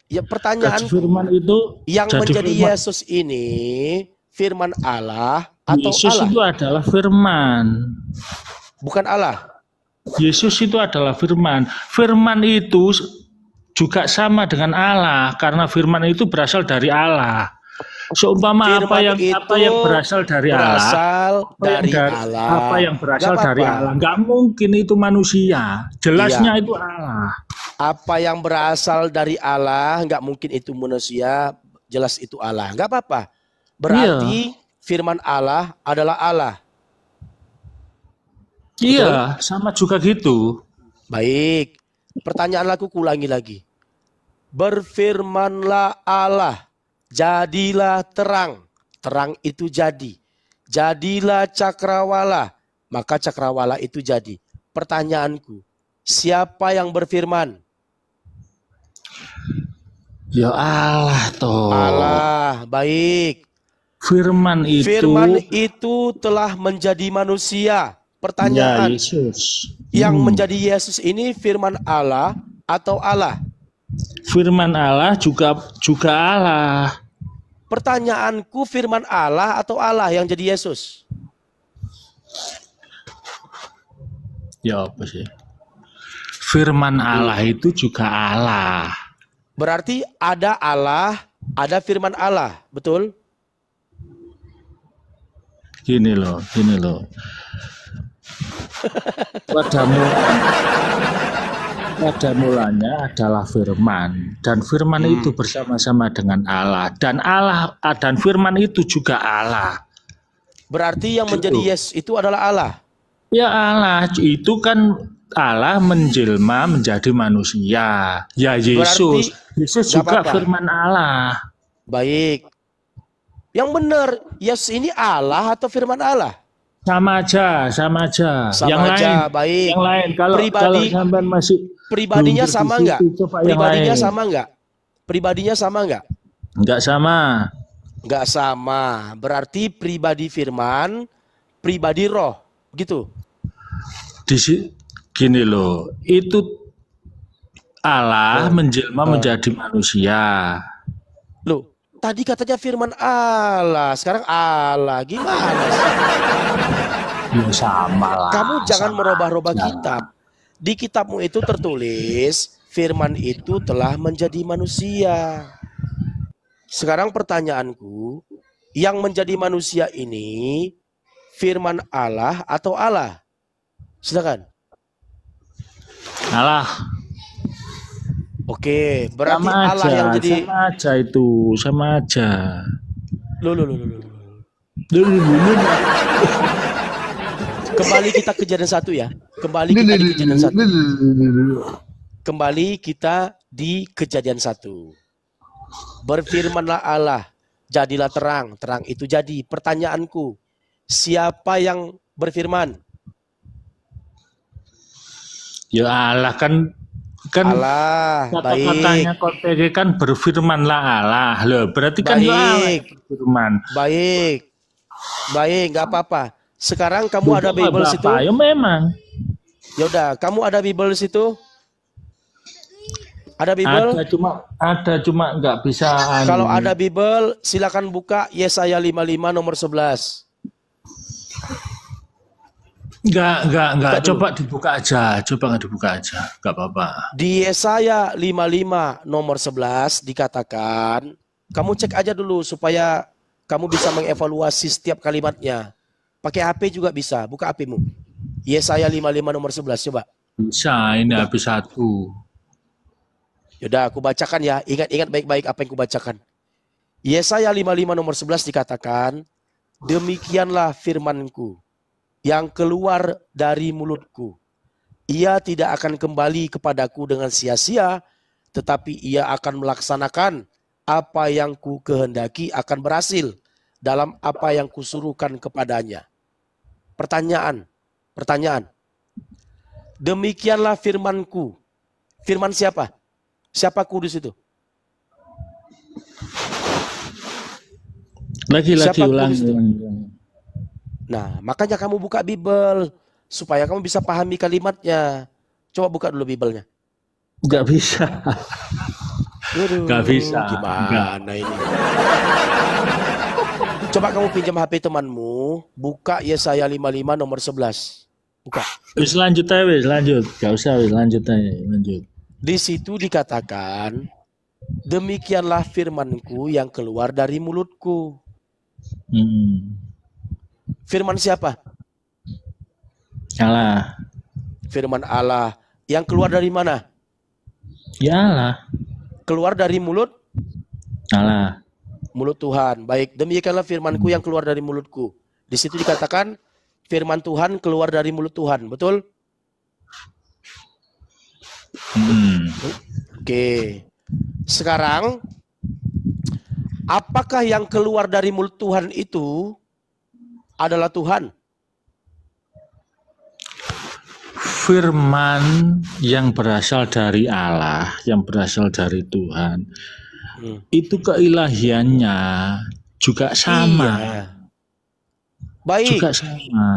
[SPEAKER 1] Ya, pertanyaanku,
[SPEAKER 12] firman itu
[SPEAKER 1] yang menjadi firman. Yesus ini firman Allah atau
[SPEAKER 12] Yesus
[SPEAKER 1] Allah?
[SPEAKER 12] Itu adalah firman.
[SPEAKER 1] Bukan Allah.
[SPEAKER 12] Yesus itu adalah firman. Firman itu juga sama dengan Allah karena firman itu berasal dari Allah. Seumpama apa yang berasal dari Allah, apa yang berasal dari Allah, nggak mungkin itu manusia. Jelasnya itu Allah.
[SPEAKER 1] Apa yang berasal dari Allah nggak mungkin itu manusia, jelas itu Allah. Nggak apa-apa. Berarti firman Allah adalah Allah.
[SPEAKER 12] Iya, sama juga gitu.
[SPEAKER 1] Baik. Pertanyaan aku ulangi lagi. Berfirmanlah Allah, jadilah terang. Terang itu jadi. Jadilah cakrawala, maka cakrawala itu jadi. Pertanyaanku, siapa yang berfirman?
[SPEAKER 12] Ya Allah toh.
[SPEAKER 1] Allah, baik.
[SPEAKER 12] Firman
[SPEAKER 1] itu telah menjadi manusia. Pertanyaan,
[SPEAKER 12] ya, Yesus.
[SPEAKER 1] Yang menjadi Yesus ini firman Allah atau Allah?
[SPEAKER 12] Firman Allah juga Allah.
[SPEAKER 1] Pertanyaanku, firman Allah atau Allah yang jadi Yesus?
[SPEAKER 12] Ya apa sih? Firman Allah itu juga Allah.
[SPEAKER 1] Berarti ada Allah, ada firman Allah, betul?
[SPEAKER 12] Gini loh. Pada mulanya adalah firman, dan firman itu bersama-sama dengan Allah, dan firman itu juga Allah.
[SPEAKER 1] Berarti yang menjadi Yesus itu adalah Allah.
[SPEAKER 12] Ya Allah, itu kan Allah menjelma menjadi manusia. Ya Yesus, Yesus juga firman Allah.
[SPEAKER 1] Baik. Yang benar, Yesus ini Allah atau firman Allah?
[SPEAKER 12] Sama aja. Yang lain,
[SPEAKER 1] baik.
[SPEAKER 12] Yang lain, kalau sampean masih
[SPEAKER 1] pribadinya sama enggak? Pribadinya sama enggak?
[SPEAKER 12] Enggak sama.
[SPEAKER 1] Enggak sama. Berarti pribadi firman, pribadi roh, gitu.
[SPEAKER 12] Gini loh, itu Allah menjelma menjadi manusia.
[SPEAKER 1] Loh, tadi katanya firman Allah, sekarang Allah, gimana sih?
[SPEAKER 12] Ya sama lah.
[SPEAKER 1] Kamu jangan merubah-rubah kitab. Di kitabmu itu tertulis firman itu telah menjadi manusia. Sekarang pertanyaanku, yang menjadi manusia ini firman Allah atau Allah? Silakan.
[SPEAKER 12] Allah.
[SPEAKER 1] Oke, berarti
[SPEAKER 12] sama
[SPEAKER 1] Allah
[SPEAKER 12] aja,
[SPEAKER 1] yang jadi
[SPEAKER 12] sama aja.
[SPEAKER 1] Loh. Kembali kita kejadian 1 ya. Kembali kita di kejadian 1. Berfirmanlah Allah, jadilah terang, terang itu jadi. Pertanyaanku, siapa yang berfirman?
[SPEAKER 12] Ya Allah kan
[SPEAKER 1] Allah,
[SPEAKER 12] kata-katanya KTG kan berfirmanlah Allah. Loh, berarti kan ya Allah berfirman.
[SPEAKER 1] Baik, nggak apa-apa. Sekarang kamu ada Bible situ?
[SPEAKER 12] Ya memang.
[SPEAKER 1] Ya udah, kamu ada Bible situ? Ada Bible?
[SPEAKER 12] Ada cuma nggak bisa.
[SPEAKER 1] Kalau ada Bible, silakan buka Yesaya 55 nomor 11.
[SPEAKER 12] Enggak. Coba dibuka aja. Enggak apa-apa.
[SPEAKER 1] Di Yesaya 55 nomor 11 dikatakan, kamu cek aja dulu supaya kamu bisa mengevaluasi setiap kalimatnya. Pakai HP juga bisa, buka HP-mu. Yesaya 55 nomor 11, coba.
[SPEAKER 12] Bisa, ini HP 1.
[SPEAKER 1] Yaudah, aku bacakan ya. Ingat baik-baik apa yang aku bacakan. Yesaya 55 nomor 11 dikatakan, demikianlah firmanku yang keluar dari mulutku. Ia tidak akan kembali kepadaku dengan sia-sia, tetapi ia akan melaksanakan apa yang ku kehendaki, akan berhasil dalam apa yang kusuruhkan kepadanya. Pertanyaan. Demikianlah firmanku. Firman siapa? Siapa kudus itu?
[SPEAKER 12] Lagi ulang.
[SPEAKER 1] Nah, makanya kamu buka Bible supaya kamu bisa pahami kalimatnya. Coba buka dulu Bible-nya.
[SPEAKER 12] Enggak bisa. Enggak bisa.
[SPEAKER 1] Gimana ini? Coba kamu pinjam HP temanmu, buka Yesaya 55 nomor 11. Buka.
[SPEAKER 12] Lanjut. Enggak usah, lanjut.
[SPEAKER 1] Di situ dikatakan, demikianlah firmanku yang keluar dari mulutku. Firman siapa?
[SPEAKER 12] Allah.
[SPEAKER 1] Firman Allah. Yang keluar dari mana?
[SPEAKER 12] Ya Allah.
[SPEAKER 1] Keluar dari mulut?
[SPEAKER 12] Allah.
[SPEAKER 1] Mulut Tuhan. Baik, demikianlah firmanku yang keluar dari mulutku. Di situ dikatakan firman Tuhan keluar dari mulut Tuhan. Betul? Oke. Sekarang, apakah yang keluar dari mulut Tuhan itu adalah Tuhan?
[SPEAKER 12] Firman yang berasal dari Allah, yang berasal dari Tuhan, itu keilahiannya juga sama.
[SPEAKER 1] Iya. Baik,
[SPEAKER 12] juga sama.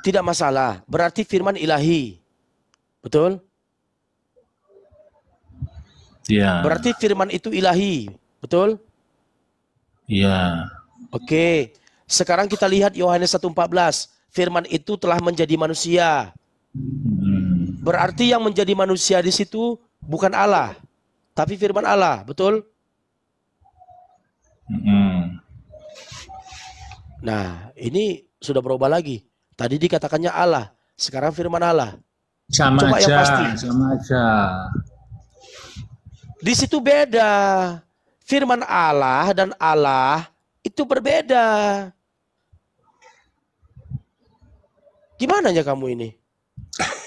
[SPEAKER 1] Tidak masalah. Berarti firman ilahi, betul?
[SPEAKER 12] Ya.
[SPEAKER 1] Berarti firman itu ilahi, betul?
[SPEAKER 12] Ya.
[SPEAKER 1] Oke. Sekarang kita lihat Yohanes 1:14. Firman itu telah menjadi manusia. Berarti yang menjadi manusia di situ bukan Allah, tapi firman Allah, betul? Nah, ini sudah berubah lagi. Tadi dikatakannya Allah, sekarang firman Allah.
[SPEAKER 12] Sama
[SPEAKER 1] Coba
[SPEAKER 12] aja,
[SPEAKER 1] yang pasti.
[SPEAKER 12] sama aja.
[SPEAKER 1] Di situ beda. Firman Allah dan Allah itu berbeda. Gimana ya kamu ini?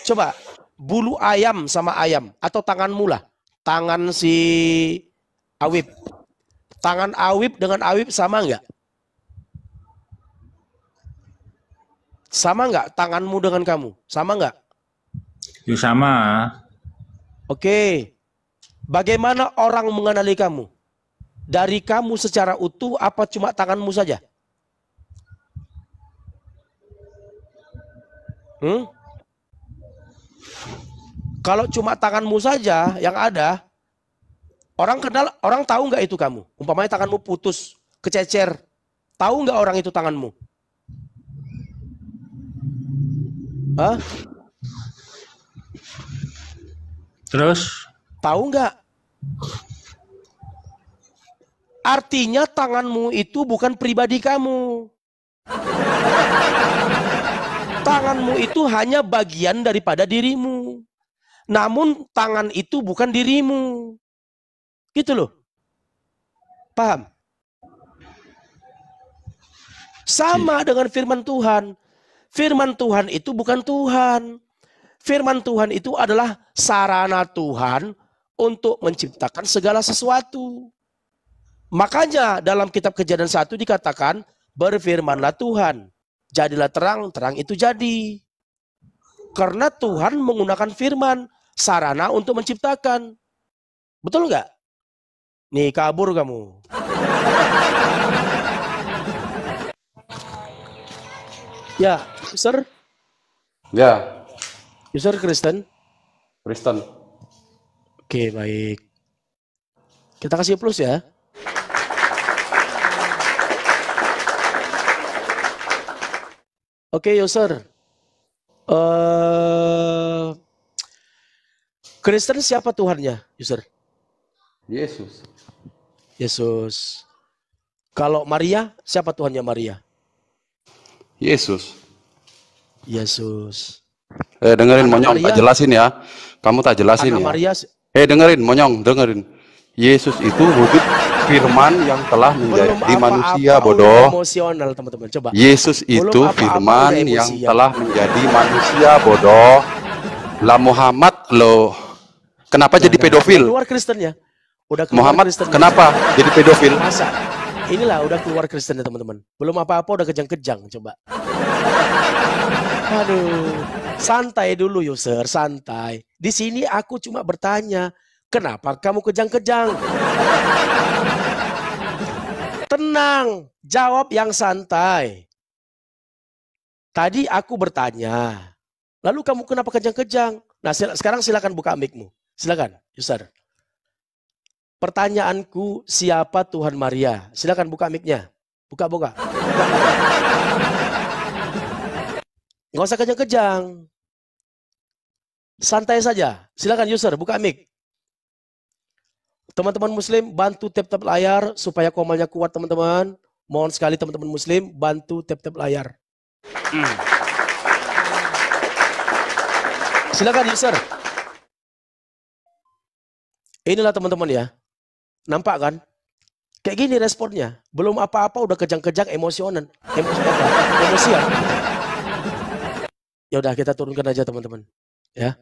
[SPEAKER 1] Coba bulu ayam sama ayam atau tanganmu lah. Tangan si Awib. Tangan Awib dengan Awib sama enggak? Sama enggak tanganmu dengan kamu? Sama enggak?
[SPEAKER 12] Ya sama.
[SPEAKER 1] Oke. Bagaimana orang mengenali kamu? Dari kamu secara utuh apa cuma tanganmu saja? Kalau cuma tanganmu saja yang ada, orang kenal, orang tahu nggak itu kamu? Umpamanya tanganmu putus, kececer, tahu nggak orang itu tanganmu? Hah?
[SPEAKER 12] Terus?
[SPEAKER 1] Tahu nggak? Artinya tanganmu itu bukan pribadi kamu. Tanganmu itu hanya bagian daripada dirimu. Namun tangan itu bukan dirimu. Gitu loh. Paham? Sama dengan firman Tuhan. Firman Tuhan itu bukan Tuhan. Firman Tuhan itu adalah sarana Tuhan untuk menciptakan segala sesuatu. Makanya dalam kitab Kejadian 1 dikatakan, berfirmanlah Tuhan, jadilah terang, terang itu jadi. Karena Tuhan menggunakan firman, sarana untuk menciptakan. Betul nggak? Nih kabur kamu. Ya, user?
[SPEAKER 13] Ya.
[SPEAKER 1] User Kristen?
[SPEAKER 13] Kristen.
[SPEAKER 1] Oke, baik. Kita kasih plus ya. Oke, user. Kristen siapa Tuhannya, user?
[SPEAKER 13] Yesus.
[SPEAKER 1] Yesus. Kalau Maria, siapa Tuhannya Maria?
[SPEAKER 13] Yesus.
[SPEAKER 1] Yesus.
[SPEAKER 13] Dengerin Monyong, tak jelasin ya. Kamu tak jelasin ya.
[SPEAKER 1] Maria...
[SPEAKER 13] dengerin Monyong, dengerin. Yesus itu wujud firman yang telah menjadi manusia, bodoh.
[SPEAKER 1] Emosional, teman-teman. Coba.
[SPEAKER 13] Yesus itu firman yang telah menjadi manusia, bodoh. Lah Muhammad lo kenapa jadi pedofil?
[SPEAKER 1] Keluar Kristennya. Udah keluar
[SPEAKER 13] Muhammad
[SPEAKER 1] Kristen
[SPEAKER 13] kenapa jadi pedofil?
[SPEAKER 1] Masa? Inilah udah keluar Kristennya, teman-teman. Belum apa-apa udah kejang-kejang, coba. Aduh, santai dulu user, santai. Di sini aku cuma bertanya, kenapa kamu kejang-kejang? Tenang, jawab yang santai. Tadi aku bertanya, lalu kamu kenapa kejang-kejang? Nah, sekarang silakan buka mic-mu. Silakan, user. Pertanyaanku, siapa Tuhan Maria? Silakan buka mic-nya. Buka. Nggak usah kejang-kejang. Santai saja. Silakan user, buka mic. Teman-teman muslim, bantu tap-tap layar supaya komalnya kuat, teman-teman. Mohon sekali teman-teman muslim, bantu tap-tap layar. Silakan user. Inilah teman-teman ya. Nampak kan? Kayak gini responnya. Belum apa-apa udah kejang-kejang emosian. Ya udah kita turunkan aja teman-teman. Ya.